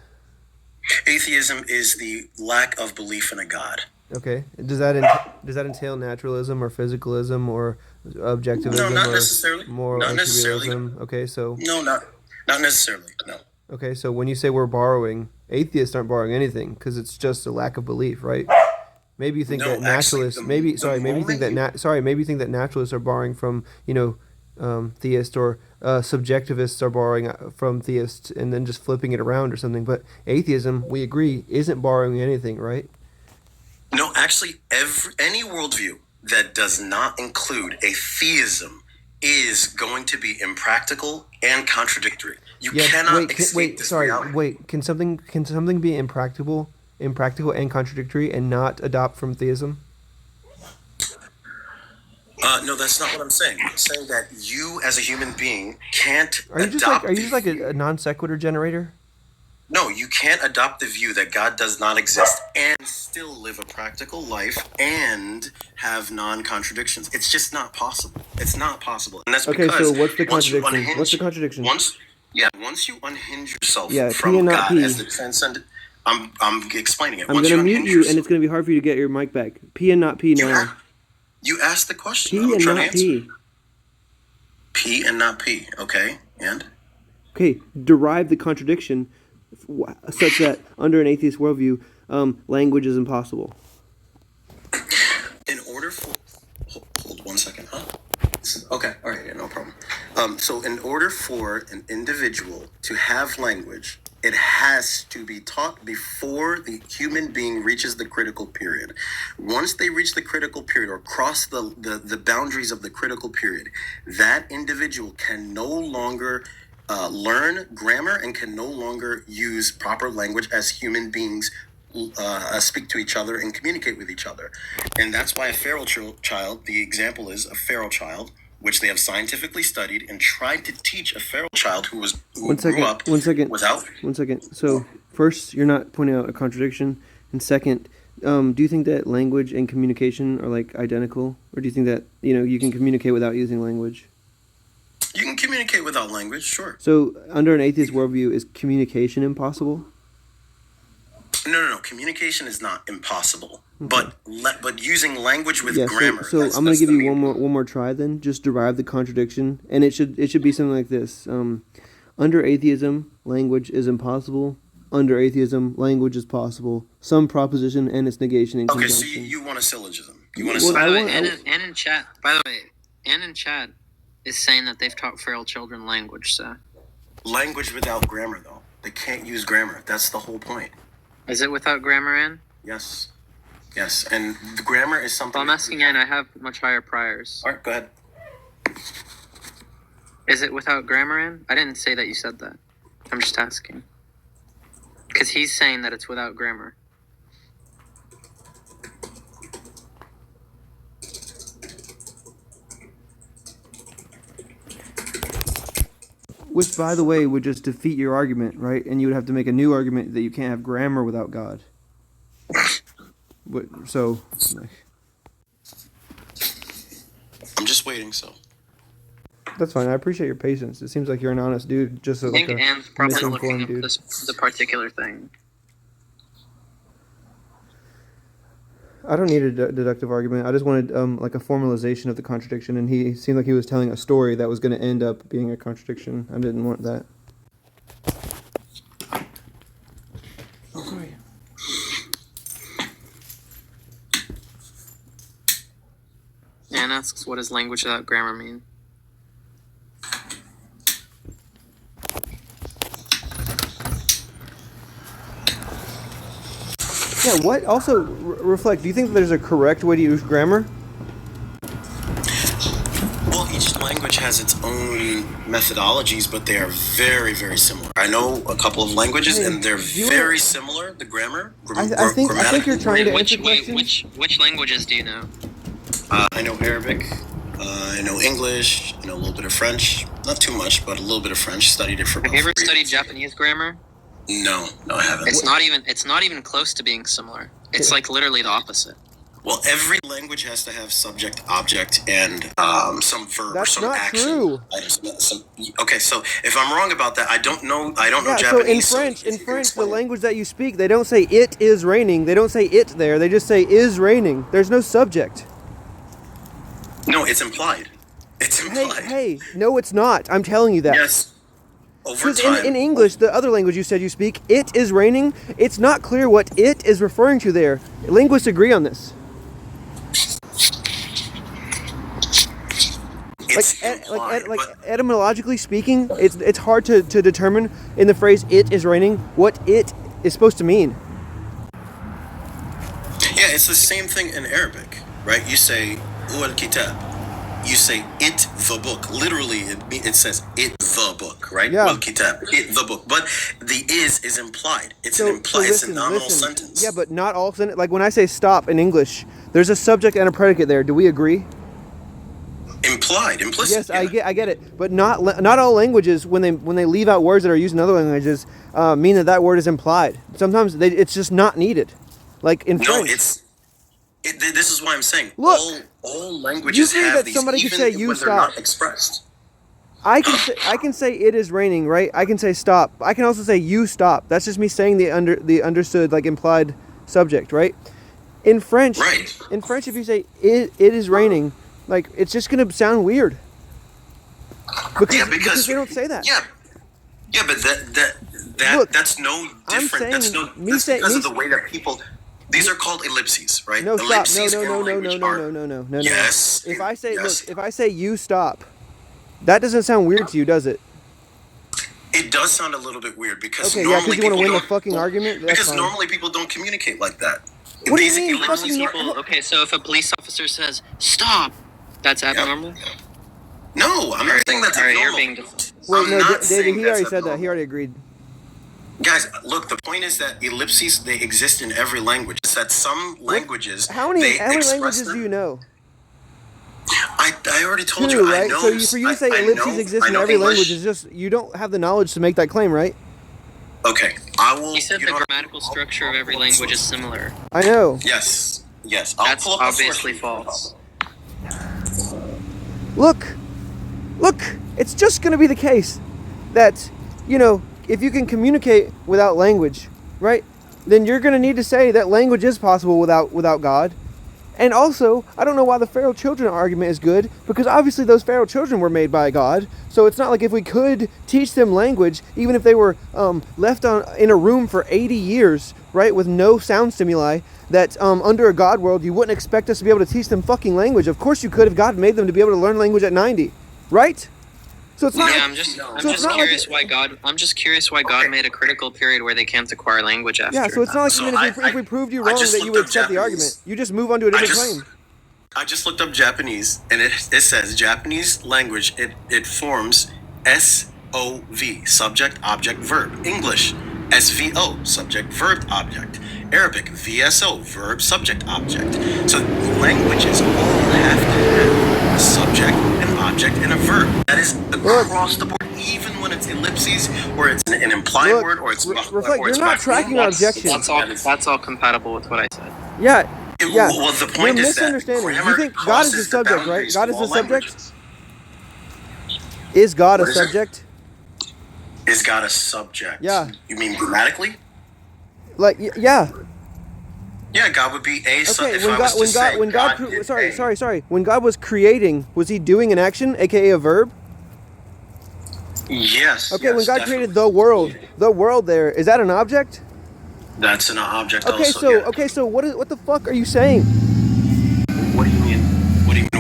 Atheism is the lack of belief in a god. Okay. Does that entail naturalism or physicalism or objectivism No, not or necessarily. moral Not necessarily. materialism? Okay, so No, not necessarily. No. okay, so when you say we're borrowing, atheists aren't borrowing anything because it's just a lack of belief, right? Maybe you think No, that naturalists, actually, maybe you think that naturalists are borrowing from theists, or subjectivists are borrowing from theists and then just flipping it around or something. But atheism, we agree, isn't borrowing anything, right? No, actually, any worldview that does not include a theism is going to be impractical and contradictory. You cannot escape this reality. Wait. Can something be impractical and contradictory and not adopt from theism? No, that's not what I'm saying. I'm saying that you, as a human being, can't Are you just like a non sequitur generator? No, you can't adopt the view that God does not exist and still live a practical life and have non-contradictions. It's just not possible. It's not possible. And that's because so what's the once you contradiction? What's the contradiction? Once you unhinge yourself P from and not God P. as the transcendent, I'm explaining it. I'm Once going to mute unhinge you, yourself- and it's going to be hard for you to get your mic back. P and not P now. You asked the question. P I'm and trying to not answer. P. P and not P. Okay, and? Okay, derive the contradiction such that under an atheist worldview, language is impossible. In order for... Hold 1 second, huh? Okay, all right, yeah, no problem. So in order for an individual to have language, it has to be taught before the human being reaches the critical period. Once they reach the critical period or cross the boundaries of the critical period, that individual can no longer learn grammar and can no longer use proper language as human beings speak to each other and communicate with each other. And that's why a feral child, the example is a feral child, which they have scientifically studied and tried to teach a feral child who grew up without... One second. So first, you're not pointing out a contradiction. And second, do you think that language and communication are like identical? Or do you think that, you can communicate without using language? You can communicate without language, sure. So under an atheist worldview, is communication impossible? No. Communication is not impossible, but using language with grammar. So I'm going to give you one more try. Then just derive the contradiction, and it should be something like this: under atheism, language is impossible. Under atheism, language is possible. Some proposition and its negation in conjunction. Okay, so you want a syllogism? Ann in chat. By the way, Ann in chat is saying that they've taught feral children language. So language without grammar, though, they can't use grammar. That's the whole point. Is it without grammar, Ann? Yes, and the grammar is something... Well, I'm asking Ann, I have much higher priors. All right, go ahead. Is it without grammar, Ann? I didn't say that you said that. I'm just asking. Because he's saying that it's without grammar. Which, by the way, would just defeat your argument, right? And you would have to make a new argument that you can't have grammar without God. So... I'm just waiting, so... That's fine. I appreciate your patience. It seems like you're an honest dude, just I think Ann's probably looking up dude. the particular thing. I don't need a deductive argument. I just wanted like a formalization of the contradiction, and he seemed like he was telling a story that was going to end up being a contradiction. I didn't want that. Okay. Anne asks, what does language without grammar mean? Yeah, what? Also, reflect, do you think that there's a correct way to use grammar? Well, each language has its own methodologies, but they are very, very similar. I know a couple of languages, and they're very similar. The grammar, I think you're trying to answer questions. Which languages do you know? I know Arabic. I know English. I know a little bit of French. Not too much, but a little bit of French. Studied it for. Have you ever studied Japanese grammar? No, I haven't. It's not even close to being similar. It's like literally the opposite. Well, every language has to have subject, object, and some verb or some action. That's not true. Okay, so if I'm wrong about that, I don't know So Japanese. in French, the language that you speak, they don't say "it is raining." They don't say "it" there. They just say "is raining." There's no subject. No, it's implied. It's implied. Hey, no, it's not. I'm telling you that. Yes. Over Because time. in English, the other language you said you speak, "it is raining." It's not clear what "it" is referring to there. Linguists agree on this. Like etymologically speaking, it's hard to determine in the phrase "it is raining" what "it" is supposed to mean. Yeah, it's the same thing in Arabic, right? You say "Huwa al-kitab." You say "it the book." Literally, it says "it the book," right? Yeah. Wal-kitab, it the book. But the is implied. It's it's a nominal sentence. Yeah, but not all sentences. Like when I say "stop" in English, there's a subject and a predicate there. Do we agree? Implied, implicit. Yes, yeah. I get it, but not all languages when they leave out words that are used in other languages mean that word is implied. Sometimes it's just not needed, like in French. This is why I'm saying Look, all languages you agree have that these, somebody even could say when "you they're stop"? not expressed. I can say "it is raining," right? I can say "stop." I can also say "you stop." That's just me saying the understood, like implied subject, right? In French, if you say "it is raining," like it's just gonna sound weird. Because they don't say that. Yeah, but that's no different. That's because of the way that people. These are called ellipses, right? No, stop. Ellipses No. Yes. If I say "you stop," that doesn't sound weird to you, does it? It does sound a little bit weird because you want to win the fucking argument. That's because fine. normally people don't communicate like that. What do you mean? Okay, so if a police officer says "stop," that's abnormal. No, I'm not saying that's abnormal. Wait, no, David. He already said that. He already agreed. Guys, look. The point is that ellipses they exist in every language. It's that some languages. How many languages do you know? I already told Two, you. right? I know. So for you to say ellipses exist in every language is just you don't have the knowledge to make that claim, right? Okay, I will. He said the grammatical structure of every language is similar. I know. Yes. That's obviously false. Look, it's just going to be the case that, if you can communicate without language, right, then you're going to need to say that language is possible without God. And also, I don't know why the Pharaoh children argument is good, because obviously those Pharaoh children were made by God. So it's not like if we could teach them language, even if they were left in a room for 80 years, right, with no sound stimuli, that under a God world, you wouldn't expect us to be able to teach them fucking language. Of course you could if God made them to be able to learn language at 90, right? So it's not. Yeah, I'm just curious why God made a critical period where they can't acquire language after. Yeah, so it's not like if we proved you wrong that you would accept the argument. You just move on to a different claim. I just looked up Japanese, and it says Japanese language. It forms SOV, subject, object, verb. English, SVO, subject, verb, object. Arabic, VSO, verb, subject, object. So languages all have to have a subject, an object, and a verb. That is across the board, even when it's ellipses, or it's an implied word, or it's you're not tracking our objections. That's all compatible with what I said. Yeah. Well, the point you're is that misunderstanding. grammar You think God is the crosses subject, right? boundaries God of is the all subject? languages. Is God a subject? Is God a subject? Yeah. You mean grammatically? Like, yeah. Yeah, God would be a subject. When God was creating, was he doing an action, aka a verb? Yes. Okay, when God created the world there, is that an object? That's an object okay, also. So what the fuck are you saying? What do you mean?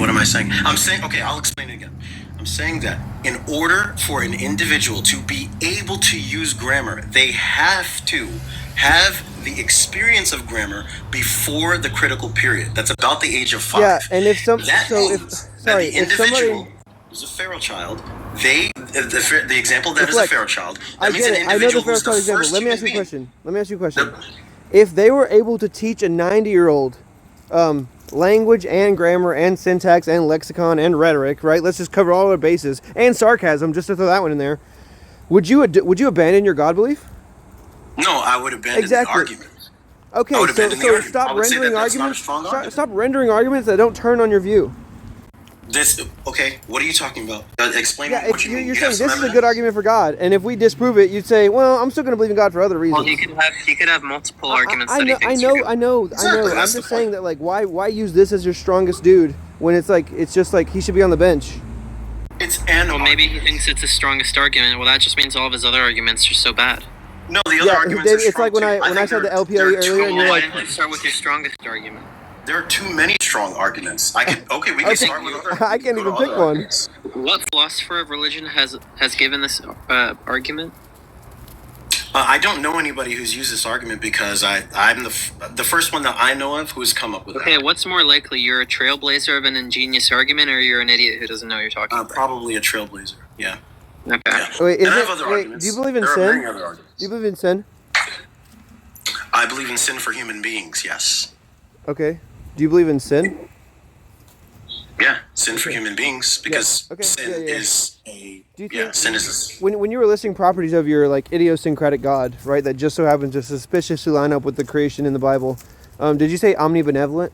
What am I saying? I'm saying, okay, I'll explain it again. I'm saying that in order for an individual to be able to use grammar, they have to have the experience of grammar before the critical period. That's about the age of 5. Yeah, and if some that so means if that sorry the if individual somebody who's a feral child, the example of that is a reflect, feral child. I That means get an it. I know the individual feral who's the child example. first Let me human ask you a being. question. Let me ask you a question. If they were able to teach a 90-year-old language and grammar and syntax and lexicon and rhetoric, right? Let's just cover all our bases, and sarcasm, just to throw that one in there. Would you abandon your God belief? No, I would abandon the argument. Okay, I would so abandon the argument. stop I would say rendering that that's not a arguments. strong argument. Stop rendering arguments that don't turn on your view. Okay, what are you talking about? Explain Yeah, what if you mean. you're You saying have some this is a evidence? good argument for God, and if we disprove it, you'd say, well, I'm still going to believe in God for other reasons. Well, he could have multiple arguments I that know, he thinks are good. I know. Exactly, I'm that's just the saying that, like, why use this as your strongest dude when it's just like he should be on the bench. It's an Well, maybe he thinks it's his strongest argument. Well, that just means all of his other arguments are so bad. No, the other arguments are David, it's strong like when too. I said the LPOE earlier, and you're Why like, didn't you start with your strongest argument? There are too many strong arguments. We can start with other. I can't even pick one. What philosopher of religion has given this argument? I don't know anybody who's used this argument because I'm the first one that I know of who's come up with that. Okay, what's more likely? You're a trailblazer of an ingenious argument, or you're an idiot who doesn't know what you're talking about? Probably a trailblazer. Yeah. Okay. Yeah. Wait, And I have other arguments. do you believe in There are sin? many other arguments. Do you believe in sin? I believe in sin for human beings. Yes. Okay. Do you believe in sin? Yeah, sin for human beings because Okay, sin is a Do you think sin is when you were listing properties of your like idiosyncratic God, right, that just so happens to suspiciously line up with the creation in the Bible, did you say omnibenevolent?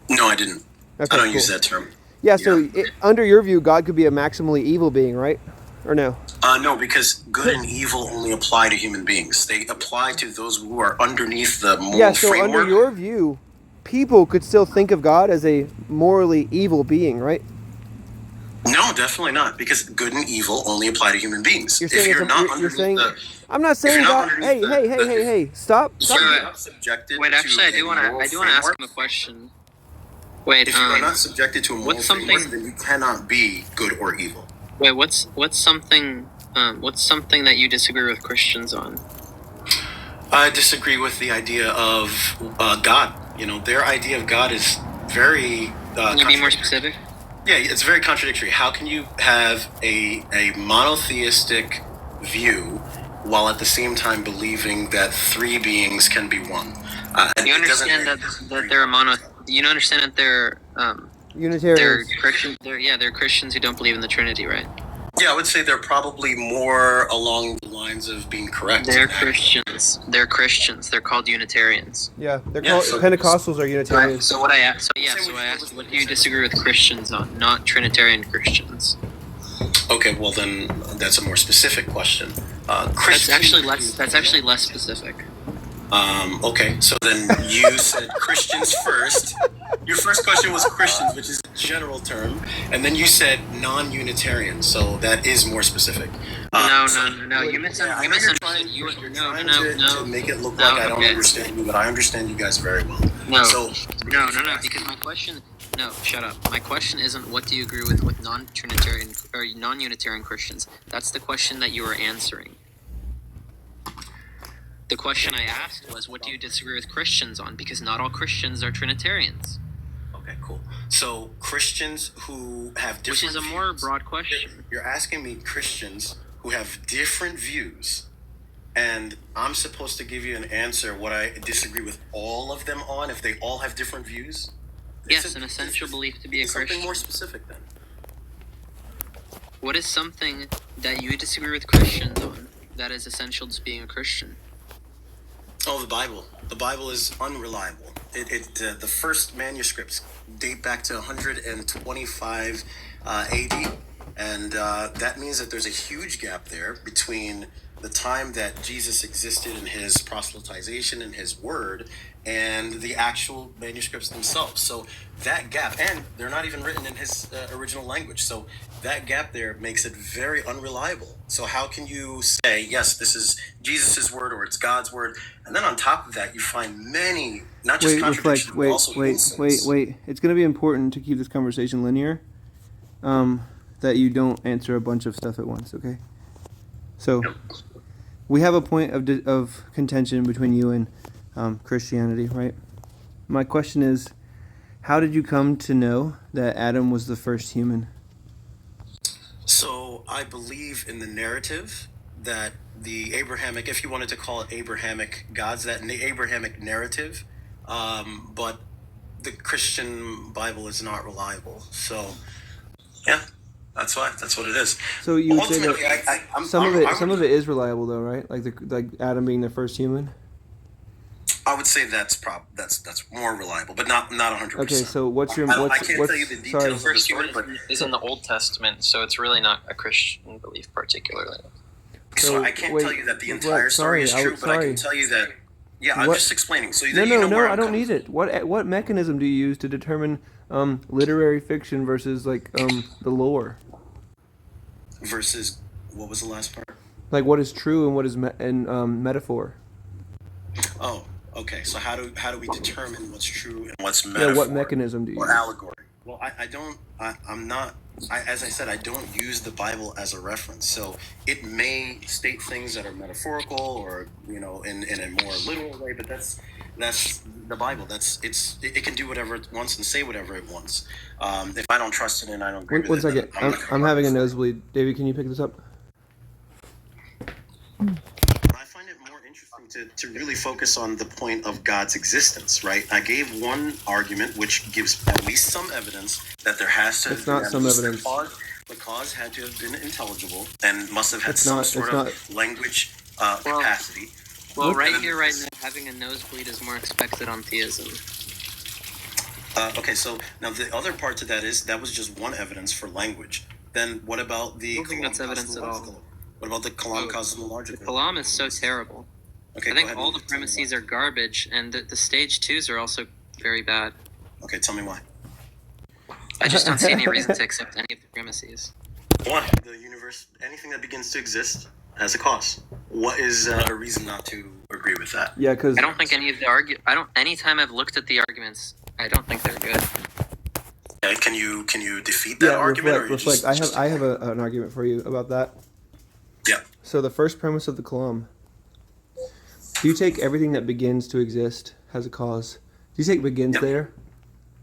No, I didn't. Okay, I don't cool. use that term. Yeah, so under your view, God could be a maximally evil being, right? Or no? No, because good and evil only apply to human beings. They apply to those who are underneath the moral Yeah, so framework. under your view, people could still think of God as a morally evil being, right? No, definitely not, because good and evil only apply to human beings. You're saying I'm not saying God. Hey, stop. Wait, actually, I do want to ask him a question. Wait, if you are not subjected to a moral what's framework, something? then you cannot be good or evil. Wait, what's something? What's something that you disagree with Christians on? I disagree with the idea of God. You know, their idea of God is very. Can you be more specific? Yeah, it's very contradictory. How can you have a monotheistic view while at the same time believing that three beings can be one? You understand that they're a mono. You understand that they're Unitarians. They're Christian. They're Christians who don't believe in the Trinity, right? Yeah, I would say they're probably more along the lines of being correct. They're Christians. They're Christians. They're called Unitarians. Yeah, they're called Pentecostals are Unitarians. Right. So what I asked. So I asked, what do you disagree with Christians on? Not Trinitarian Christians. Okay, well then that's a more specific question. That's actually less specific. Okay, so then you said Christians first. Your first question was Christians, which is a general term, and then you said non-Unitarian, so that is more specific. No. You misunderstood. You're trying to make it look like I don't understand you, but I understand you guys very well. No, because my question. No, shut up. My question isn't what do you agree with non-Trinitarian or non-Unitarian Christians. That's the question that you were answering. The question I asked was, what do you disagree with Christians on? Because not all Christians are Trinitarians. Okay, cool. So Christians who have different Which is a more broad question. You're asking me Christians who have different views, and I'm supposed to give you an answer what I disagree with all of them on if they all have different views? Yes, an essential belief to be a Christian. Something more specific then. What is something that you disagree with Christians on that is essential to being a Christian? Oh, the Bible. The Bible is unreliable. The first manuscripts date back to 125 AD, and that means that there's a huge gap there between the time that Jesus existed in his proselytization and his word and the actual manuscripts themselves. So that gap, and they're not even written in his original language, so that gap there makes it very unreliable. So how can you say, yes, this is Jesus' word or it's God's word, and then on top of that you find many, not just contradictions, but also insults. Wait. It's going to be important to keep this conversation linear, that you don't answer a bunch of stuff at once, okay? So, we have a point of contention between you and Christianity, right? My question is, how did you come to know that Adam was the first human? So I believe in the narrative that the Abrahamic, if you wanted to call it Abrahamic gods, that Abrahamic narrative, but the Christian Bible is not reliable. So, yeah, that's why. That's what it is. So you would say Ultimately, that some of it is reliable, though, right? Like Adam being the first human. I would say that's more reliable, but not 100%. Okay, so what's your I can't tell you the details sorry. of the First story, human but is in the Old Testament, so it's really not a Christian belief particularly. so I can't tell you that the entire story is true, but I can tell you that. Yeah, I'm just explaining. So No, you know where I I'm don't coming need it. What mechanism do you use to determine literary fiction versus like the lore? versus what was the last part? Like what is true and what is metaphor? Oh, okay. So how do we determine what's true and what's Yeah, metaphor what mechanism do you or use? allegory? Well, I'm not. As I said, I don't use the Bible as a reference. So it may state things that are metaphorical or in a more literal way, but that's the Bible. It can do whatever it wants and say whatever it wants. If I don't trust it and I don't agree One with it, second. then I'm having a nosebleed. Davey, can you pick this up? I find it more interesting to really focus on the point of God's existence, right? I gave one argument which gives at least some evidence that there has to It's not some evidence. The cause had to have been intelligible and must have had It's some not- sort it's of not- language capacity. Well, What? right here, right now, having a nosebleed is more expected on theism. Okay, so now the other part to that is that was just one evidence for language. Then what about the I don't think that's evidence at all. cosmological? What about the Kalam cosmological? Kalam is so terrible. Okay, I go think ahead all and the tell me premises are garbage, and the stage twos are also very bad. why. Okay, tell me why. I just don't see any reason to accept any of the premises. Why? The universe, anything that begins to exist, has a cause. What is a reason not to agree with that? Yeah, because I don't think any of the anytime I've looked at the arguments, I don't think they're good. Okay, can you defeat that argument? Or you reflect. just I have an argument for you about that. Yeah. So the first premise of the Kalam. Do you take everything that begins to exist has a cause? Do you take begins Yep. there?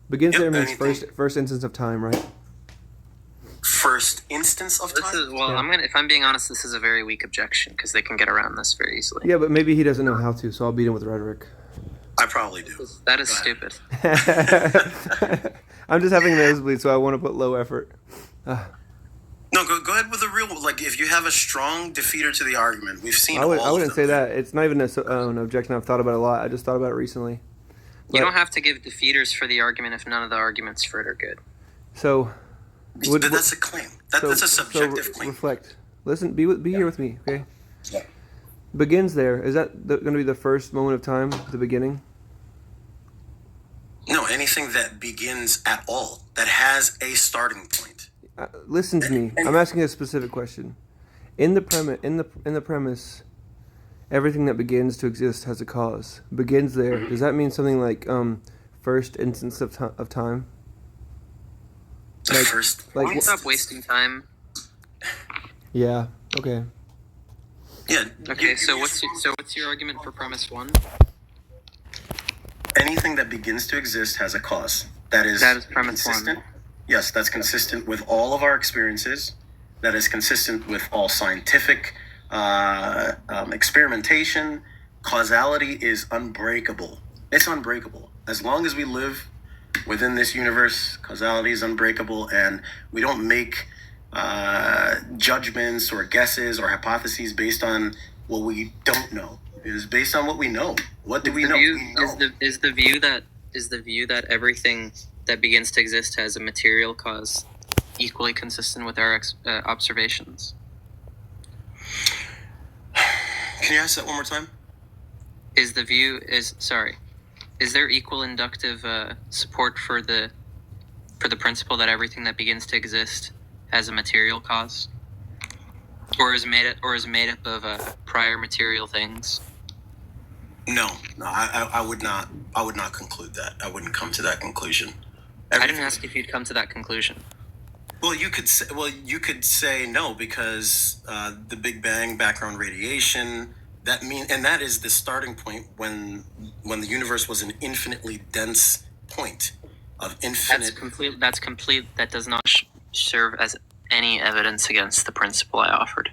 Begins Yep, there means anything. first instance of time, right? First instance of This time. is if I'm being honest, this is a very weak objection because they can get around this very easily. Yeah, but maybe he doesn't know how to, so I'll beat him with rhetoric. I probably do. That is Go ahead. stupid. I'm just having a nosebleed, so I want to put low effort. No, go ahead with the real. Like, if you have a strong defeater to the argument, we've seen. I all wouldn't of say them. that. It's not even an objection I've thought about a lot. I just thought about it recently. You don't have to give defeaters for the argument if none of the arguments for it are good. So, But that's a claim. That's a subjective claim. Reflect. Listen. Be here with me, okay? Yeah. Begins there. Is that going to be the first moment of time, the beginning? No, anything that begins at all, that has a starting point. Listen to me. I'm asking a specific question. In the premise, everything that begins to exist has a cause. Begins there. Does that mean something like first instance of time? The first. Can you stop wasting time? Yeah. Okay. Yeah. Okay, so what's your argument for premise one? Anything that begins to exist has a cause. That is premise consistent. one. Yes, that's consistent with all of our experiences. That is consistent with all scientific experimentation. Causality is unbreakable. It's unbreakable. As long as we live within this universe, causality is unbreakable, and we don't make judgments or guesses or hypotheses based on what we don't know. It is based on what we know. What do we know? We know. Is the view that everything that begins to exist has a material cause equally consistent with our observations? Can you ask that one more time? Is there equal inductive support for the principle that everything that begins to exist has a material cause, or is made up of prior material things? No, I would not. I would not conclude that. I wouldn't come to that conclusion. I didn't ask if you'd come to that conclusion. Well, you could say no because the Big Bang, background radiation, that is the starting point when the universe was an infinitely dense point of infinite. That's complete. That does not serve as any evidence against the principle I offered.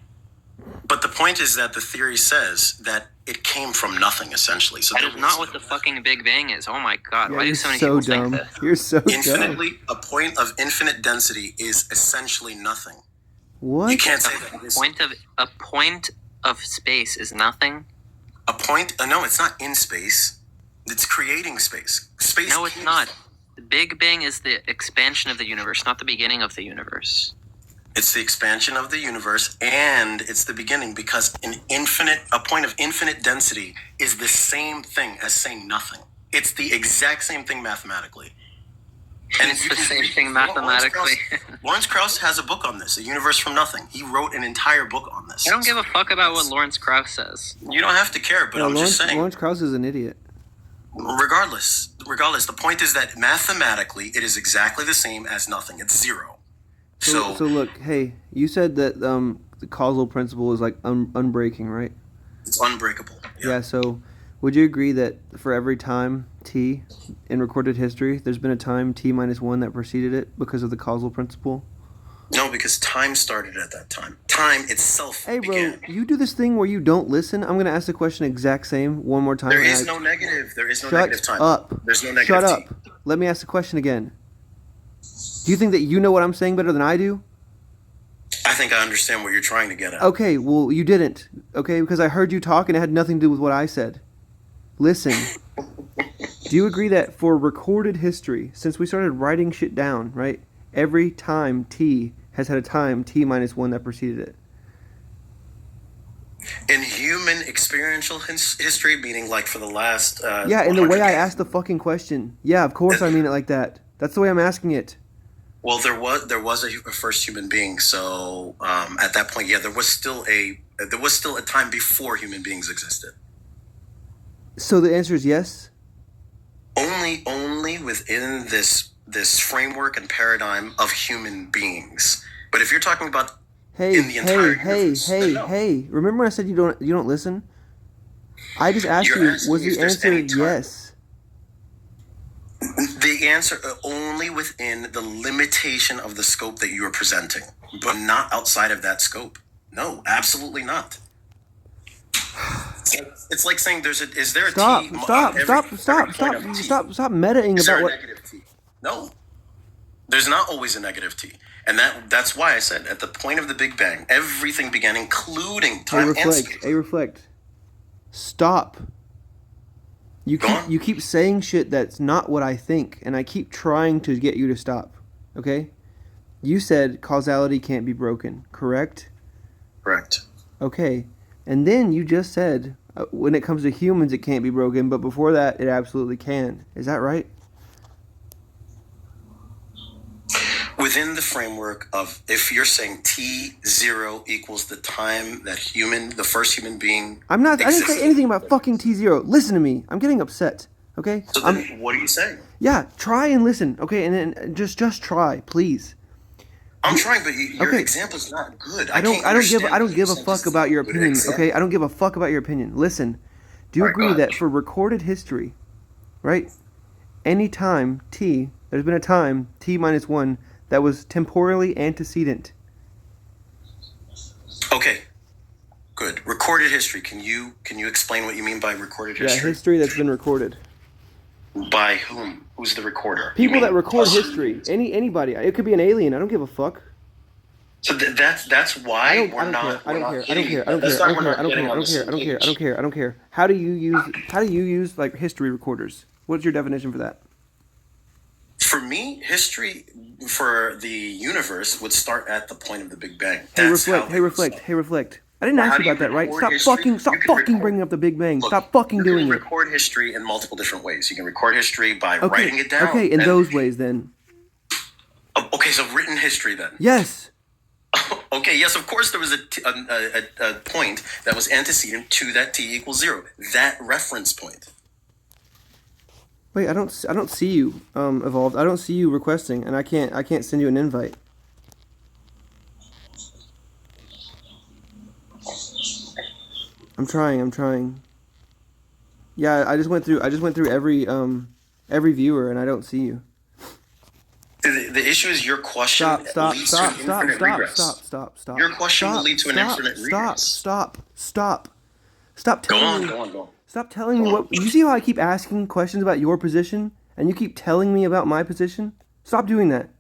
But the point is that the theory says that it came from nothing, essentially. So that is not what the fucking Big Bang is. Oh my god! Yeah, why do so many so people dumb. think that? You're so infinitely dumb. A point of infinite density is essentially nothing. What? You can't say that. A point of space is nothing. A point? No, it's not in space. It's creating space. Space. No, it's not. The Big Bang is the expansion of the universe, not the beginning of the universe. It's the expansion of the universe, and it's the beginning because a point of infinite density is the same thing as saying nothing. It's the exact same thing mathematically. And it's the same thing mathematically. Lawrence Krauss has a book on this, A Universe from Nothing. He wrote an entire book on this. I don't give a fuck about what Lawrence Krauss says. You don't have to care, but I'm just saying. Lawrence Krauss is an idiot. Regardless, the point is that mathematically it is exactly the same as nothing. It's zero. So look, hey, you said that the causal principle is like unbreaking, right? It's unbreakable. Yeah. So would you agree that for every time t in recorded history, there's been a time t-1 that preceded it because of the causal principle? No, because time started at that time. Time itself began. You do this thing where you don't listen. I'm going to ask the question exact same one more time. There is no negative time. Shut up. There's no negative Shut up. Let me ask the question again. Do you think that you know what I'm saying better than I do? I think I understand what you're trying to get at. Okay, well, you didn't. Okay, because I heard you talk and it had nothing to do with what I said. Listen. Do you agree that for recorded history, since we started writing shit down, right? Every time t has had a time t-1 that preceded it. In human experiential history, meaning like for the last yeah, in the way I asked the fucking question. Yeah, of course I mean it like that. That's the way I'm asking it. Well, there was a first human being, so at that point, yeah, there was still a time before human beings existed. So the answer is yes? Only within this framework and paradigm of human beings. But if you're talking about in the entire universe, hey, remember I said you don't listen? I just asked you, was the answer yes? The answer only within the limitation of the scope that you are presenting, but not outside of that scope. No, absolutely not. It's like saying is there a Stop T? Stop metaing about what. No, there's not always a negative T, and that's why I said at the point of the Big Bang, everything began, including time and space. Reflect. Stop. You keep saying shit that's not what I think, and I keep trying to get you to stop. Okay? You said causality can't be broken, correct? Correct. Okay. And then you just said when it comes to humans it can't be broken, but before that it absolutely can. Is that right? Within the framework of, if you're saying T0 equals the time that the first human being I didn't say anything about fucking T0. Listen to me. I'm getting upset. Okay? So then what are you saying? Yeah, try and listen. Okay, and then just try, please. I'm trying, but your example's not good. I don't give a fuck about your opinion. Okay? I don't give a fuck about your opinion. Listen. Do you agree that for recorded history, right? Any time there's been a time t-1 that was temporally antecedent. Okay. Good. Recorded history. Can you explain what you mean by recorded history? Yeah, history that's been recorded. By whom? Who's the recorder? People that record history. Anybody. It could be an alien. I don't give a fuck. So that's why we're not. I don't care. How do you use like history recorders? What's your definition for that? For me, history for the universe would start at the point of the Big Bang. Hey, reflect. I didn't ask you about that, right? Stop fucking bringing up the Big Bang. Stop fucking doing it. You can record history in multiple different ways. You can record history by writing it down. Okay, in those ways then. Okay, so written history then. Yes. Okay, yes, of course there was a point that was antecedent to that t=0. That reference point. Wait, I don't see you evolved. I don't see you requesting, and I can't send you an invite. I'm trying. Yeah, I just went through every viewer, and I don't see you. The issue is your question leads to infinite regress. Stop. Your question will lead to an infinite regress. Stop telling me. Go on. Stop telling me what. You see how I keep asking questions about your position, and you keep telling me about my position? Stop doing that.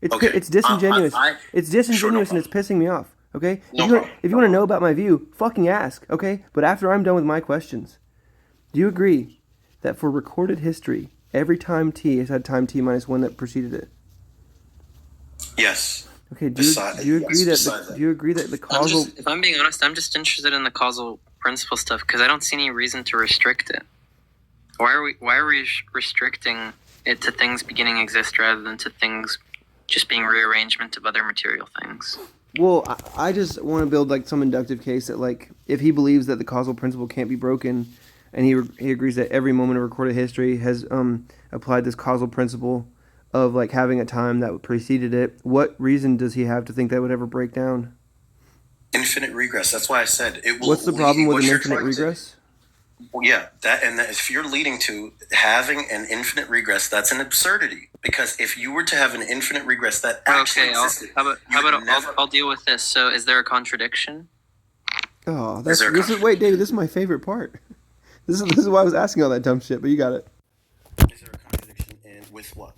It's disingenuous. It's disingenuous, and it's pissing me off. Okay? If you want to know about my view, fucking ask. Okay? But after I'm done with my questions, do you agree that for recorded history, every time t has had time t minus 1 that preceded it? Yes. Okay. Do you agree that the causal? If I'm being honest, I'm just interested in the causal principle stuff because I don't see any reason to restrict it. Why are we restricting it to things beginning exist rather than to things just being rearrangement of other material things? Well, I just want to build like some inductive case that like if he believes that the causal principle can't be broken, and he agrees that every moment of recorded history has applied this causal principle of like having a time that preceded it, what reason does he have to think that would ever break down? Infinite regress. That's why I said it will. What's the problem with an infinite regress? Well, yeah, that if you're leading to having an infinite regress, that's an absurdity. Because if you were to have an infinite regress that actually existed, I'll deal with this. So, is there a contradiction? Oh, wait, David. This is my favorite part. This is why I was asking all that dumb shit. But you got it. Is there a contradiction with what?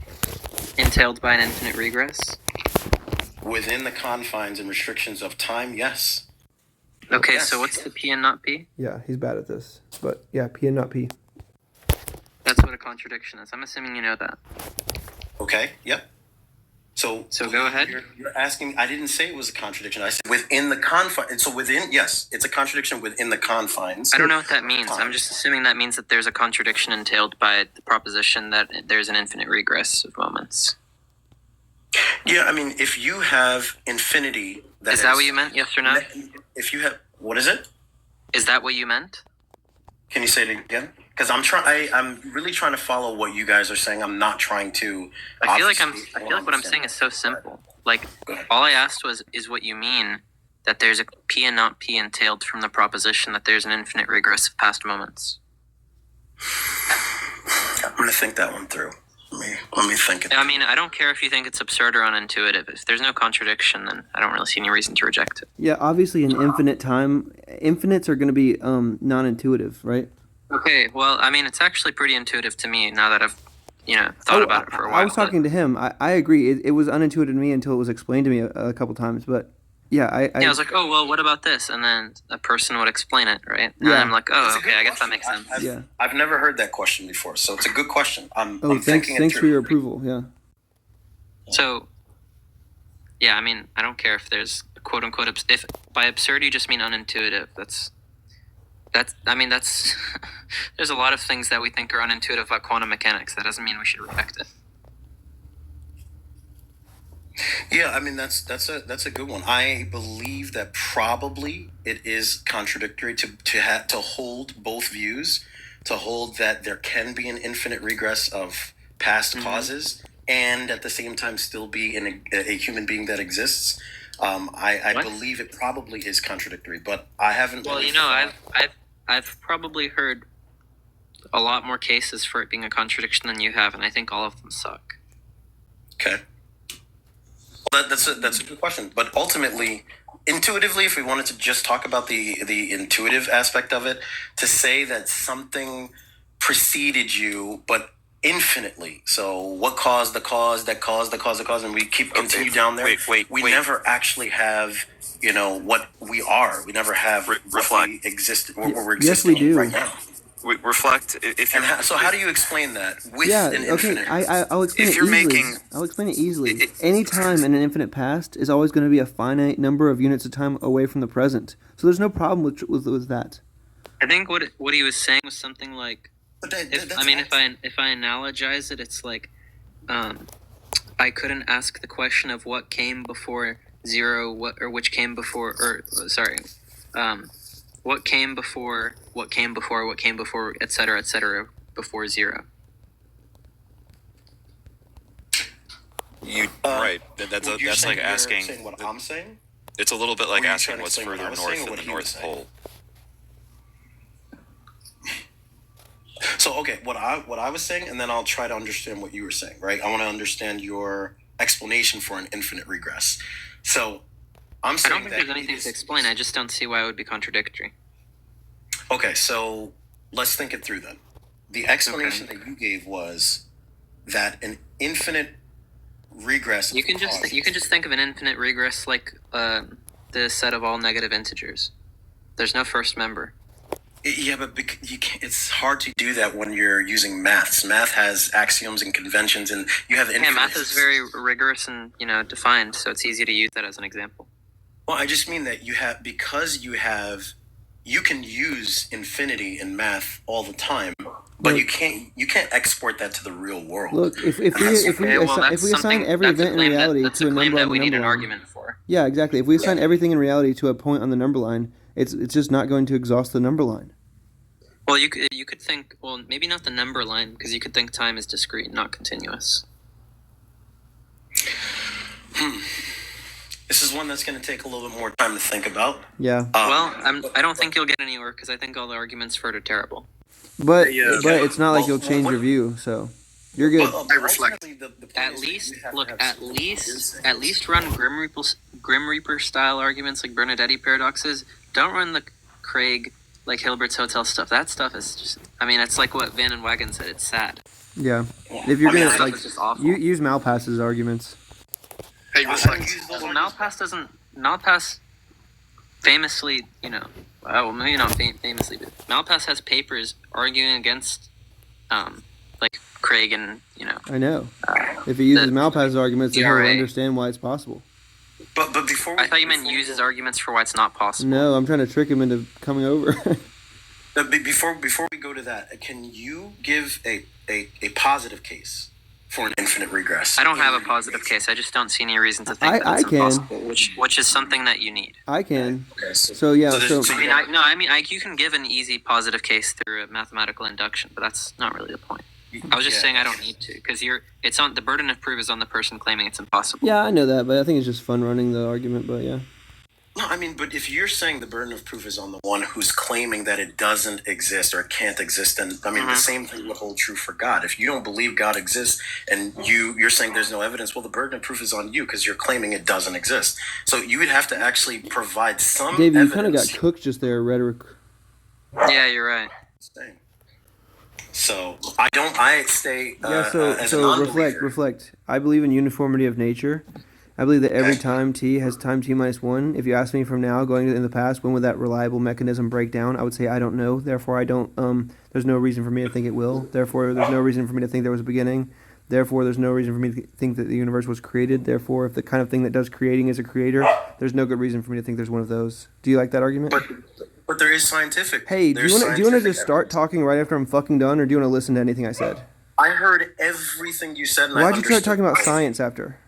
Entailed by an infinite regress. Within the confines and restrictions of time, yes. Okay, so what's the P and not P? Yeah, he's bad at this. But yeah, P and not P. That's what a contradiction is. I'm assuming you know that. Okay, yep. So go ahead. You're asking, I didn't say it was a contradiction. I said within the confines. So yes, it's a contradiction within the confines. I don't know what that means. I'm just assuming that means that there's a contradiction entailed by the proposition that there's an infinite regress of moments. Yeah, I mean, if you have infinity... Is that what you meant, yes or no? If you have... What is it? Is that what you meant? Can you say it again? Because I'm really trying to follow what you guys are saying. I'm not trying to... I feel like what I'm saying is so simple. Like, all I asked is what you mean that there's a P and not P entailed from the proposition that there's an infinite regress of past moments. I'm going to think that one through. Let me think it. I mean, I don't care if you think it's absurd or unintuitive. If there's no contradiction, then I don't really see any reason to reject it. Yeah, obviously in infinite time, infinites are going to be non-intuitive, right? Okay, well, I mean, it's actually pretty intuitive to me now that I've, thought about it for a while. I was talking to him. I agree. It was unintuitive to me until it was explained to me a couple times, but yeah, I was like, oh, well, what about this? And then a person would explain it, right? And I'm like, oh, okay, I guess that makes sense. I've never heard that question before, so it's a good question. I'm thanks thinking thanks for your approval, yeah. So, yeah, I mean, I don't care if there's quote-unquote, if by absurd you just mean unintuitive, that's there's a lot of things that we think are unintuitive about quantum mechanics. That doesn't mean we should reject it. Yeah, I mean that's a good one. I believe that probably it is contradictory to hold both views, to hold that there can be an infinite regress of past causes, and at the same time still be a human being that exists. I believe it probably is contradictory, but I haven't. Well, I've probably heard a lot more cases for it being a contradiction than you have, and I think all of them suck. Okay. Well, that's a good question, but ultimately, intuitively, if we wanted to just talk about the intuitive aspect of it, to say that something preceded you, but infinitely. So, what caused the cause that caused the cause, and we continue down there. We never actually have, what we are. We never have what we exist, what we're existing yes, we do. right now. We reflect. So how do you explain that with an infinite? I'll explain it easily. I'll explain it easily. Any time in an infinite past is always going to be a finite number of units of time away from the present. So there's no problem with that. I think what he was saying was something like, if I analogize it, it's like, I couldn't ask the question of what came before zero, what came before, etc., before zero. Right. That's like asking. Saying what I'm saying? It's a little bit like Or are you asking trying to what's explain what further I was north saying or than what the he was North saying? Pole. So okay, what I was saying, and then I'll try to understand what you were saying, right? I want to understand your explanation for an infinite regress. So I'm I saying don't think there's anything to explain. I just don't see why it would be contradictory. Okay, so let's think it through then. The explanation that you gave was that an infinite regress. You can just think of an infinite regress like the set of all negative integers. There's no first member. Yeah, but you can't, it's hard to do that when you're using maths. Math has axioms and conventions, and you have infinite. Yeah, math is very rigorous and defined, so it's easy to use that as an example. Well, I just mean that you can use infinity in math all the time, but you can't export that to the real world. Look, if we assign every event in reality to a number on the number line, argument for. Yeah, exactly. If we assign everything in reality to a point on the number line, it's just not going to exhaust the number line. Well, you could think, well, maybe not the number line, because you could think time is discrete, not continuous. This is one that's going to take a little bit more time to think about. Yeah. I don't think you'll get anywhere, because I think all the arguments for it are terrible. But it's not like you'll change your view, so you're good. At least run Grim Reaper style arguments like Bernodetti paradoxes. Don't run the Craig like Hilbert's Hotel stuff. That stuff is just, it's like what Van and Wagon said. It's sad. Yeah. If you're gonna use Malpass's arguments. Hey, Malpass famously, maybe not famously, but Malpass has papers arguing against, like Craig and I know. If he uses Malpass's arguments, then he'll understand why it's possible. But before I thought you meant uses arguments for why it's not possible. No, I'm trying to trick him into coming over. Before we go to that, can you give a positive case for an infinite regress? I don't have a positive case. I just don't see any reason to think that it's impossible, which is something that you need. I can. Okay, You can give an easy positive case through a mathematical induction, but that's not really the point. I was just saying I don't need to, because the burden of proof is on the person claiming it's impossible. Yeah, I know that, but I think it's just fun running the argument, but yeah. No, but if you're saying the burden of proof is on the one who's claiming that it doesn't exist or it can't exist, then the same thing would hold true for God. If you don't believe God exists and you're saying there's no evidence, well, the burden of proof is on you because you're claiming it doesn't exist. So you would have to actually provide some Davey, evidence. you kind of got cooked just there, rhetoric. Yeah, you're right. So I stay as a reflect. I believe in uniformity of nature. I believe that every time t has time t minus 1. If you ask me from now, going in the past, when would that reliable mechanism break down? I would say I don't know. Therefore, I don't. There's no reason for me to think it will. Therefore, there's no reason for me to think there was a beginning. Therefore, there's no reason for me to think that the universe was created. Therefore, if the kind of thing that does creating is a creator, there's no good reason for me to think there's one of those. Do you like that argument? But there is scientific. Hey, do you want to just start talking right after I'm fucking done, or do you want to listen to anything I said? I heard everything you said. And why'd you start talking about science after?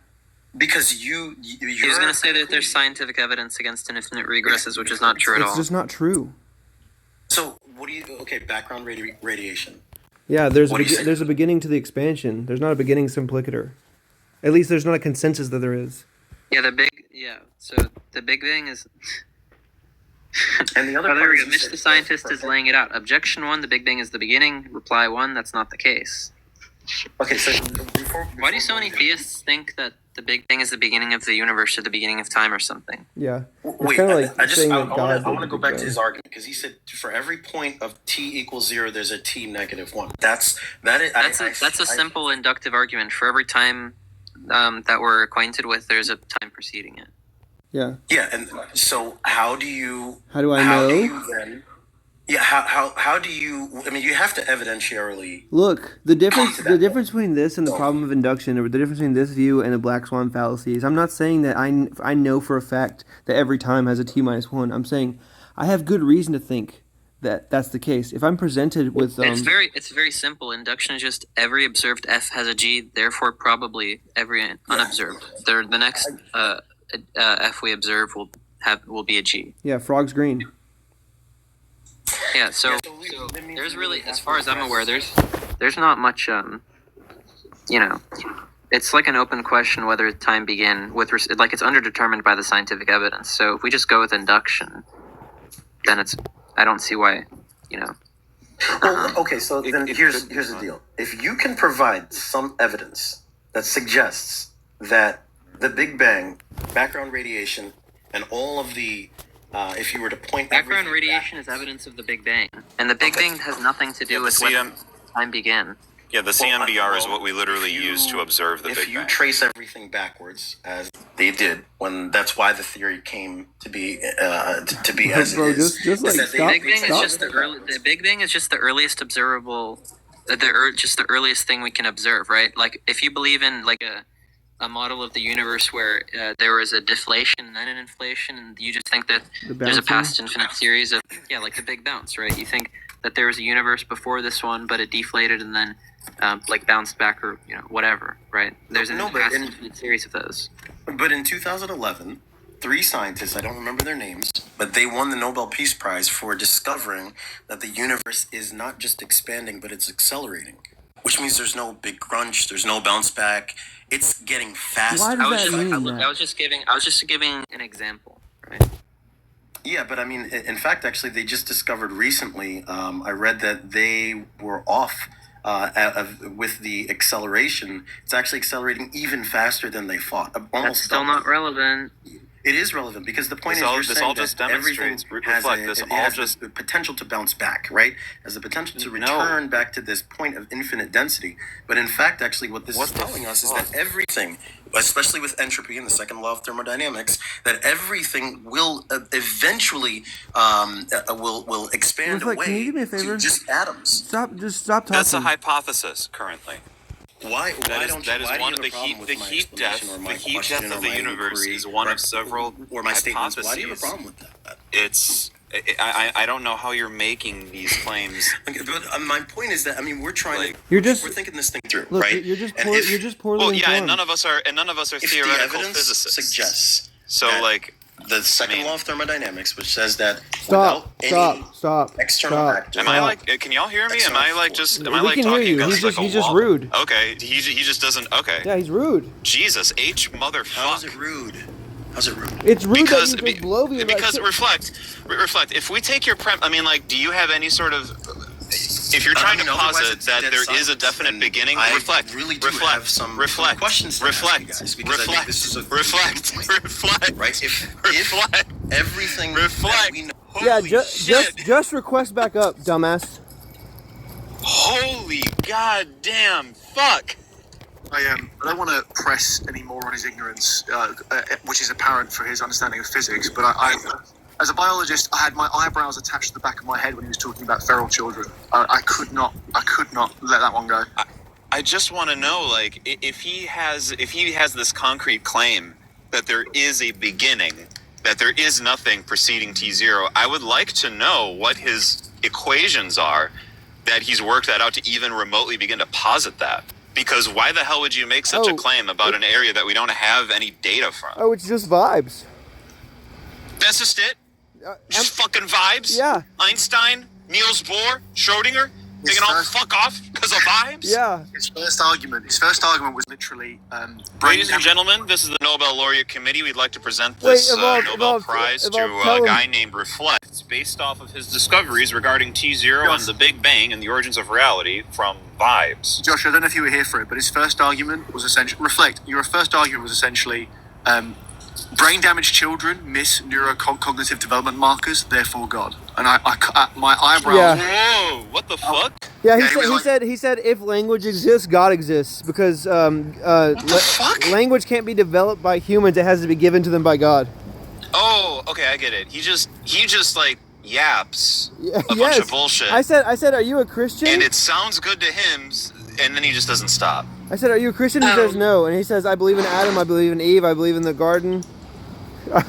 Because you're going to say that there's scientific evidence against infinite regresses, which is not true at all. It's just not true. So what do you? Okay, background radiation. Yeah, there's a beginning to the expansion. There's not a beginning simplicator. At least there's not a consensus that there is. Yeah, so the Big Bang is. And the other there we go. Mitch the scientist is laying it out. Objection 1: the Big Bang is the beginning. Reply 1: that's not the case. Okay, so why do so many theists think that the Big Bang is the beginning of the universe or the beginning of time or something? Yeah. Wait, I want to go back to his argument because he said for every point of t equals 0, there's a t negative 1. That's a simple inductive argument. For every time that we're acquainted with, there's a time preceding it. Yeah. Yeah, and so how do you? How do I know? Do you then, yeah, how do you? You have to evidentiarily look. The difference between this and the problem of induction, or the difference between this view and the black swan fallacy, is I'm not saying that I know for a fact that every time has a t minus 1. I'm saying I have good reason to think that that's the case. If I'm presented with it's very simple. Induction is just every observed f has a g, therefore probably every unobserved. The next f we observe will be a g. Yeah, frog's green. Yeah, so there's really, as far as I'm aware, there's not much, it's like an open question whether time began it's underdetermined by the scientific evidence. So if we just go with induction, then I don't see why, Well, okay, so then here's the deal. If you can provide some evidence that suggests that the Big Bang, background radiation, and all of the, if you were to point background radiation is evidence of the Big Bang, and the Big Bang has nothing to do with when time began. Yeah, the CMBR is what we literally use to observe the Big Bang. If you trace everything backwards, as they did, when that's why the theory came to be as Bro, it is. just like is that stop. The Big Bang is just the Big Bang is just the earliest observable, just the earliest thing we can observe, right? Like if you believe in like a model of the universe where there was a deflation and then an inflation, and you just think that there's a past infinite series of like the Big Bounce, right? You think that there was a universe before this one, but it deflated and then like bounced back, or whatever, right? There's an infinite series of those. But in 2011, 3 scientists, I don't remember their names, but they won the Nobel Peace Prize for discovering that the universe is not just expanding, but it's accelerating. Which means there's no big crunch, there's no bounce back. It's getting faster. Why does that mean I was just giving an example, right? Yeah, but I mean, in fact, actually, they just discovered recently. I read that they were off with the acceleration. It's actually accelerating even faster than they thought. That's still not relevant. It is relevant because the point is this all just demonstrates the potential to bounce back, right? Has the potential to return back to this point of infinite density. But in fact, actually, what this is telling us is that everything, especially with entropy and the second law of thermodynamics, that everything will eventually will expand Like, away can you do me a favor? to just atoms. Stop talking. That's a hypothesis currently. Why that don't is you? one of the heat death of the universe is one of several hypotheses. Why do you have a problem with that? I don't know how you're making these claims. Okay, but my point is that we're trying to we're thinking this thing through, look, right? You're just poorly informed. and none of us are theoretical the evidence physicists. Suggests so the second law of thermodynamics, which says that Stop. external factors. Am I like? Can y'all hear me? Am I like just? Am I like can talking? hear you. He's just rude. Okay, he just doesn't. Okay. Yeah, he's rude. Jesus H motherfuck. How's it rude? It's rude that you just blow me about because reflect. If we take your do you have any sort of? If you're trying to posit that there is a definite beginning, reflect. Have some questions. Reflect. Right. If everything that we know. Yeah, just request back up, dumbass. Holy goddamn fuck! I don't want to press any more on his ignorance, which is apparent for his understanding of physics. But I as a biologist, I had my eyebrows attached to the back of my head when he was talking about feral children. I could not let that one go. I just want to know, like, if he has this concrete claim that there is a beginning, that there is nothing preceding T0, I would like to know what his equations are that he's worked that out to even remotely begin to posit that. Because why the hell would you make such a claim about an area that we don't have any data from? Oh, it's just vibes. That's just it? Just fucking vibes? Yeah. Einstein, Niels Bohr, Schrodinger, they can all fuck off because of vibes? Yeah. His first argument was literally... Ladies and gentlemen, this is the Nobel Laureate Committee. We'd like to present this Nobel Prize to a guy named Reflect. It's based off of his discoveries regarding T0 and the Big Bang and the origins of reality from vibes. Josh, I don't know if you were here for it, but his first argument was essentially... Reflect, your first argument was essentially... brain-damaged children miss neurocognitive development markers, therefore God. And my eyebrows... Yeah. Whoa, what the fuck? Yeah, he said if language exists, God exists, because language can't be developed by humans; it has to be given to them by God. Oh, okay, I get it. He just like yaps a bunch of bullshit. I said, are you a Christian? And it sounds good to him, and then he just doesn't stop. I said, are you a Christian? He says no, and he says, I believe in Adam, I believe in Eve, I believe in the garden.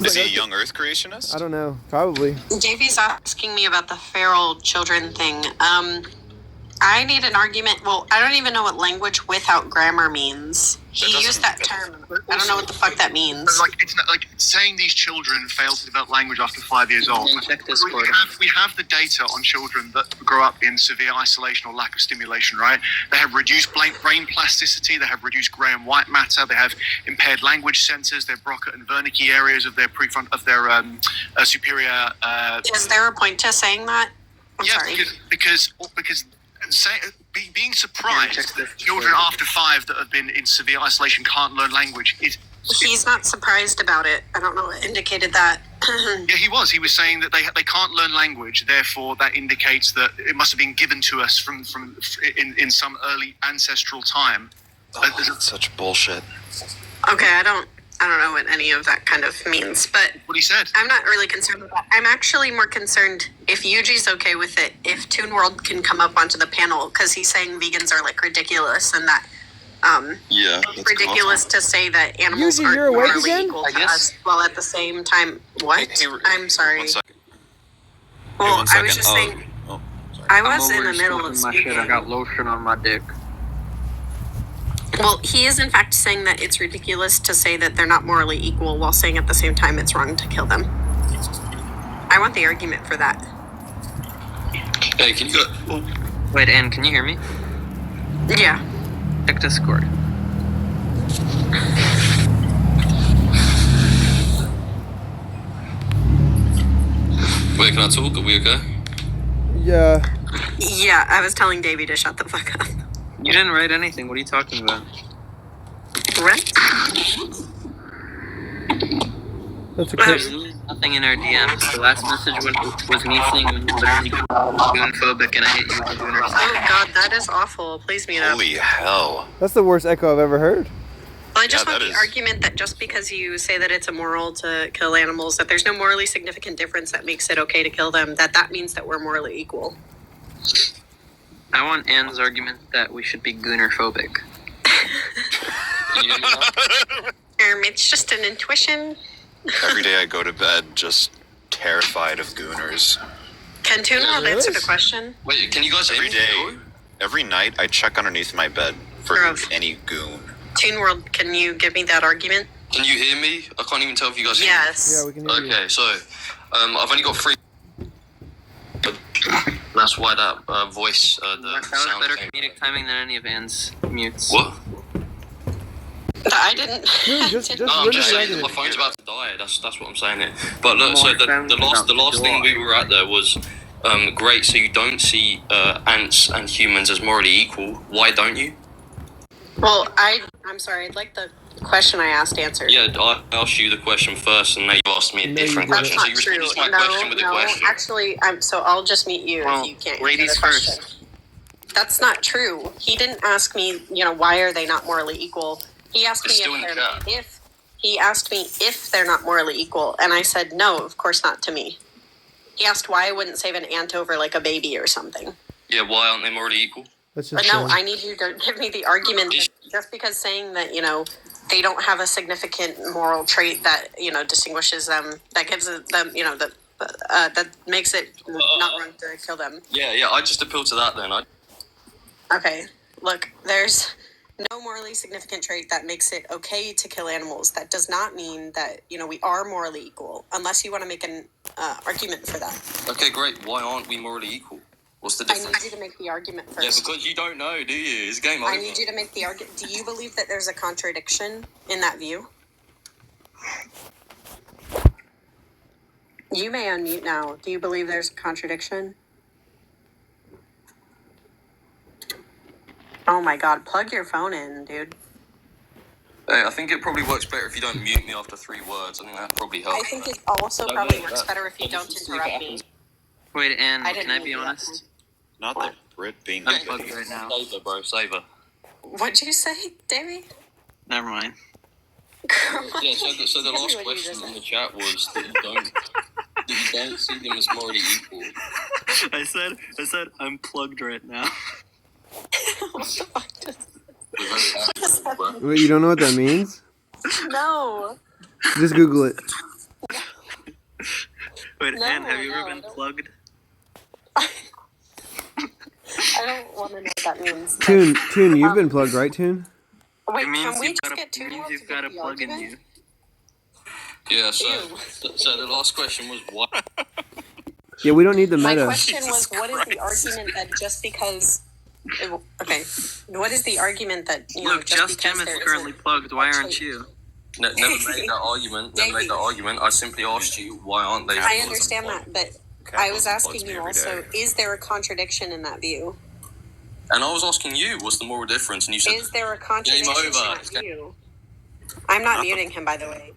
Is he a young Earth creationist? I don't know, probably. Davy's asking me about the feral children thing. I need an argument. Well, I don't even know what language without grammar means. He used that term. I don't know what the fuck that means. It's not, like saying these children fail to develop language after 5 years old. We have the data on children that grow up in severe isolation or lack of stimulation, right? They have reduced brain plasticity, they have reduced grey and white matter, they have impaired language centers, their Broca and Wernicke areas of their superior. Is there a point to saying that? I'm sorry. because being surprised that children after 5 that have been in severe isolation can't learn language is. He's not surprised about it. I don't know what indicated that. Yeah, he was. He was saying that they can't learn language, therefore that indicates that it must have been given to us from in some early ancestral time. That's such bullshit. Okay, I don't know what any of that kind of means, but what he said. I'm not really concerned with that. I'm actually more concerned if Yuji's okay with it, if Toon World can come up onto the panel, because he's saying vegans are like ridiculous and that it's ridiculous to say that animals Yuji, aren't you're awake morally again? equal to us, while at the same time, what? I'm sorry. 1 second. Well, Hey, 1 I was just second. saying, Oh, I was in the middle of speaking. I got lotion on my dick. Well, he is in fact saying that it's ridiculous to say that they're not morally equal while saying at the same time it's wrong to kill them. I want the argument for that. Hey, can you go? Wait, Ann, can you hear me? Yeah. Check Discord. Wait, can I talk? Are we okay? Yeah. Yeah, I was telling Davy to shut the fuck up. You didn't write anything. What are you talking about? What? That's There's nothing in our DMs. The last message was me saying I'm literally goonphobic and I hate you with gooner. Oh god, that is awful. Please mute up. holy hell. That's the worst echo I've ever heard. Well, I just want the argument that just because you say that it's immoral to kill animals, that there's no morally significant difference that makes it okay to kill them, that means that we're morally equal. I want Ann's argument that we should be gooner-phobic. It's just an intuition. Every day I go to bed just terrified of gooners. Can Toon World answer the question? Wait, can you guys Every day, every night I check underneath my bed for any goon. Toon World, can you give me that argument? Can you hear me? I can't even tell if you guys hear me. Yes. Yeah, we can hear you. Okay, so I've only got 3. That's why that voice, the that was sound better comedic timing than any of Ann's mutes. What? I didn't. No, I'm just saying that my phone's about to die. That's what I'm saying here. But look, so the last thing we were at there was great. So you don't see ants and humans as morally equal. Why don't you? Well, I'm sorry. I'd like the question I asked answered. Yeah, I asked you the question first, and now you asked me a different question. So you responded to my question with a question. Actually, so I'll just mute you if you can't answer the question. That's not true. He didn't ask me, why are they not morally equal? He asked me if they're not morally equal, and I said no, of course not to me. He asked why I wouldn't save an ant over like a baby or something. Yeah, why aren't they morally equal? But no, I need you to give me the argument that just because saying that, they don't have a significant moral trait that, distinguishes them, that gives them, that makes it not wrong to kill them. Yeah, I just appeal to that then. Okay, look, there's no morally significant trait that makes it okay to kill animals. That does not mean that, we are morally equal, unless you want to make an argument for that. Okay, great. Why aren't we morally equal? What's the difference? I need you to make the argument first. Yeah, because you don't know, do you? It's game over. I need you to make the argument. Do you believe that there's a contradiction in that view? You may unmute now. Do you believe there's a contradiction? Oh my god, plug your phone in, dude. Hey, I think it probably works better if you don't mute me after 3 words. I think that probably helps. I think it also probably works better if you don't interrupt me. Wait, Ann, can I be honest? Not the Brit being I'm plugged right now. Save her, bro, save her. What'd you say, Davy? Never mind. Yeah, so the last question in the chat was that you don't see them as morally equal. I said I'm plugged right now. What the fuck does that? Wait, you don't know what that means? No. Just Google it. Wait, Ann, have you ever been plugged? I don't want to know what that means. Toon, you've been plugged, right, Toon? Wait, it means can we just get Toon to you've got a plug in argument? you. Yeah, so the last question was what? Yeah, we don't need the meta. My question was, what is the argument that just because... Okay, what is the argument that, Look, just Jim is currently plugged. Why aren't you? Never made that argument. I simply asked you, why aren't they? I understand that, but I was asking you also, is there a contradiction in that view? And I was asking you, what's the moral difference? And you said, is there a contradiction in that view? I'm not muting him, by the way.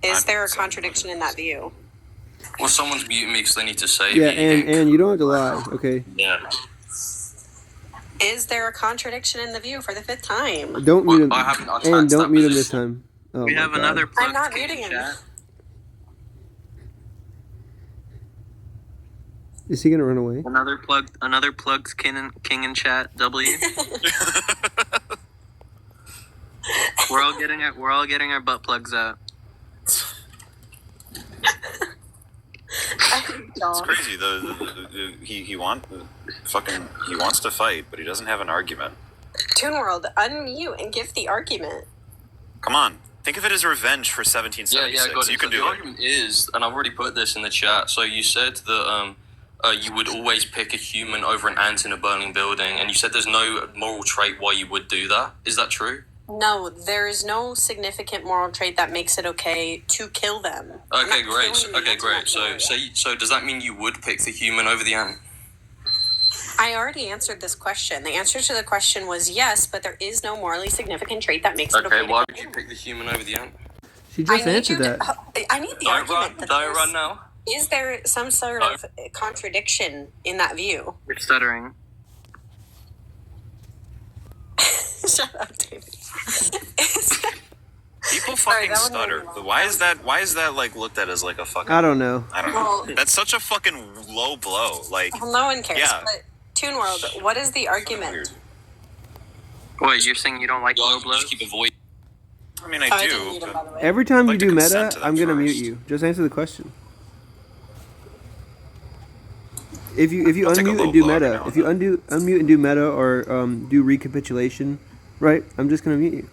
Is there a contradiction in that view? Well, someone's muting me because they need to say. Yeah, and you don't have to lie, okay? Yeah. Is there a contradiction in the view for the 5th time? Don't mute him. And don't mute him this time. Oh, we have another plug. I'm not muting him. Is he gonna run away? Another plugs king in chat. W. We're all getting our butt plugs out. It's crazy. He wants to fight, but he doesn't have an argument. Toon World, unmute and give the argument. Come on, think of it as revenge for 1776. Yeah, got it. You can do the it. argument is, and I've already put this in the chat. So you said that you would always pick a human over an ant in a burning building, and you said there's no moral trait why you would do that. Is that true? No, there is no significant moral trait that makes it okay to kill them. Okay, great. So does that mean you would pick the human over the ant? I already answered this question. The answer to the question was yes, but there is no morally significant trait that makes it okay. Okay, why would you pick the human over the ant? She just answered that. I need the argument. Don't run now. Is there some sort of contradiction in that view? You're stuttering. Shut up, Davy. People fucking stutter. Why is that like looked at as like a fucking? I don't know. That's such a fucking low blow. Like, well, no one cares. Yeah. But Toon World, what is the argument? Wait, you're saying you don't like low blows? Keep avoiding. I mean, I do. Every time I'd you like to do consent meta, to that I'm gonna mute first. you. Just answer the question. If you I'll take a unmute low and do blow every meta, now if you and unmute and do meta or do recapitulation, right? I'm just gonna mute you.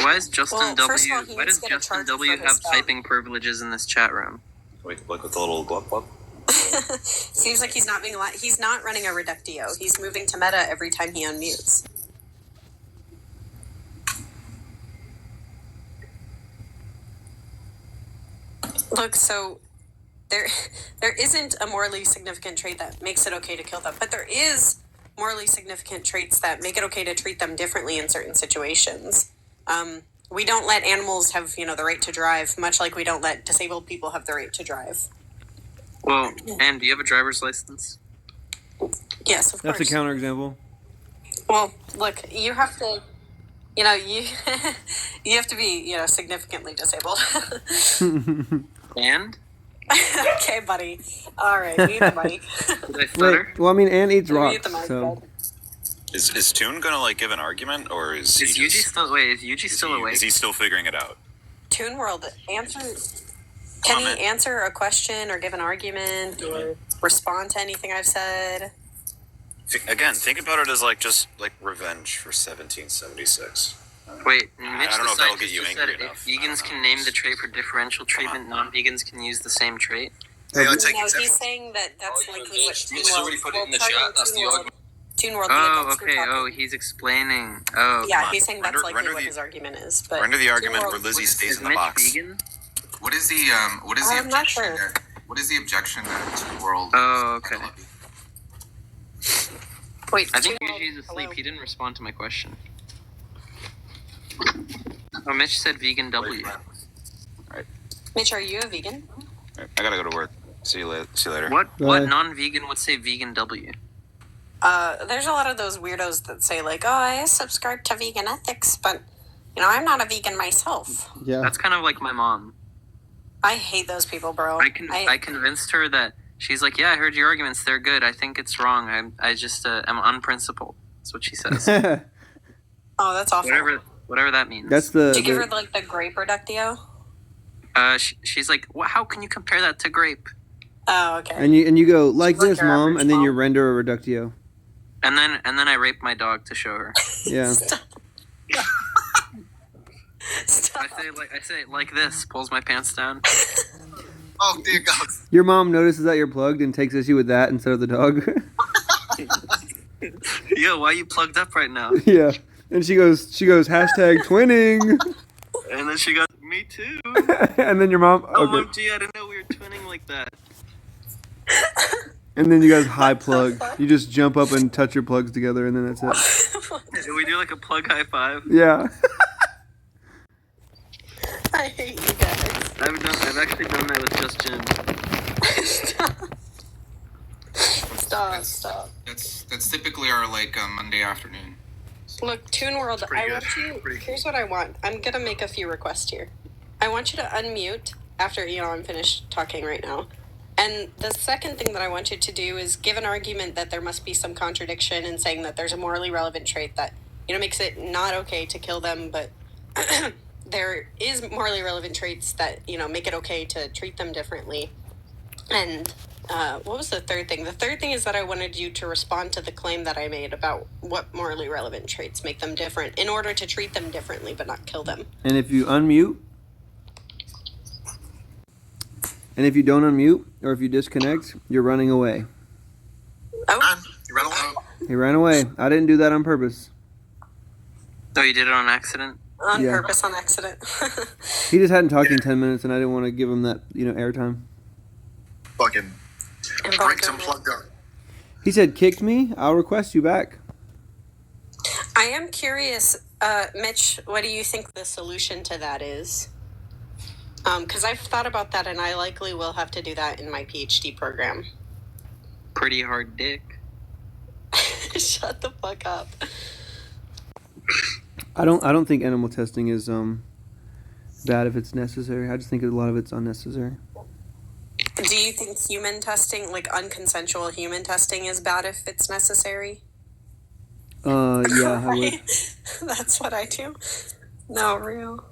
Why is Justin Well, first of all, W? he Why needs does to get a Justin charge W for have his job. typing privileges in this chat room? Wait, like with the little glove glove. Seems like he's not being he's not running a reductio. He's moving to meta every time he unmutes. Look, so there isn't a morally significant trait that makes it okay to kill them, but there is morally significant traits that make it okay to treat them differently in certain situations. We don't let animals have, the right to drive, much like we don't let disabled people have the right to drive. Well, and do you have a driver's license? Yes, of course. That's a counterexample. Well, look, you have to, you you have to be, significantly disabled. And? Okay, buddy. All right, mute the mic. Did I stutter? Wait, well, I mean, Anne eats Mute rocks, the mic, so. bud. Is Toon gonna like give an argument, or is he Yuji just, still wait? Is Yuji still awake? Is he still figuring it out? Toon World, answer. Can he answer a question or give an argument or respond to anything I've said? Again, think about it as like just like revenge for 1776. Wait, Mitch, I don't the know if that'll get scientist you just angry said enough. if vegans can name the trait for differential treatment, non-vegans can use the same trait. Hey, let's take No, exception. he's saying that that's likely what Toon Mitch has already World. put it in the Well, chat. That's the argument. Toon World. Oh, that's okay. what Oh, talking. he's explaining. Oh, Yeah, he's saying that's Render- likely render what the- his argument is. But Render the Toon argument World- where Lizzie stays is in the Mitch box. vegan? What is the I'm not objection? sure. What is the objection to world? Oh, okay. Wait, I think Toon World, Yuji's asleep. hello? He didn't respond to my question. Oh, Mitch said vegan W. Mitch, are you a vegan? I gotta go to work. See you later. What Bye. non-vegan would say vegan W? There's a lot of those weirdos that say like, "Oh, I subscribe to vegan ethics, but I'm not a vegan myself." Yeah. That's kind of like my mom. I hate those people, bro. I convinced her that she's like, yeah, I heard your arguments. They're good. I think it's wrong. I just am unprincipled. That's what she says. Oh, that's awful. Whatever that means. That's the. Did you give her the grape reductio? She's like, how can you compare that to grape? Oh, okay. And you go like She's like this, your mom, average and then you mom. render a reductio. And then I rape my dog to show her. Yeah. Stop. I say like this, pulls my pants down. Oh dear God! Your mom notices that you're plugged and takes issue with that instead of the dog. Yo, why you plugged up right now? Yeah. And she goes hashtag twinning. And then she goes, me too. And then your mom. Okay. OMG, I didn't know we were twinning like that. And then you guys high plug. You just jump up and touch your plugs together, and then that's it. Do we do like a plug high five? Yeah. I hate you guys. I've actually done that with just Jim. Stop. That's typically our like Monday afternoon. Look, Toon World, I want you. Here's what I want. I'm gonna make a few requests here. I want you to unmute after I'm finished talking right now. And the second thing that I want you to do is give an argument that there must be some contradiction in saying that there's a morally relevant trait that makes it not okay to kill them, but there is morally relevant traits that make it okay to treat them differently. And what was the third thing? The third thing is that I wanted you to respond to the claim that I made about what morally relevant traits make them different in order to treat them differently but not kill them. And if you unmute, and if you don't unmute, or if you disconnect, you're running away. Oh, you ran away. He ran away. I didn't do that on purpose. Oh, you did it on accident? On purpose, on accident. He just hadn't talked in 10 minutes, and I didn't want to give him that, airtime. Fucking Rick's unplugged up. He said, kicked me? I'll request you back. I am curious, Mitch, what do you think the solution to that is? Because I've thought about that, and I likely will have to do that in my PhD program. Pretty hard dick. Shut the fuck up. I don't think animal testing is bad if it's necessary. I just think a lot of it's unnecessary. Do you think human testing, like unconsensual human testing, is bad if it's necessary? Yeah, I would. That's what I do. No, real.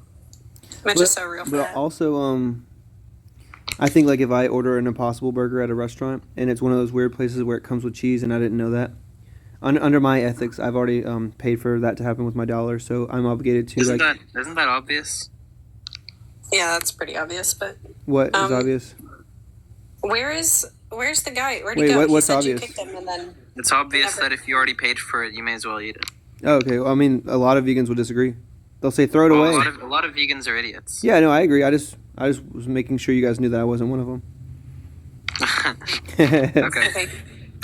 Mitch is so real for but that. Also, I think like if I order an Impossible Burger at a restaurant and it's one of those weird places where it comes with cheese and I didn't know that, under my ethics, I've already paid for that to happen with my dollar, so I'm obligated to Isn't that obvious? Yeah, that's pretty obvious. But what is obvious? Where's the guy? Where'd he Wait, go? what's he said obvious? You kicked him and then It's obvious that if you already paid for it, you may as well eat it. Oh, okay. Well, I mean, a lot of vegans will disagree. They'll say throw it away. A lot of vegans are idiots. Yeah, no, I agree. I just was making sure you guys knew that I wasn't one of them. Okay.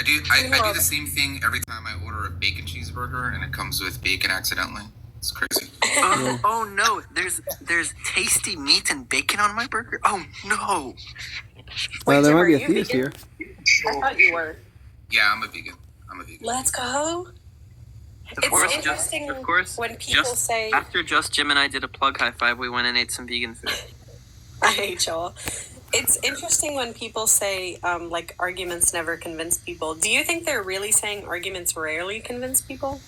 I do the same thing every time I order a bacon cheeseburger and it comes with bacon accidentally. It's crazy. Oh no! There's tasty meat and bacon on my burger. Oh no! Well, there might be a you theist vegan? here. I thought you were. Yeah, I'm a vegan. Let's go. Of course, interesting when people just say after Just Jim and I did a plug high five, we went and ate some vegan food. I hate y'all. It's interesting when people say like arguments never convince people. Do you think they're really saying arguments rarely convince people?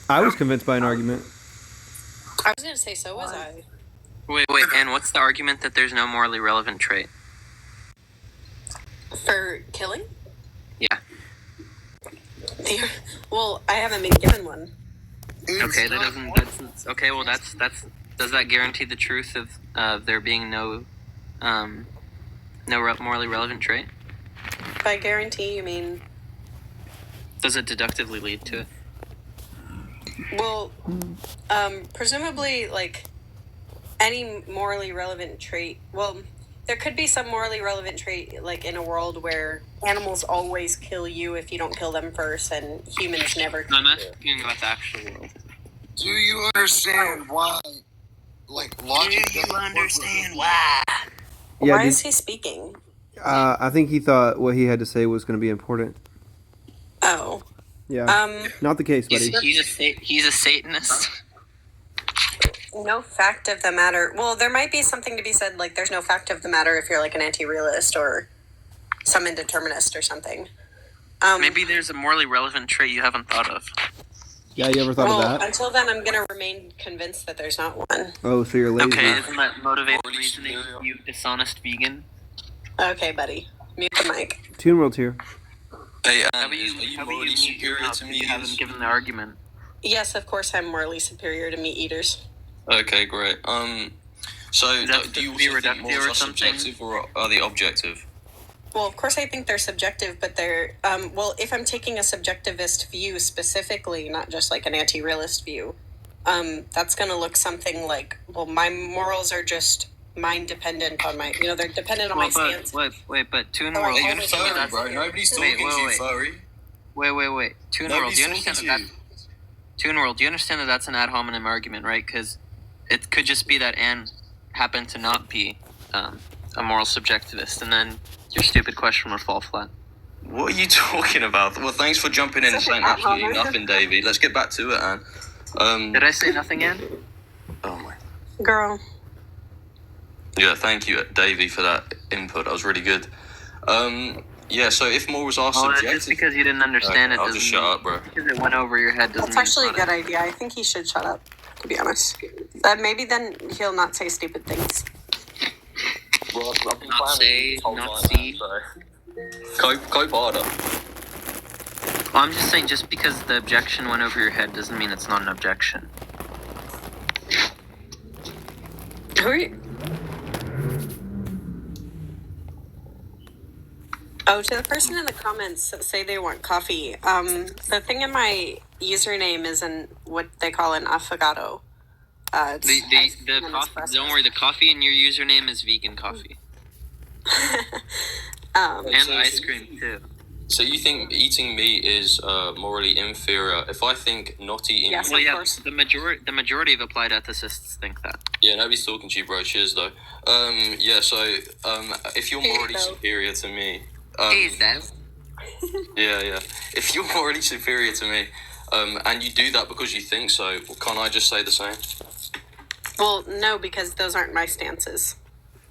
I was convinced by an argument. I was gonna say so was I. Wait, and what's the argument that there's no morally relevant trait? For killing? Yeah. Well, I haven't been given one. Okay, that's okay. Well, that's does that guarantee the truth of there being no morally relevant trait? By guarantee, you mean? Does it deductively lead to it? Well, presumably, like any morally relevant trait. Well, there could be some morally relevant trait, like in a world where animals always kill you if you don't kill them first, and humans never kill I'm asking about the actual world. Do you understand why? Like, logic. Do you understand why? Yeah, why is he speaking? I think he thought what he had to say was going to be important. Oh. Yeah. Not the case, buddy. He's a Satanist. No fact of the matter. Well, there might be something to be said, like there's no fact of the matter if you're like an anti-realist or some indeterminist or something. Maybe there's a morally relevant trait you haven't thought of. Yeah, you ever thought of that? Until then, I'm going to remain convinced that there's not one. Oh, so you're lazy. Okay, isn't that motivated reasoning, you dishonest vegan? Okay, buddy. Mute the mic. Toon World's here. Hey, are you morally superior to me? You haven't given the argument. Yes, of course I'm morally superior to meat eaters. Okay, great. So do you also think morals are subjective or are they objective? Well, of course I think they're subjective, but they're, well, if I'm taking a subjectivist view specifically, not just like an anti-realist view, that's going to look something like, well, my morals are just mind dependent on my, they're dependent on my stance. But Toon So World, I you always understand am. that? Bro, nobody's talking to you, furry. Wait. Toon World, do you understand that? Toon World, do you understand that that's an ad hominem argument, right? Because it could just be that Anne happened to not be a moral subjectivist, and then your stupid question would fall flat. What are you talking about? Well, thanks for jumping in and saying absolutely nothing, Davy. Let's get back to it, Anne. Did I say nothing, Anne? Oh my. Girl. Yeah, thank you, Davy, for that input. That was really good. Yeah, so if morals are subjective... Just because you didn't understand it I'll doesn't just shut up, bro. Because it went over your head doesn't That's mean actually a it's good not idea. I think he should shut up, to be honest. Maybe then he'll not say stupid things. Well, I've been Not say, not see. Cope harder. Well, I'm just saying, just because the objection went over your head doesn't mean it's not an objection. Who are you? Oh, to the person in the comments that say they want coffee, the thing in my username is what they call an affogato. The coffee, don't worry, the coffee in your username is vegan coffee. And ice cream, too. So you think eating meat is morally inferior? If I think not eating... Yes, Well, of yeah, course. the majority of applied ethicists think that. Yeah, nobody's talking to you, bro. Cheers, though. Yeah, so if you're morally superior to me... Yeah. If you're morally superior to me, and you do that because you think so, can't I just say the same? Well, no, because those aren't my stances.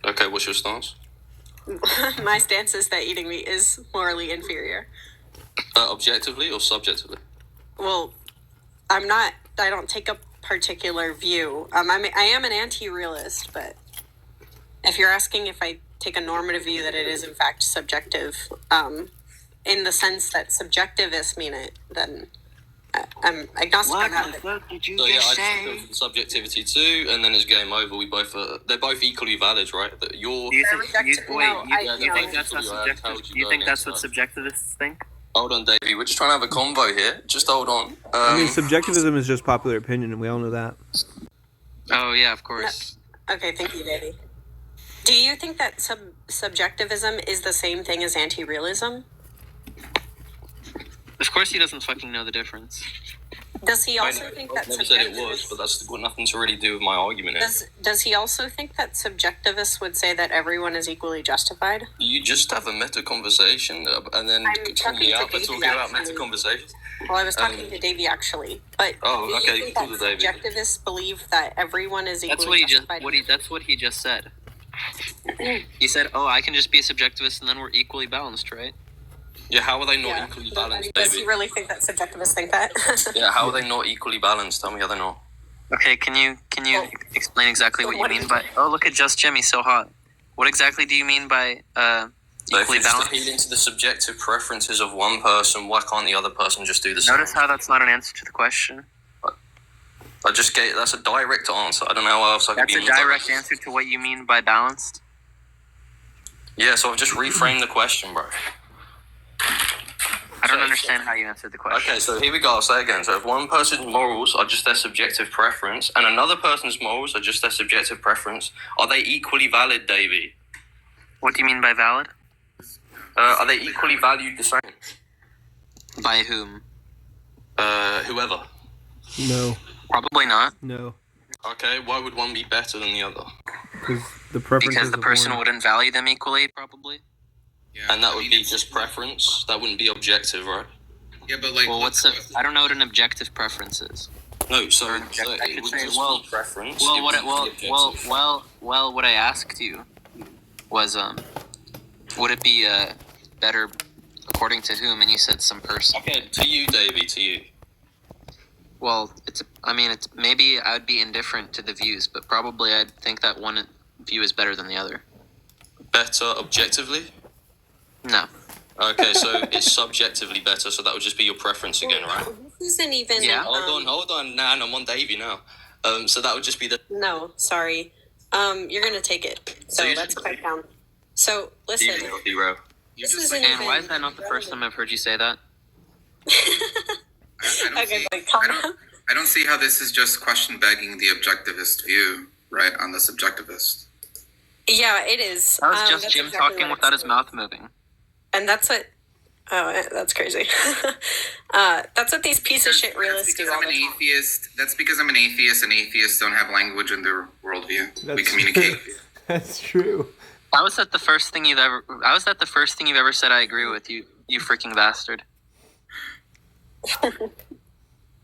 Okay, what's your stance? My stance is that eating meat is morally inferior. Objectively or subjectively? Well, I don't take a particular view. I am an anti-realist, but if you're asking if I take a normative view that it is in fact subjective, in the sense that subjectivists mean it, then I'm agnostic on that. What the fuck did you So yeah, just I say? just go for subjectivity too, and then it's game over. We both they're both equally valid, right? That you're... Do you think, reject- you no, I- think no. that's what subjective? Do you think that's what subjectivists think? Hold on, Davey. We're just trying to have a convo here. Just hold on. I mean, subjectivism is just popular opinion, and we all know that. Oh yeah, of course. Okay, thank you, Davey. Do you think that subjectivism is the same thing as anti-realism? Of course, he doesn't fucking know the difference. Does he also think that I've never said it was, subjectivists... but that's got nothing to really do with my argument. Does he also think that subjectivists would say that everyone is equally justified? You just have a meta conversation, and then call me out by talking about meta conversations. Well, I was talking to Davey actually, but Oh, do okay, you think cool that to Davey. subjectivists believe that everyone is equally justified? That's what he just said. He said, "Oh, I can just be a subjectivist, and then we're equally balanced, right?" Yeah, how are they not equally balanced, Does Davey? he really think that subjectivists think that? Yeah, how are they not equally balanced? Tell me how they're not. Okay, can you explain exactly what you mean by? Oh, look at Just Jimmy, so hot. What exactly do you mean by So if equally it's just balanced? appealing to the subjective preferences of one person, why can't the other person just do the same? Notice how that's not an answer to the question. I just gave that's a direct answer. I don't know how else I could That's be a more direct answer to what you mean by balanced. Yeah, so I've just reframed the question, bro. I don't understand how you answered the question. Okay, so here we go. I'll say it again. So if one person's morals are just their subjective preference, and another person's morals are just their subjective preference, are they equally valid, Davey? What do you mean by valid? Are they equally valued the same? By whom? Whoever. No. Probably not. No. Okay, why would one be better than the other? Because the preferences Because the of person one- wouldn't value them equally, probably. Yeah, And that would be just preference. That wouldn't be objective, right? Yeah, but like, Well, I don't know what an objective preference is. No, so I it could would say, just well, be preference. Well, it what wouldn't be objective. what I asked you was, would it be better according to whom? And you said some person. Okay, to you, Davey, to you. Well, it's maybe I would be indifferent to the views, but probably I'd think that one view is better than the other. Better objectively? No. Okay, so it's subjectively better, so that would just be your preference again, right? This isn't even... Yeah. Hold on, Nan, I'm on Davey now. So that would just be the... No, sorry. You're going to take it. So let's pipe down. So, listen. Zero. This isn't And even... why is that not the first time I've heard you say that? Okay, but calm down. I don't see how this is just question begging the objectivist view, right, on the subjectivist. Yeah, it is. That was just that's Jim exactly talking what without it's his mouth moving. And that's what. Oh, that's crazy. That's what these piece of shit realists do all I'm the an time. atheist. That's because I'm an atheist, and atheists don't have language in their worldview. We communicate. That's true. How is that the first thing you've ever? How is that the first thing you've ever said? I agree with you. You freaking bastard.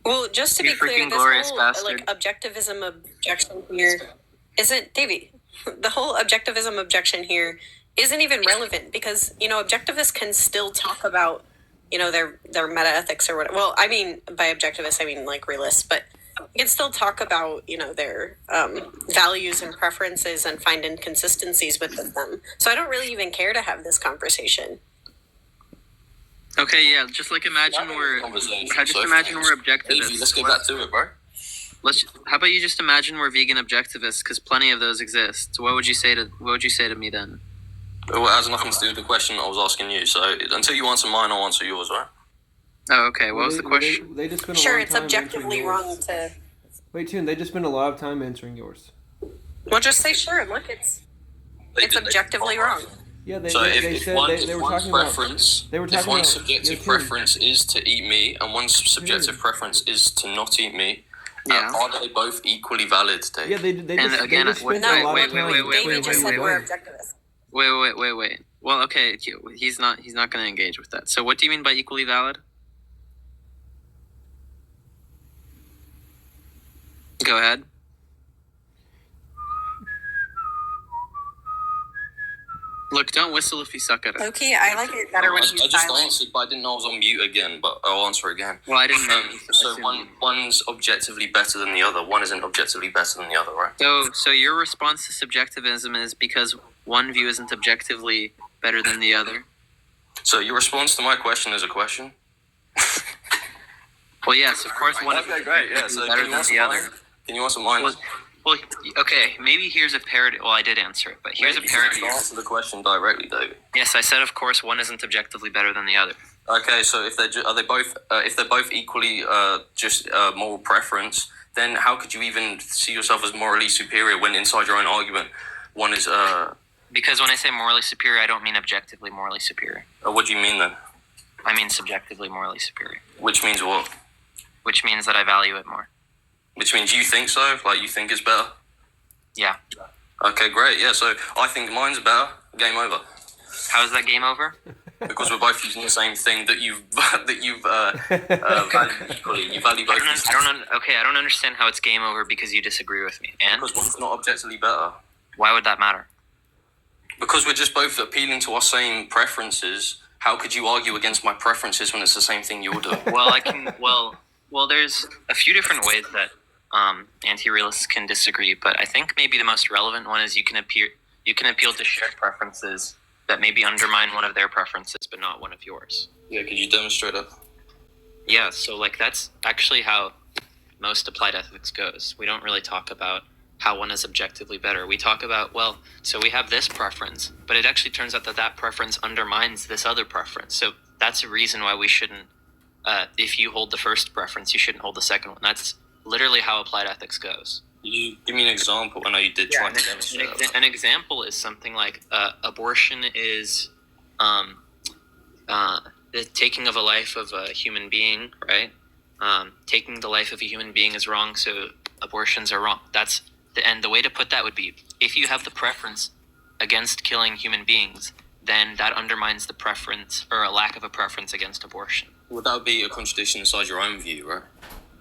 Well, just to You be clear, freaking this glorious whole bastard. objectivism objection here isn't Davy. The whole objectivism objection here isn't even relevant because objectivists can still talk about their meta ethics or whatever. Well, I mean by objectivists, I mean like realists, but you can still talk about their values and preferences and find inconsistencies with them. So I don't really even care to have this conversation. Okay, yeah, just like imagine we're objectivists. Let's get back to it, bro. How about you just imagine we're vegan objectivists? Because plenty of those exist. So what would you say to me then? Well, it has nothing to do with the question I was asking you. So until you answer mine, I'll answer yours, right? Oh, okay. What was the question? They just spent a Sure, long it's time objectively answering wrong yours. to. Wait, Toon, they just spent a lot of time answering yours. Well, just say sure. Look, it's objectively wrong. Yeah, they So they if said one, they if were one's talking preference, about. They were if talking one's about. subjective Toon. preference is to eat meat and one's subjective preference is to not eat meat, are they both equally valid, Dave? Yeah, they just spent a lot of time. David just said we're objectivists. Wait. Well, okay, he's not going to engage with that. So what do you mean by equally valid? Go ahead. Look, don't whistle if you suck at it. Okay, I like it better when I he's just silent. answered, but I didn't know I was on mute again. But I'll answer again. Well, I didn't know. So one's objectively better than the other. One isn't objectively better than the other, right? So your response to subjectivism is because one view isn't objectively better than the other? So your response to my question is a question? Well, yes, of course one Okay, great. Yeah, so better than the other. Can you answer mine? Well, okay, maybe here's a parody. Well, I did answer it, but here's a parody. You answer the question directly, David. Yes, I said, of course, one isn't objectively better than the other. Okay, so if they're both equally just moral preference, then how could you even see yourself as morally superior when inside your own argument, one is Because when I say morally superior, I don't mean objectively morally superior. What do you mean then? I mean subjectively morally superior. Which means what? Which means that I value it more. Which means you think so? Like you think it's better? Yeah. Okay, great. Yeah, so I think mine's better. Game over. How is that game over? Because we're both using the same thing that you've valued equally. You value both. I don't understand how it's game over because you disagree with me. And because one's not objectively better. Why would that matter? Because we're just both appealing to our same preferences. How could you argue against my preferences when it's the same thing you're doing? Well, there's a few different ways that anti-realists can disagree, but I think maybe the most relevant one is you can appeal to shared preferences that maybe undermine one of their preferences, but not one of yours. Yeah, could you demonstrate that? Yeah, so that's actually how most applied ethics goes. We don't really talk about how one is objectively better. We talk about, so we have this preference, but it actually turns out that preference undermines this other preference. So that's a reason why we shouldn't, if you hold the first preference, you shouldn't hold the second one. That's literally how applied ethics goes. You give me an example. I know you did try to demonstrate that. An example is something like abortion is the taking of a life of a human being, right? Taking the life of a human being is wrong, so abortions are wrong. And the way to put that would be, if you have the preference against killing human beings, then that undermines the preference or a lack of a preference against abortion. Would that be a contradiction inside your own view, right?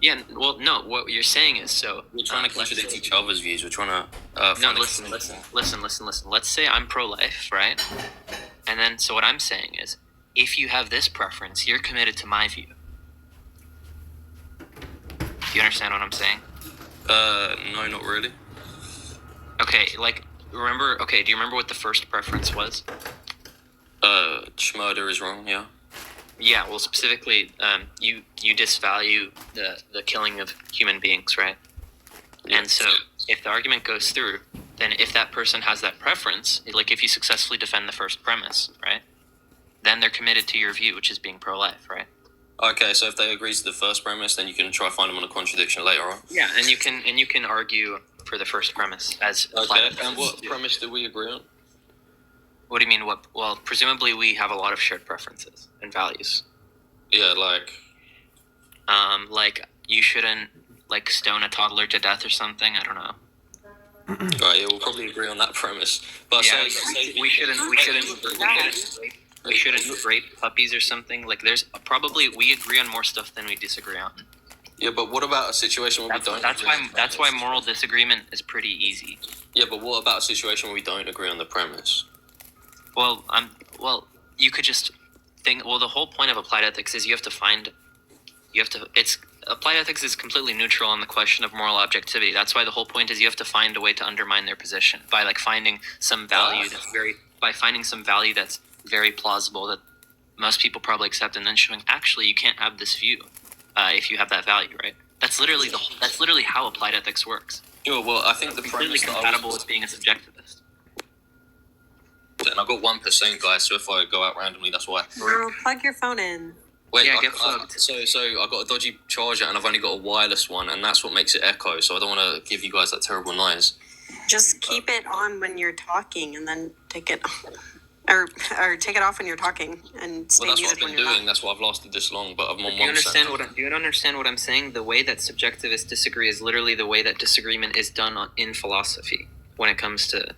Yeah, well, no, what you're saying is we're trying to contradict each other's views. We're trying to no, listen. Let's say I'm pro-life, right? And then, so what I'm saying is, if you have this preference, you're committed to my view. Do you understand what I'm saying? No, not really. Okay, do you remember what the first preference was? Murder is wrong, yeah. Yeah, well, specifically, you disvalue the killing of human beings, right? Yeah. And so, if the argument goes through, then if that person has that preference, like if you successfully defend the first premise, right? Then they're committed to your view, which is being pro-life, right? Okay, so if they agree to the first premise, then you can try to find them on a contradiction later on. Yeah, and you can argue for the first premise as Okay, applied and ethics. what premise did we agree on? What do you mean? What? Well, presumably we have a lot of shared preferences and values. Yeah, like You shouldn't like stone a toddler to death or something. I don't know. Right, yeah, we'll probably agree on that premise. But Yeah, say we shouldn't rape puppies or something. Like there's probably we agree on more stuff than we disagree on. Yeah, but what about a situation where we don't? That's why moral disagreement is pretty easy. Yeah, but what about a situation where we don't agree on the premise? Well, you could just think. Well, the whole point of applied ethics is applied ethics is completely neutral on the question of moral objectivity. That's why the whole point is you have to find a way to undermine their position by finding some value that's very plausible that most people probably accept, and then showing actually you can't have this view if you have that value, right? That's literally how applied ethics works. Yeah, well, I think the completely premise compatible with being a subjectivist. And I've got 1%, guys. So if I go out randomly, that's why. Girl, plug your phone in. Wait, get plugged. So I got a dodgy charger, and I've only got a wireless one, and that's what makes it echo. So I don't want to give you guys that terrible noise. Just keep it on when you're talking, and then take it, or take it off when you're talking, and stay Well, that's what muted I've when been you're doing. not. That's why I've lasted this long. But I'm on 1%. Do you understand what I'm saying? The way that subjectivists disagree is literally the way that disagreement is done in philosophy when it comes to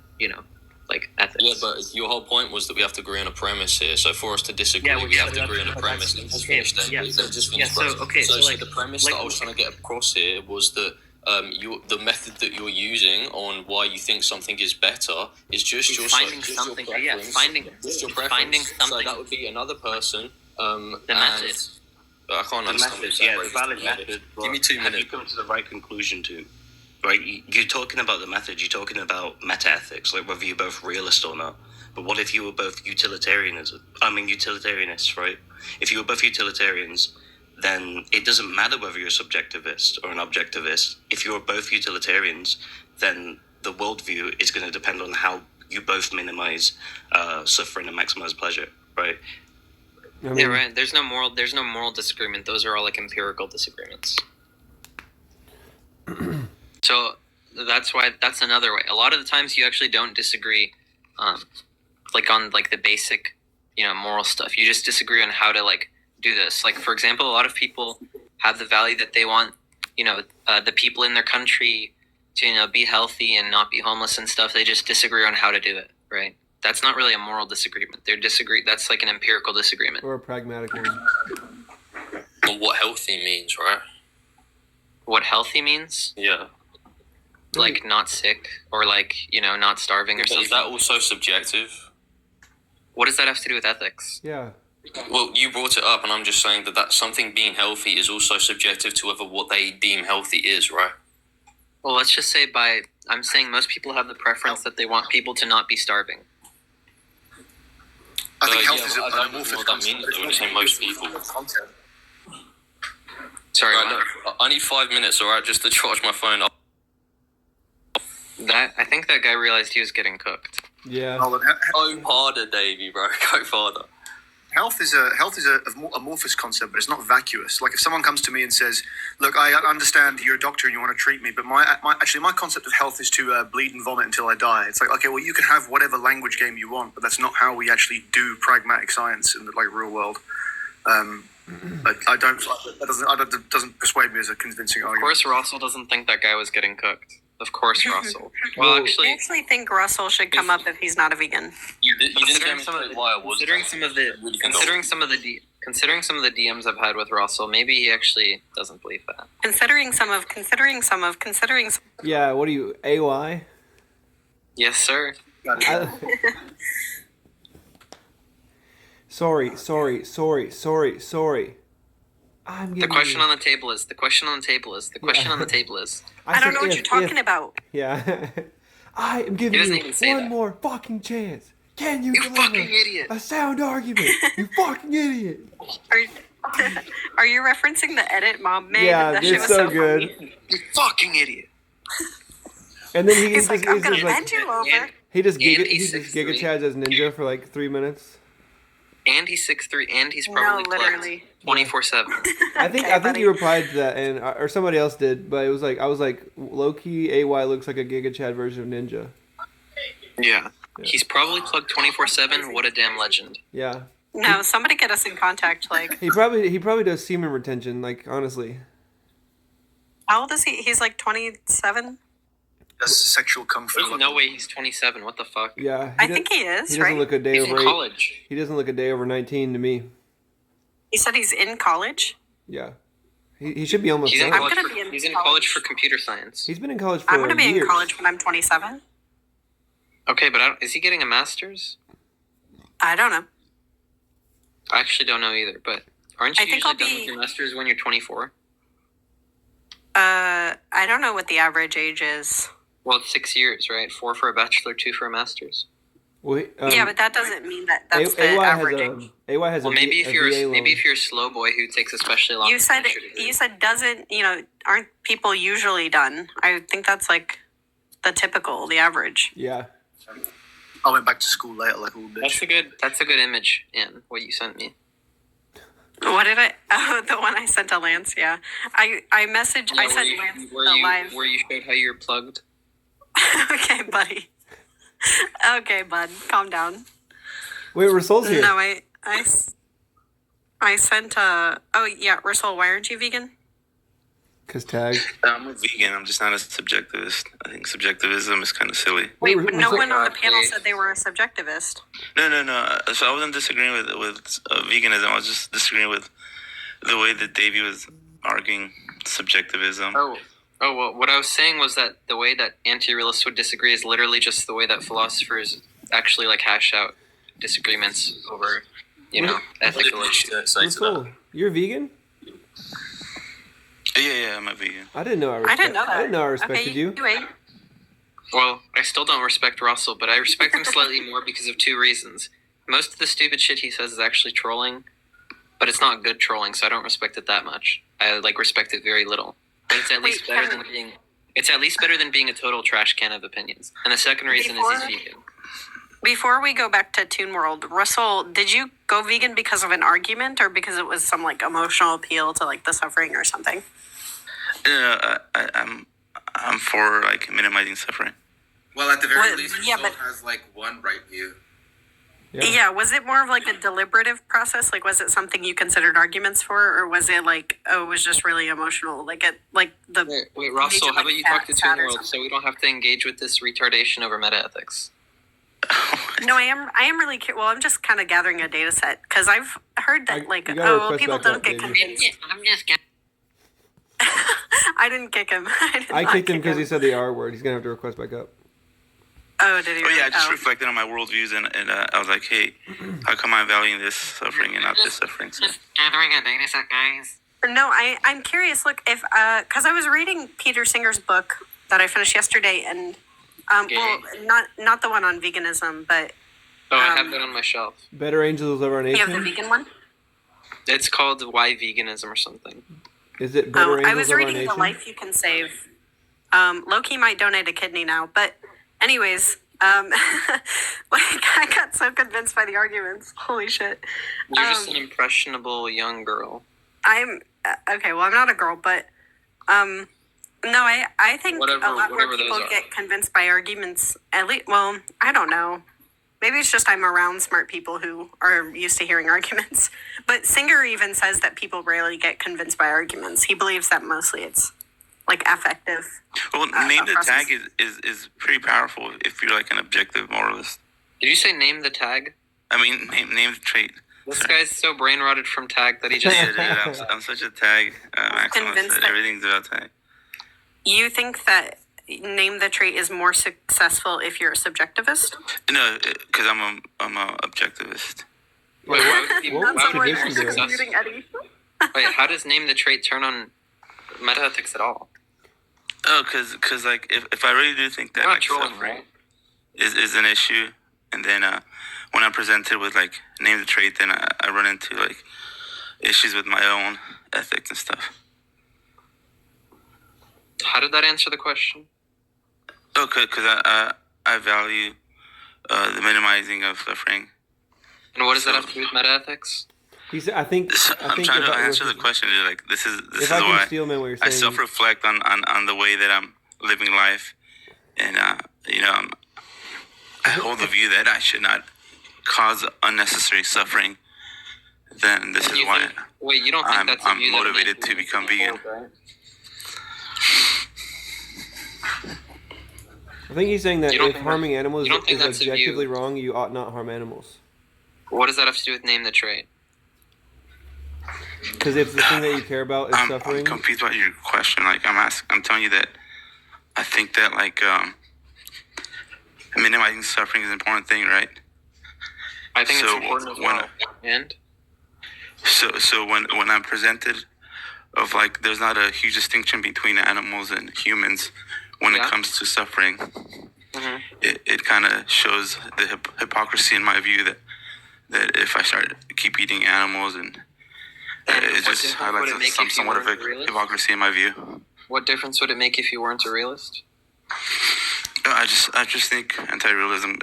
ethics. Yeah, but your whole point was that we have to agree on a premise here. So for us to disagree, we have to agree on a premise. Let's just finish then. So the premise that I was trying to get across here was that the method that you're using on why you think something is better is just your finding just something. your Yeah, preference. Just your preference. finding something. So that would be another person. The method. I can't understand. Method, yeah, it's a valid method. Give me 2 minutes. Have you come to the right conclusion to? Right, you're talking about the method. You're talking about meta-ethics, like whether you're both realist or not. But what if you were both utilitarianists, right? If you were both utilitarians, then it doesn't matter whether you're a subjectivist or an objectivist. If you're both utilitarians, then the worldview is going to depend on how you both minimize suffering and maximize pleasure, right? Yeah, right. There's no moral disagreement. Those are all empirical disagreements. So that's another way. A lot of the times you actually don't disagree, on the basic, moral stuff. You just disagree on how to do this. Like for example, a lot of people have the value that they want, the people in their country to be healthy and not be homeless and stuff. They just disagree on how to do it, right? That's not really a moral disagreement. That's an empirical disagreement. Or a pragmatic one. On what healthy means, right? What healthy means? Yeah. Not sick or not starving or something. Is that also subjective? What does that have to do with ethics? Yeah. Well, you brought it up, and I'm just saying that something being healthy is also subjective to what they deem healthy is, right? Well, let's just say I'm saying most people have the preference that they want people to not be starving. I think health is an I don't know amorphous what that means. I would say most people. Sorry, right, I need 5 minutes, all right, just to charge my phone up. I think that guy realized he was getting cooked. Yeah. Go harder, Davy, bro. Go farther. Health is a amorphous concept, but it's not vacuous. Like if someone comes to me and says, "Look, I understand you're a doctor and you want to treat me, but my concept of health is to bleed and vomit until I die." It's like, okay, well, you can have whatever language game you want, but that's not how we actually do pragmatic science in the real world. But that doesn't persuade me as a convincing argument. Of course, Russell doesn't think that guy was getting cooked. Of course, Russell. Well, I actually think Russell should come up if he's not a vegan. Considering some of the DMs I've had with Russell, maybe he actually doesn't believe that. Considering some. Yeah, what are you, AY? Yes, sir. Sorry. The question on the table is. I don't know what you're talking about. Yeah. I am giving you one more fucking chance. Can you deliver fucking idiot. a sound argument? You fucking idiot. Are you referencing the edit Mom made? Yeah, that shit it's was so good. funny. You fucking idiot. And then He's like, I'm gonna bend you over. He just he's Giga Chads as Ninja for 3 minutes. And he's 6'3", and he's No, probably literally. 24/7. I think you replied to that, and or somebody else did, but it was like I was like low key. AY looks like a Giga Chad version of Ninja. Yeah. He's probably plugged 24/7. What a damn legend. Yeah. No, somebody get us in contact. Like, He probably does semen retention. Like honestly. how old is he? He's like 27. That's sexual comfort. There's no way he's 27. What the fuck? Yeah. I think he is. He doesn't Right? look a day He's over in 8. college. He doesn't look a day over 19 to me. He said he's in college. Yeah. He should be almost He's in done. college. gonna be in He's in college. college for computer science. He's been in college for I'm gonna be years. in college when I'm 27. Okay, but is he getting a master's? I don't know. I actually don't know either. But aren't you I think usually I'll done be- with your master's when you're 24? I don't know what the average age is. Well, it's 6 years, right? 4 for a bachelor, 2 for a master's. Wait, yeah, but that doesn't mean that that's the average age. AY has Well, a maybe VA if you're loan. maybe if you're a slow boy who takes especially long. You said doesn't, aren't people usually done? I think that's like the typical, the average. Yeah. I went back to school later like a little bitch. That's a good image, Ian. What you sent me. What did I? Oh, the one I sent to Lance. Yeah, I messaged. I sent Lance the live. Where you showed how you're plugged. Okay, buddy. Okay, bud, calm down. Wait, Rasul's here. No, I sent oh yeah, Rasul, why aren't you vegan? Cause tag. I'm a vegan. I'm just not a subjectivist. I think subjectivism is kind of silly. Wait, but no one on the panel said they were a subjectivist. No. So I wasn't disagreeing with veganism. I was just disagreeing with the way that Davy was arguing subjectivism. Oh, well, what I was saying was that the way that anti-realists would disagree is literally just the way that philosophers actually like hash out disagreements over, ethical issues. Rasul, you're vegan? Yeah, I'm a vegan. I didn't know I respected you. Well, I still don't respect Russell, but I respect him slightly more because of 2 reasons. Most of the stupid shit he says is actually trolling, but it's not good trolling, so I don't respect it that much. I respect it very little. But it's at least better than being a total trash can of opinions. And the second reason is he's vegan. Before we go back to Toon World, Russell, did you go vegan because of an argument or because it was some like emotional appeal to like the suffering or something? I'm for like minimizing suffering. Well, at the very least, Rousseau has like one right view. Yeah, was it more of like a deliberative process? Like, was it something you considered arguments for, or was it like, it was just really emotional? Wait, Russell, how about you talk to Toon World so we don't have to engage with this retardation over metaethics? No, I am really curious. Well, I'm just kind of gathering a data set because I've heard that people don't get convinced. I'm just kidding. I didn't kick him. I kicked him because he said the R word. He's gonna have to request back up. Oh, did he? Oh yeah, I just reflected on my worldviews and I was like, hey, how come I'm valuing this suffering and not this suffering? So. Just gathering a data set, guys. No, I'm curious. Look, if because I was reading Peter Singer's book that I finished yesterday, and well, not the one on veganism, but I have that on my shelf. Better Angels of Our Nation. you have the vegan one. It's called Why Veganism or something. Is it Better Angels I was of Our reading Nation? The Life You Can Save. Loki might donate a kidney now, but anyways, I got so convinced by the arguments. Holy shit! You're just an impressionable young girl. I'm okay. Well, I'm not a girl, but no, I think a lot more people get convinced by arguments. At least, well, I don't know. Maybe it's just I'm around smart people who are used to hearing arguments. But Singer even says that people rarely get convinced by arguments. He believes that mostly it's like affective. Well, name the tag is pretty powerful if you're like an objective moralist. Did you say name the tag? I mean, name the trait. This guy's so brain rotted from tag that he just. Yeah, dude, I'm such a tag maximalist. Everything's about tag. You think that name the trait is more successful if you're a subjectivist? No, because I'm a objectivist. Wait, why would it be successful? Wait, how does name the trait turn on metaethics at all? Oh, because like if I really do think that like suffering is an issue, and then when I'm presented with like name the trait, then I run into like issues with my own ethics and stuff. How did that answer the question? Oh, because I value the minimizing of suffering. And what does that have to do with metaethics? He said, I think I'm trying to answer the question. Like this is why I self-reflect on the way that I'm living life, and I hold the view that I should not cause unnecessary suffering. Then this is why you don't think that's a view I'm motivated to become vegan. Right? I think he's saying that if harming animals is objectively wrong, you ought not harm animals. What does that have to do with name the trait? Because if the thing that you care about is suffering, I'm confused about your question. Like I'm telling you that I think that like minimizing suffering is an important thing, right? I think it's important as well. And so when I'm presented of like there's not a huge distinction between animals and humans when it comes to suffering, it kind of shows the hypocrisy in my view that if I start keep eating animals and it just highlights somewhat of a hypocrisy in my view. What difference would it make if you weren't a realist? I just think anti-realism,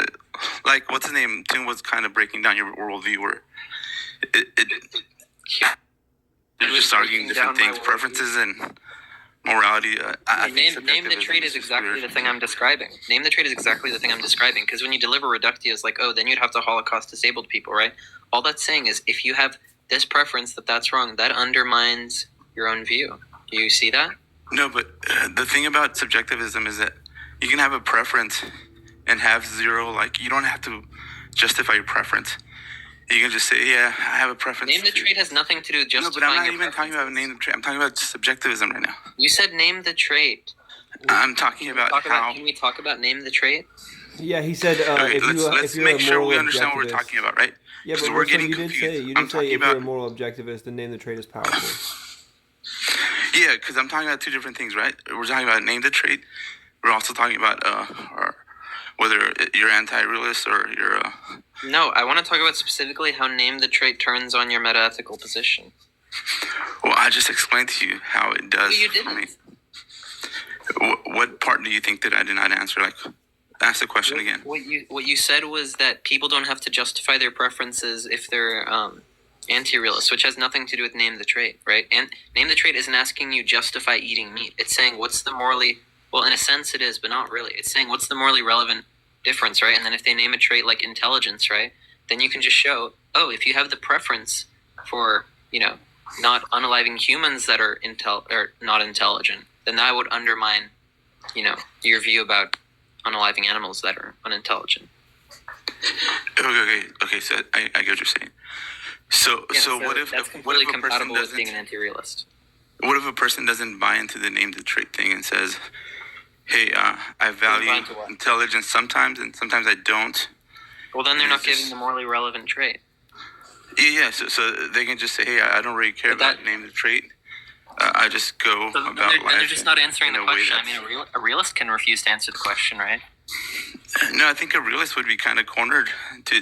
like what's his name, Tim was kind of breaking down your worldview where you're just arguing different things, preferences and morality. Name the trait is exactly the thing I'm describing. Name the trait is exactly the thing I'm describing. Because when you deliver reductio, it's like, oh, then you'd have to Holocaust disabled people, right? All that's saying is if you have this preference that's wrong, that undermines your own view. Do you see that? No, but the thing about subjectivism is that you can have a preference and have zero, like you don't have to justify your preference. You can just say, yeah, I have a preference. Name the trait has nothing to do with justifying. No, but I'm not even talking about name the trait. I'm talking about subjectivism right now. You said name the trait. I'm talking about how. Can we talk about name the trait? Yeah, he said. Okay, let's make sure we understand what we're talking about, right? Yeah, but we're getting confused. You did say if you're a moral objectivist, then name the trait is powerful. Yeah, because I'm talking about two different things, right? We're talking about name the trait. We're also talking about whether you're anti-realist or you're. No, I want to talk about specifically how name the trait turns on your meta-ethical position. Well, I just explained to you how it does. Well, you didn't. What part do you think that I did not answer? Like, ask the question again. What you said was that people don't have to justify their preferences if they're anti-realist, which has nothing to do with name the trait, right? And name the trait isn't asking you justify eating meat. It's saying what's the morally, well, in a sense it is, but not really. It's saying what's the morally relevant difference, right? And then if they name a trait like intelligence, right, then you can just show, oh, if you have the preference for, not unaliving humans that are not intelligent, then that would undermine, your view about unaliving animals that are unintelligent. Okay. So I get what you're saying. So what if that's completely compatible with being an anti-realist? What if a person doesn't buy into the name the trait thing and says, "Hey, I value intelligence sometimes, and sometimes I don't." Well, then they're not giving the morally relevant trait. Yeah. So they can just say, "Hey, I don't really care about name the trait. I just go about life." Then they're just not answering the question. I mean, a realist can refuse to answer the question, right? No, I think a realist would be kind of cornered to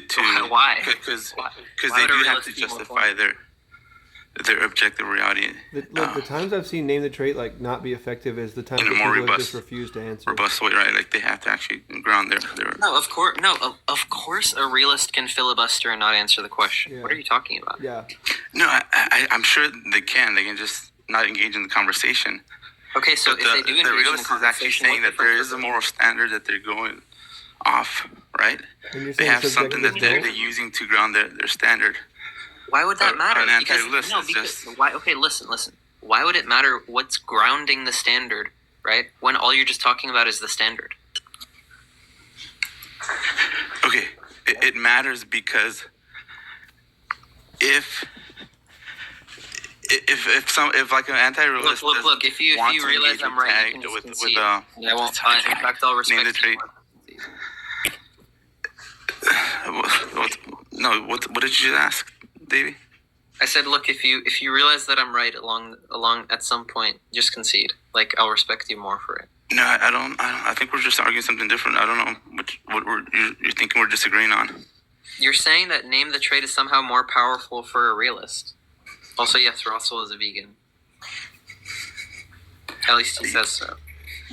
why? Because they do have to justify their objective reality. The times I've seen name the trait like not be effective is the times that people have just refused to answer. Robust way, right? Like they have to actually ground their. No, of course, a realist can filibuster and not answer the question. Yeah. What are you talking about? Yeah. No, I'm sure they can. They can just not engage in the conversation. Okay, so if they do engage in the realist is actually saying that there is a moral standard that they're going off, right? They have something that they're using to ground their standard. Why would that matter? Why? Okay, listen. Why would it matter what's grounding the standard, right? When all you're just talking about is the standard. Okay, it matters because if like an anti-realist look, if you realize I'm right, you can just concede. I won't. In fact, I'll respect you. What did you ask, Davy? I said, look, if you realize that I'm right along at some point, just concede. Like, I'll respect you more for it. No, I don't. I think we're just arguing something different. I don't know what you're thinking we're disagreeing on. You're saying that name the trait is somehow more powerful for a realist. Also, yes, Russell is a vegan. At least he says so.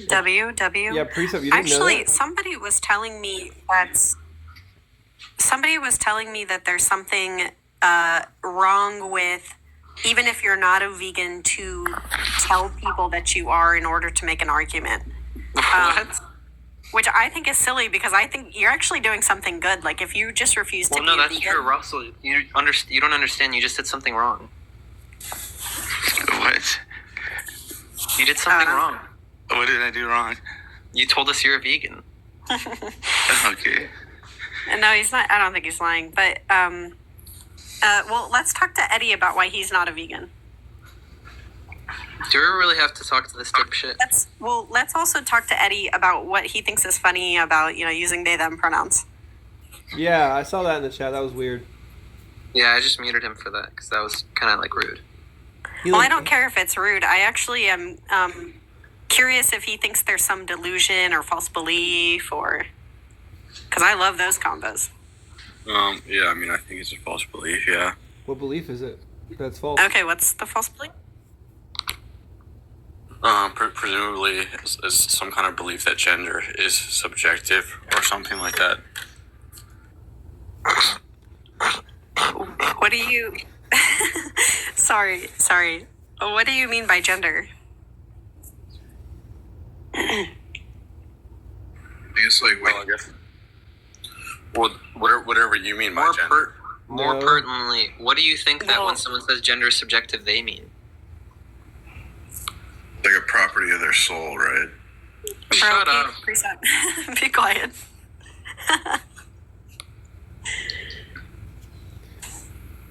W. Yeah, precept. You didn't know that? Somebody was telling me that there's something wrong with, even if you're not a vegan, to tell people that you are in order to make an argument. Which I think is silly, because I think you're actually doing something good. Like, if you just refuse to be a vegan... true, Russell. You don't understand. You just did something wrong. What? You did something wrong. What did I do wrong? You told us you're a vegan. Okay. No, he's not. I don't think he's lying. But, well, let's talk to Eddie about why he's not a vegan. Do we really have to talk to this dipshit? Let's also talk to Eddie about what he thinks is funny about, using they, them pronouns. Yeah, I saw that in the chat. That was weird. Yeah, I just muted him for that, because that was kind of, rude. Well, I don't care if it's rude. I actually am curious if he thinks there's some delusion or false belief, or... Because I love those combos. Yeah, I mean, I think it's a false belief, yeah. What belief is it that's false? Okay, what's the false belief? Presumably is some kind of belief that gender is subjective or something like that. What do you... Sorry. What do you mean by gender? It's like, well, I guess. Well, whatever you mean by gender. More pertinently, what do you think that when someone says gender is subjective, they mean? Like a property of their soul, right? Shut up. Be quiet.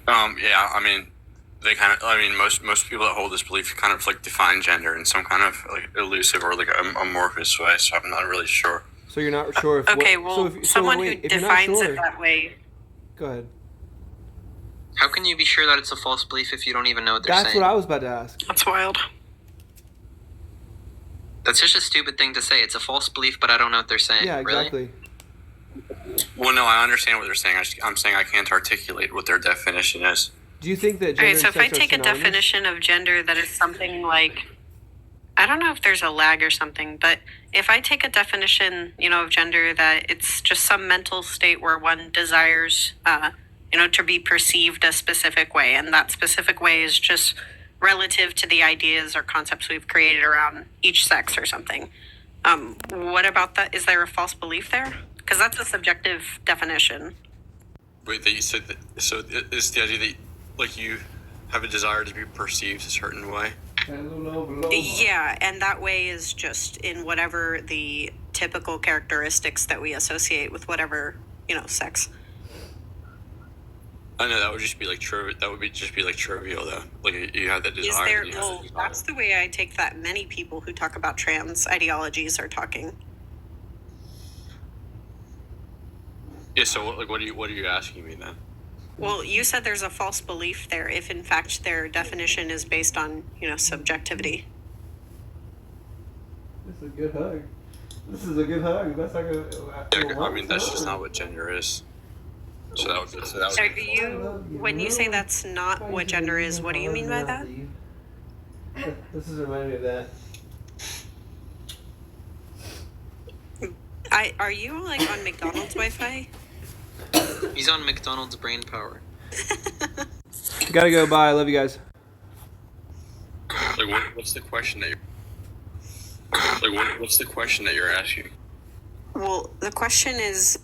Yeah, I mean, most people that hold this belief kind of define gender in some kind of elusive or amorphous way. So I'm not really sure. So you're not sure if... Okay, someone who defines it that way... Go ahead. How can you be sure that it's a false belief if you don't even know what they're saying? That's what I was about to ask. That's wild. That's just a stupid thing to say. It's a false belief, but I don't know what they're saying. Yeah, exactly. Really? Well, no, I understand what they're saying. I'm saying I can't articulate what their definition is. Do you think that gender and sex so if I take a definition of gender that is something like... I don't know if there's a lag or something, but if I take a definition, of gender that it's just some mental state where one desires, to be perceived a specific way, and that specific way is just relative to the ideas or concepts we've created around each sex or something. What about that? Is there a false belief there? Because that's a subjective definition. Wait, that you said that, so it's the idea that, you have a desire to be perceived a certain way? Yeah, and that way is just in whatever the typical characteristics that we associate with whatever, sex. I know that would just be trivial. That would just be trivial though. You have that desire. That's the way I take that many people who talk about trans ideologies are talking. Yeah. So what are you asking me then? Well, you said there's a false belief there if in fact their definition is based on, subjectivity. This is a good hug. That's like a... I mean, that's just not what gender is. So that would So when you say that's not what gender is, what do you mean by that? This is reminding me of that. Are you on McDonald's Wi-Fi? He's on McDonald's brain power. Gotta go. Bye. I love you guys. What's the question that you're... what's the question that you're asking? Well, the question is,